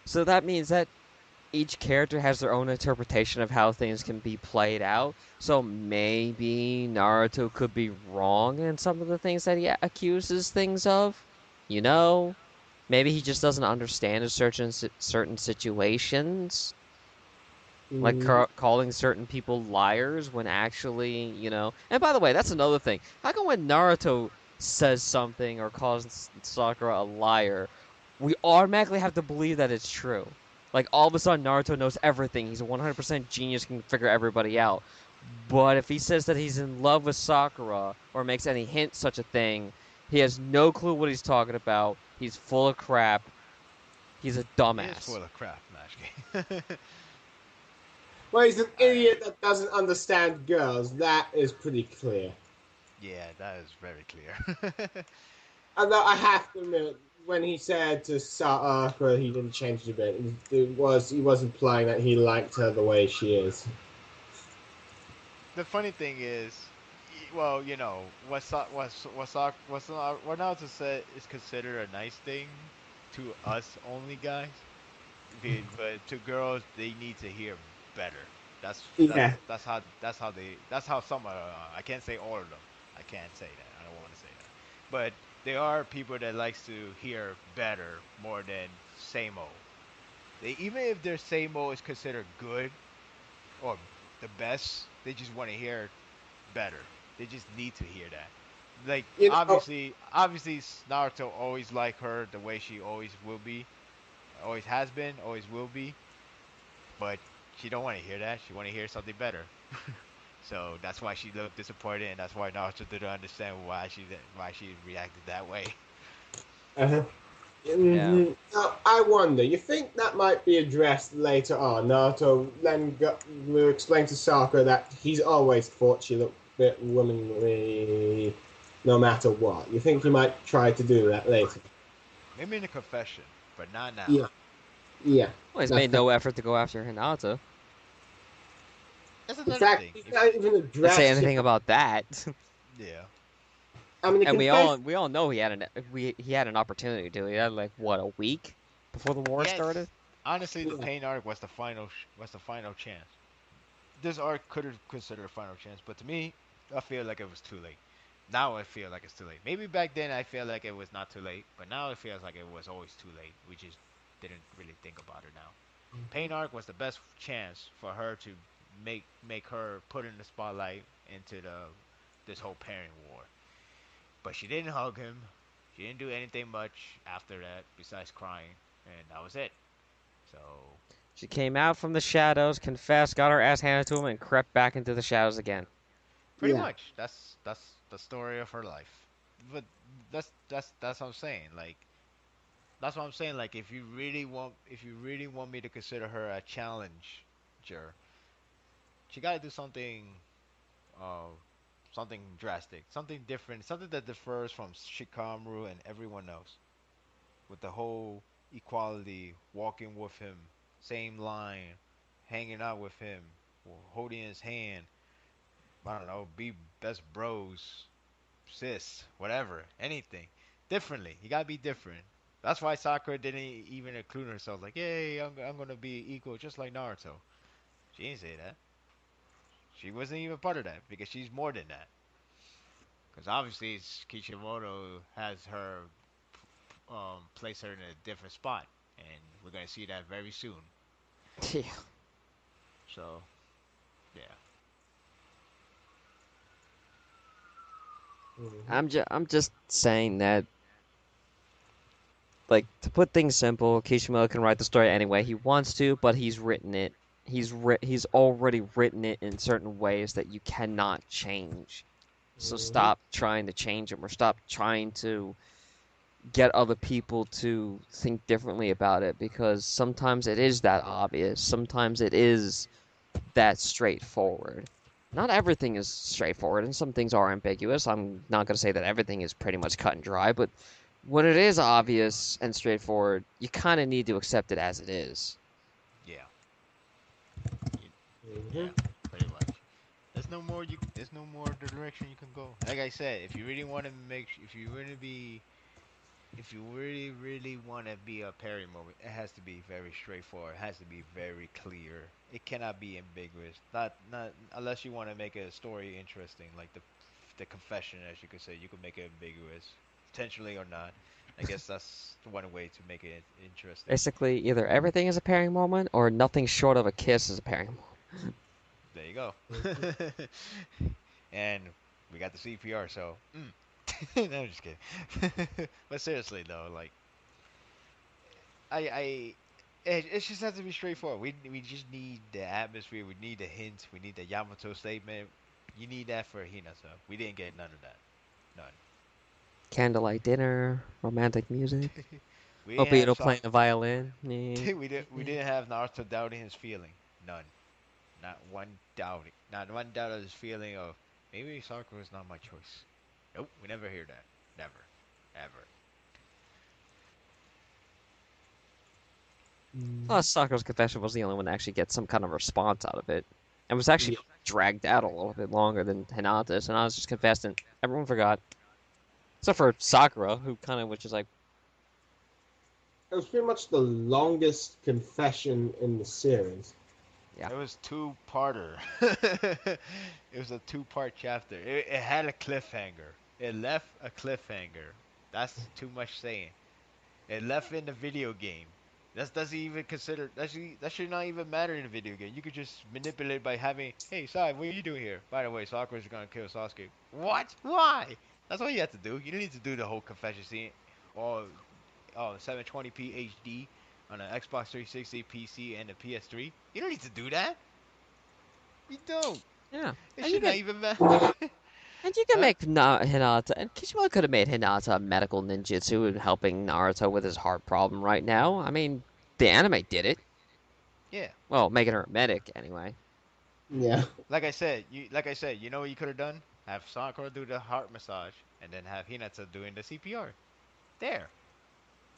So that means that each character has their own interpretation of how things can be played out. So maybe Naruto could be wrong in some of the things that he accuses things of. You know, maybe he just doesn't understand a certain situations, like Mm, calling certain people liars when actually, you know. And by the way, that's another thing. How come when Naruto says something or calls Sakura a liar, we automatically have to believe that it's true? Like all of a sudden, Naruto knows everything. He's a 100% genius, can figure everybody out. But if he says that he's in love with Sakura or makes any hint such a thing, he has no clue what he's talking about. He's full of crap. He's a He is dumbass. full of crap, Mashki. well, he's an uh, idiot that doesn't understand girls. That is pretty clear. yeah, that is very clear. Although I have to admit, when he said to Sakura he didn't change a bit, he was implying that he liked her the way she is. The funny thing is, well, what Naruto said is considered a nice thing to us only guys. But to girls, they need to hear better. Yeah. That's how some I can't say all of them. I can't say that. I don't want to say that. But there are people that likes to hear better more than same old. They even if their same old is considered good or the best, they just want to hear better. They just need to hear that. Like You know, obviously Naruto always like her the way she always will be, always has been, always will be. But she don't want to hear that. She want to hear something better. So that's why she looked disappointed, and that's why Naruto didn't understand why she reacted that way. uh, Yeah. now, I wonder, you think that might be addressed later on? Naruto then will explain to Sakura that he's always thought she looked a bit womanly no matter what. You think he might try to do that later? Maybe in a confession, but not now. Yeah, yeah. Well, he's That's made that. no effort to go after Hinata. That's In another fact, thing. he's If not even Let's say addressed him. anything about that. yeah, I mean, the And confession. we all know he had an opportunity to. He had like what, a week before the war started. yes. Honestly, the Yeah. pain arc was the final chance. This arc could have considered a final chance, but to me, I feel like it was too late. Now I feel like it's too late. Maybe back then I feel like it was not too late, but now it feels like it was always too late. We just didn't really think about it now. Pain arc was the best chance for her to make her put in the spotlight into the this whole parent war. But she didn't hug him. She didn't do anything much after that besides crying, and that was it. So She came out from the shadows, confessed, got her ass handed to him, and crept back into the shadows again. pretty Yeah. much that's the story of her life. But that's what I'm saying. Like that's what I'm saying. Like if you really want me to consider her a challenger, she got to do uh something drastic, something different, something that differs from Shikamaru and everyone else. With the whole equality, walking with him, same line, hanging out with him, holding his hand. I don't know, be best bros, sis, whatever, anything. Differently. You gotta be different. That's why Sakura didn't even include herself. Like, yay, I'm gonna be equal, just like Naruto. She didn't say that. She wasn't even part of that because she's more than that. Because obviously, Kishimoto has her place her in a different spot, and we're gonna see that very soon. Yeah. So, yeah, Mhm. I'm just saying that, like, to put things simple, Kishimoto can write the story any way he wants to, but he's written it. He's already written it in certain ways that you cannot change. So Mhm. stop trying to change him, or stop trying to get other people to think differently about it, because sometimes it is that obvious. Sometimes it is that straightforward. Not everything is straightforward, and some things are ambiguous. I'm not going to say that everything is pretty much cut and dry, but when it is obvious and straightforward, you kind of need to accept it as it is. yeah, you, Mhm. yeah, pretty much. There's no more direction you can go. Like I said, if you really want to if you really want to be a parry moment, it has to be very straightforward. It has to be very clear. It cannot be ambiguous. Not unless you want to make a story interesting, like the confession, as you could say. You could make it ambiguous, intentionally or not. I guess that's one way to make it interesting. Basically, either everything is a pairing moment, or nothing short of a kiss is a pairing moment. There you go. Mhm. And we got the CPR, so no, I'm just kidding. But seriously though, like I it just has to be straightforward. We just need the atmosphere. We need the hints. We need the Yamato statement. You need that for Hinata. We didn't get none of that. None. Candlelight dinner, romantic music, We didn't have Obito playing Sak. the violin. Yeah. We didn't have Naruto doubting his feeling. None. Not one doubting. Not one doubt of his feeling of maybe Sakura is not my choice. Nope. We never hear that. Never. Ever. Plus, Sakura's confession was the only one to actually get some kind of response out of it, and was actually Yeah. dragged out a little bit longer than Hinata's. Hinata's just confessed, and everyone forgot, except for Sakura, who kind of was just like, It was pretty much the longest confession in the series. yeah, It was two-parter. It was a two-part chapter. It had a cliffhanger. It left a cliffhanger. That's too much saying. It left in the video game. That doesn't even consider that should not even matter in a video game. You could just manipulate by having, hey, Sai, what are you doing here? By the way, Sakura's gonna kill Sasuke. What? Why? That's all you have to do. You don't need to do the whole confession scene or 720p HD on an Xbox 360 PC and a PS3. You don't need to do that. You don't. yeah, It and you should not can even matter. and you can Huh? make Hinata, and Kishimoto could have made Hinata a medical ninjutsu and helping Naruto with his heart problem right now. I mean, the anime did it. Yeah. Well, making her a medic anyway. Yeah. Like I said, you know what you could have done? Have Sakura do the heart massage and then have Hinata doing the CPR. There.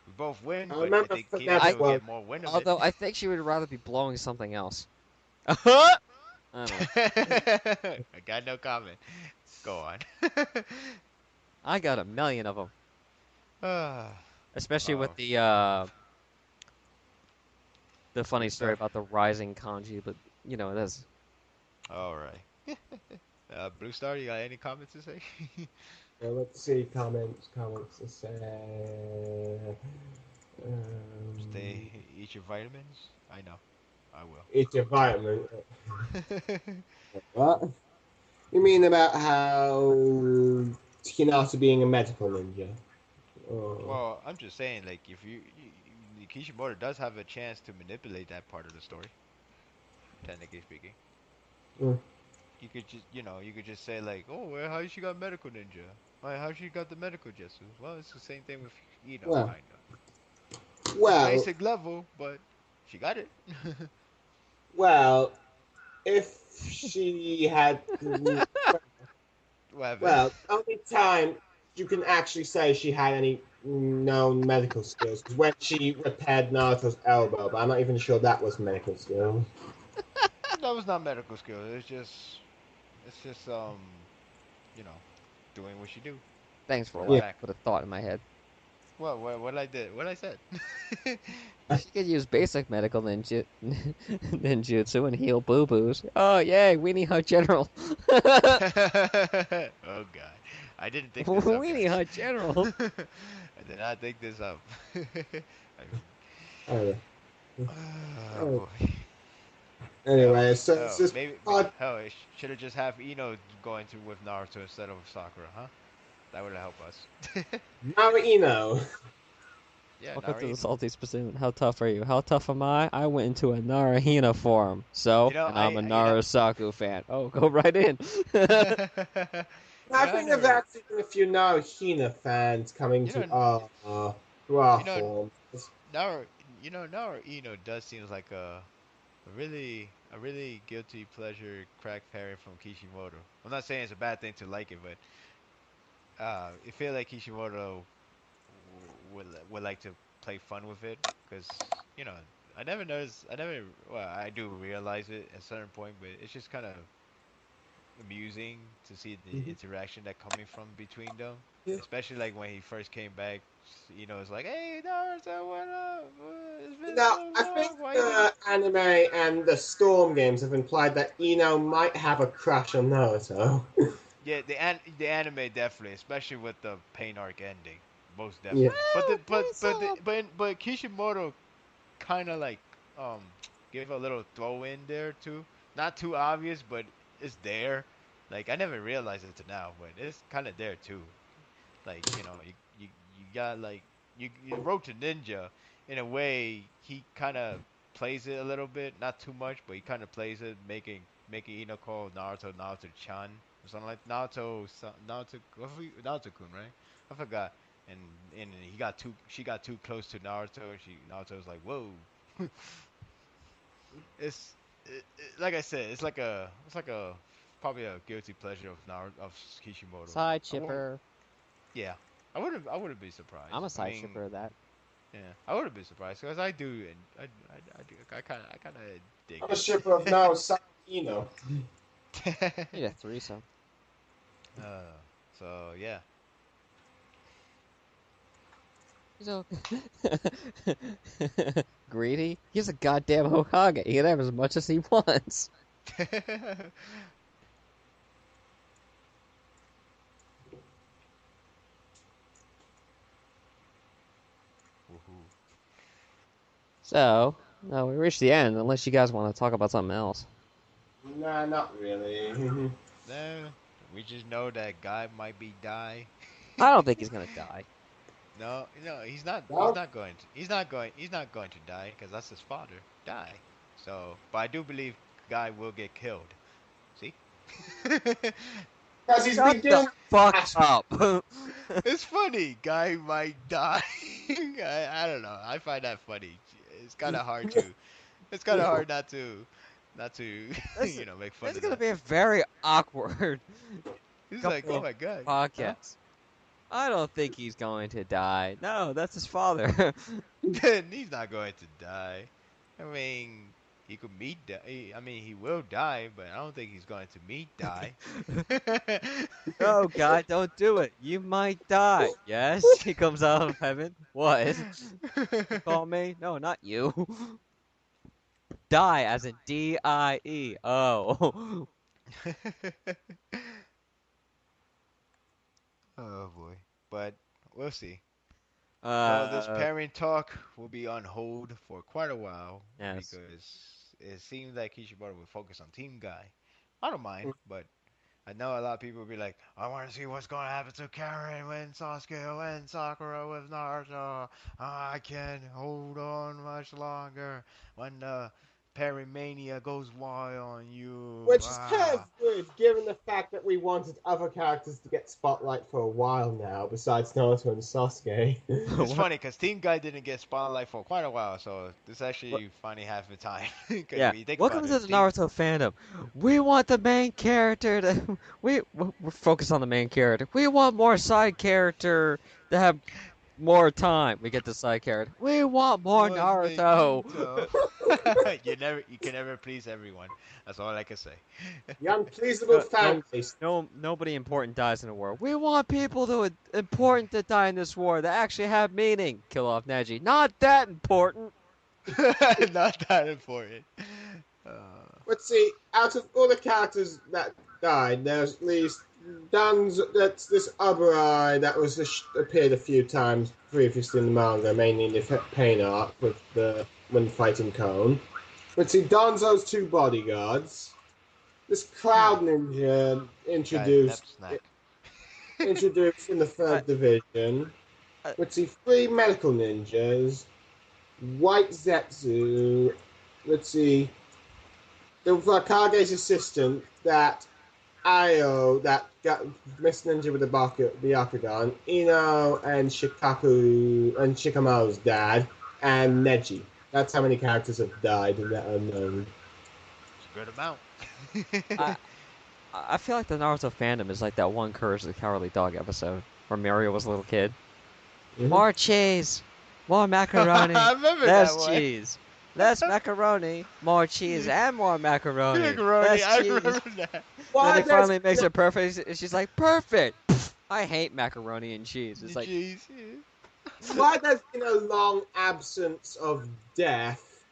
We both win, I but I remember think for I Hinata will well, get more win of it. although I think she would rather be blowing something else. I don't know. I got no comment. Go on. I got a million of them, Ah, especially with oh, the funny blue story star. about the rising kanji. But that's All right. Blue Star, you got any comments to say? let's see comments to say. Um, Eat your vitamins. I know. I will. it's a vitamin. What? You mean about how Hinata being a medical ninja? Oh. Well, I'm just saying, like, if Kishimoto does have a chance to manipulate that part of the story, technically speaking. Mm. You could just, you could just say like, oh, well, how she got medical ninja? Like, how she got the medical jutsu? Well, it's the same thing with, Well, kind of. It's well, basic level, but she got it. well. If she had, What happened? well, only time you can actually say she had any known medical skills was when she repaired Naruto's elbow, but I'm not even sure that was medical skill. That was not medical skill. It's just, you know, doing what she do. thanks for Going Yeah. allowing me back. to put a thought in my head. What I did? What I said? She could use basic medical ninjutsu and heal boo-boos. Oh, yay, Weenie Hut General. Oh God, I didn't think this up, Weenie guys. Hut General. I did not think this up. Oh, Oh oh. boy. Hell, Anyway, so it's hell, this maybe pod. hell. It should have just have Ino going to with Naruto instead of Sakura, huh? That would have helped us. Now you know. Yeah, Welcome to the Naruto. Salty Spassoon. How tough are you? How tough am I? I went into a Narahina form. So, You know, and I'm a you know, NaruSaku fan. Oh, go right in. you I know, I think there's never, actually been a few now Hina fans coming you know, to our you know, forums. Naru, Naru Ino does seems like a really guilty pleasure crack parry from Kishimoto. I'm not saying it's a bad thing to like it, but I feel like Kishimoto would like to play fun with it because you know I never noticed. I never. Well, I do realize it at a certain point, but it's just kind of amusing to see the Mhm. interaction that coming from between them. Yeah. Especially like when he first came back, it's like, "Hey, Naruto, what up? It's been Now, so I think long. Why you didn't?" the anime and the Storm games have implied that Ino might have a crush on Naruto. Yeah, the anime definitely, especially with the pain arc ending, most Yeah. definitely. But the Well, but Kishimoto kind of like um gave a little throw in there too. Not too obvious, but it's there. Like I never realized it to now, but it's kind of there too. Like you got like you wrote to Ninja in a way he kind of plays it a little bit, not too much, but he kind of plays it, making Ino call Naruto Naruto-chan or something like Naruto-kun, right? I forgot. And she got too close to Naruto, and Naruto was like, whoa. it's like I said, it's like a probably a guilty pleasure of Naruto of Kishimoto. side I won't. chipper. Yeah, I wouldn't be surprised. I'm a I side mean, chipper of that. yeah, I wouldn't be surprised because I do, and I kind of dig I'm a shipper of Naruto Ino. it. Need a threesome. uh, so yeah, So greedy. He's a goddamn Hokage. He can have as much as he wants. woohoo. So, no, we reached the end. Unless you guys want to talk about something else. Nah, not really. No, we just know that guy might be die. I don't think he's gonna die. No, no, he's not. He's Well, not going to. He's not going. He's not going to die because that's his father. Die. So, but I do believe guy will get killed. See? because he's Shut been the doing fuck that. up. It's funny. Guy might die. I don't know. I find that funny. It's kind of hard to. It's kind of hard not to, this, make fun this is of gonna that. be a very awkward He's like, couple oh of my god, huh? podcasts. I don't think he's going to die. No, that's his father. Then he's not going to die. I mean, he could meet. I mean, he will die, but I don't think he's going to meet die. Oh God, don't do it. You might die. Yes, he comes out of heaven. What? You call me? No, not you. Die as in D-I-E. Oh. Oh boy, but we'll see. Well, this Uh, pairing talk will be on hold for quite a while yes. because it seems like Kishimoto will focus on Team Guy. I don't mind, but I know a lot of people will be like, I want to see what's going to happen to Karen when Sasuke when Sakura with Naruto. I can't hold on much longer when the Perimania goes wild on you. Which is kind of Ah. weird, given the fact that we wanted other characters to get spotlight for a while now, besides Naruto and Sasuke. It's What? funny because Team Guy didn't get spotlight for quite a while, so this actually finally half the time. Because Yeah. when you think Welcome about to it, the Team Naruto fandom. We want the main character to. We're focused on the main character. We want more side character to have More time. We get the side character. We want more Was Naruto. You can never please everyone. That's all I can say. The unpleasable No, fan base. nobody important dies in the war. We want people that important to die in this war that actually have meaning. Kill off Neji. Not that important. Not that important. Uh, Let's see, out of all the characters that died, there's at least that's this other eye that was appeared a few times previously in the manga, mainly in the pain arc with the when fighting Cone. Let's see, Danzo's two bodyguards. This cloud ninja guys, snack. introduced in the I, third division. I, Let's see, three medical ninjas. White Zetsu. Let's see, the Kage's assistant, that Ayo, that got Miss Ninja with the Byakugan, Ino, and Shikamaru's dad, and Neji. That's how many characters have died in that unknown. It's a good amount. I, I feel like the Naruto fandom is like that one Courage the Cowardly Dog episode where Mario was a little kid. Mm-hmm. More cheese, more macaroni, I remember less that one. cheese, less macaroni, more cheese, and more macaroni, Macaroni, less I cheese. remember that. Then he finally makes it perfect, and she's like, perfect! I hate macaroni and cheese. It's like, Jeez. Why there's been a long absence of death,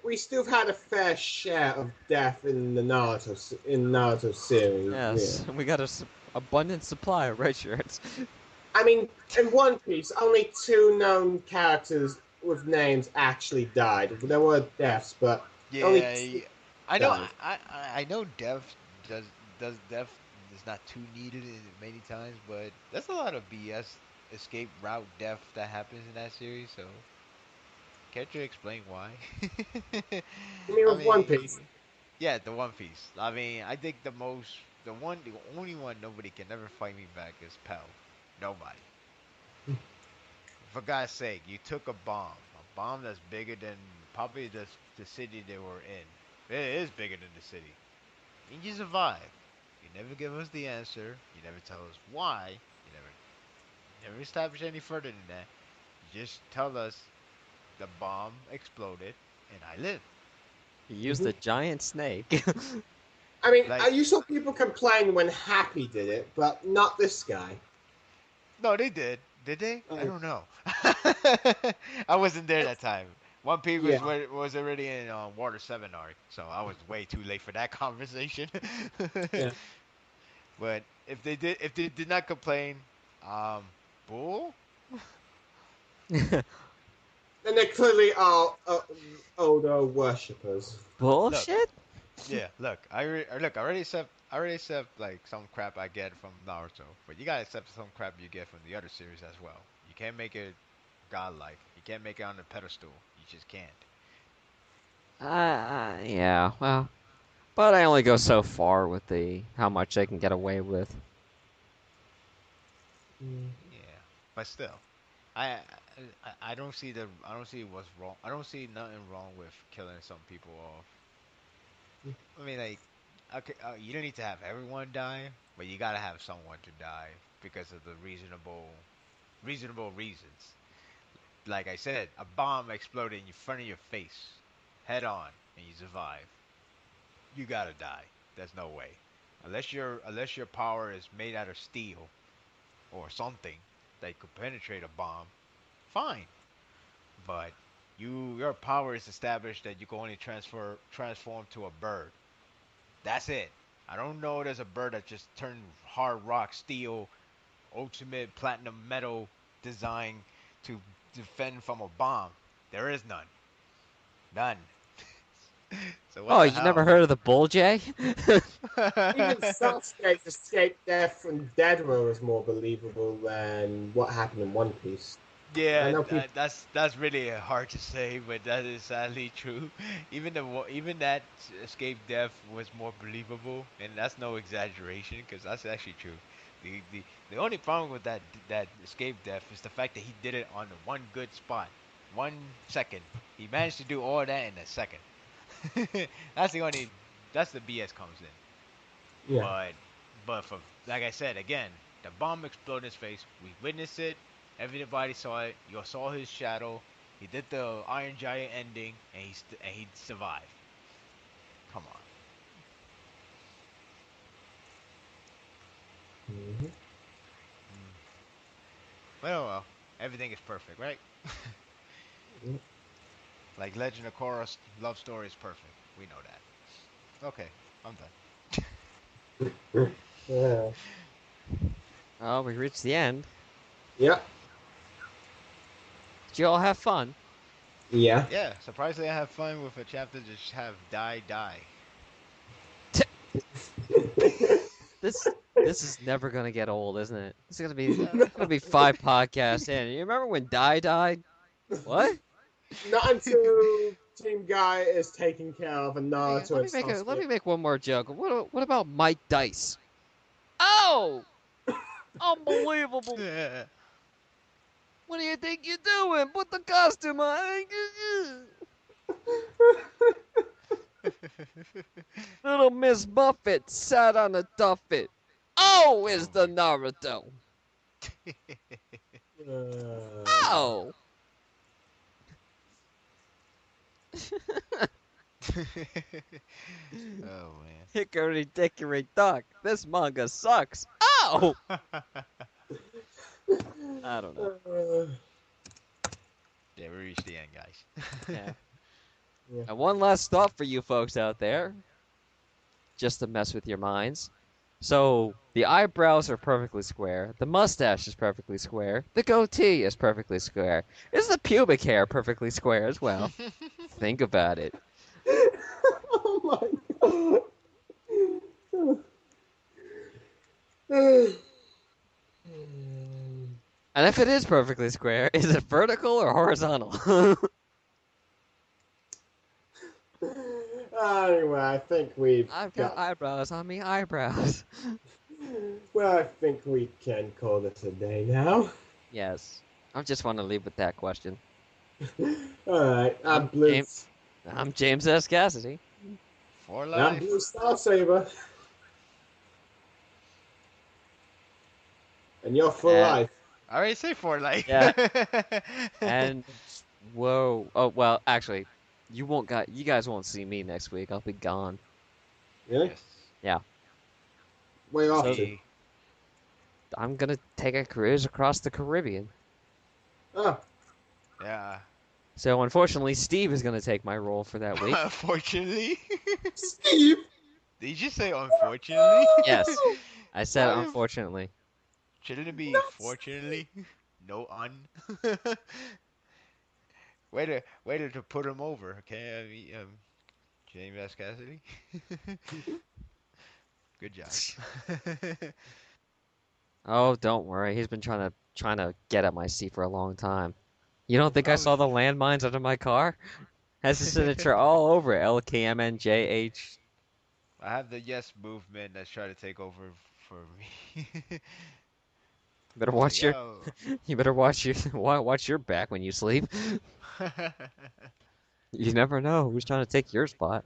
we still had a fair share of death in the Naruto series. yes, we got a abundant supply of red shirts. I mean, in One Piece, only two known characters with names actually died. There were deaths, but Yeah, only I know. died. I know death does death is not too needed many times, but that's a lot of BS escape route death that happens in that series. So, can't you explain why? I mean, with One Piece. Yeah, the One Piece. I mean, I think the only one nobody can ever fight me back is Pell. Nobody. For God's sake, you took a bomb that's bigger than probably the city they were in. It is bigger than the city. And you survive. You never give us the answer. You never tell us why. You never establish any further than that. You just tell us the bomb exploded and I live. He used a giant snake. I mean, Like- you saw people complain when Happy did it, but not this guy. No, they did. Did they? I don't know. I wasn't there that time. One Piece was already in Water 7 arc, so I was way too late for that conversation. Yeah. But if they did not complain, bull. And they clearly are older worshippers. Bullshit? Yeah, look, I already accept like some crap I get from Naruto, but you gotta accept some crap you get from the other series as well. You can't make it godlike. You can't make it on the pedestal. You just can't. Yeah, well, but I only go so far with how much they can get away with. Yeah, but still, I don't see what's wrong. I don't see nothing wrong with killing some people off. I mean, like, okay, you don't need to have everyone die, but you gotta have someone to die because of the reasonable reasons. Like I said, a bomb exploded in front of your face, head on, and you survive. You gotta die. There's no way, unless your power is made out of steel or something that could penetrate a bomb. Fine, but your power is established that you can only transform to a bird. That's it. I don't know there's a bird that just turned hard rock, steel, ultimate platinum metal design to defend from a bomb. There is none. None. So what Oh, the you hell? never heard of the Bull Jay? Even Sasuke's escape death from Deadra was more believable than what happened in One Piece. I Yeah, know people- that's really hard to say, but that is sadly true. Even that escape death was more believable, and that's no exaggeration because that's actually true. The only problem with that escape death is the fact that he did it on the one good spot, 1 second. He managed to do all that in a second. That's the BS comes in. Yeah. But for like I said again, the bomb exploded in his face. We witnessed it. Everybody saw it. You saw his shadow. He did the Iron Giant ending, and he survived. Come on. Mhm. Mm. Well, everything is perfect, right? Mhm. Like Legend of Korra's love story is perfect. We know that. Okay, I'm done. Yeah. Oh, we reached the end. Yeah. Did you all have fun? Yeah. Yeah, surprisingly, I have fun with a chapter just have die. This this is never gonna get old, isn't it? This is gonna be 5 podcasts in. You remember when Dai died? What? Not until Team Guy is taken care of and Let me Naruto let and me make a let Sasuke. me make one more joke. What about Mike Dice? Oh, unbelievable! What do you think you're doing? Put the costume on. Little Miss Buffett sat on a tuffet. Oh, is Oh the my Naruto? Uh, Oh. Oh man. Hickory dickory dock. This manga sucks. Oh! I don't know. Yeah, we reached the end, guys. Yeah. yeah. And one last thought for you folks out there, just to mess with your minds. So, the eyebrows are perfectly square, the mustache is perfectly square, the goatee is perfectly square. Is the pubic hair perfectly square as well? Think about it. Oh my god. And if it is perfectly square, is it vertical or horizontal? Anyway, I think we've I've got got. eyebrows on me eyebrows. Well, I think we can call it a day now. Yes. I just want to leave with that question. Alright, I'm James. I'm James S. Cassidy. For I'm life. BlueStarSaber, and you're for And life. I already say for life. yeah, and whoa. Oh well, actually, you guys won't see me next week. I'll be gone. Really? Yes. Yeah. Where you off So to? Me. I'm gonna take a cruise across the Caribbean. Oh, Yeah. So unfortunately, Steve is gonna take my role for that week. Unfortunately. Steve! Did you just say unfortunately? Yes, I said Why? unfortunately. Shouldn't it be Not Steve! fortunately? No un. Way to put him over. Okay, James S. Cassidy. Good job. Oh, don't worry. He's been trying to get at my seat for a long time. You don't think I I was. saw the landmines under my car? Has his signature all over it. LKMNJH. I have the yes movement that's trying to take over for me. You better It's like, watch your yo. you better watch your watch your back when you sleep. You never know who's trying to take your spot.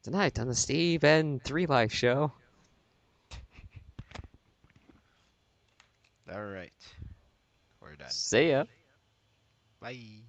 Tonight on the Steve and 3 Life Show. All right, we're done. See ya. Bye.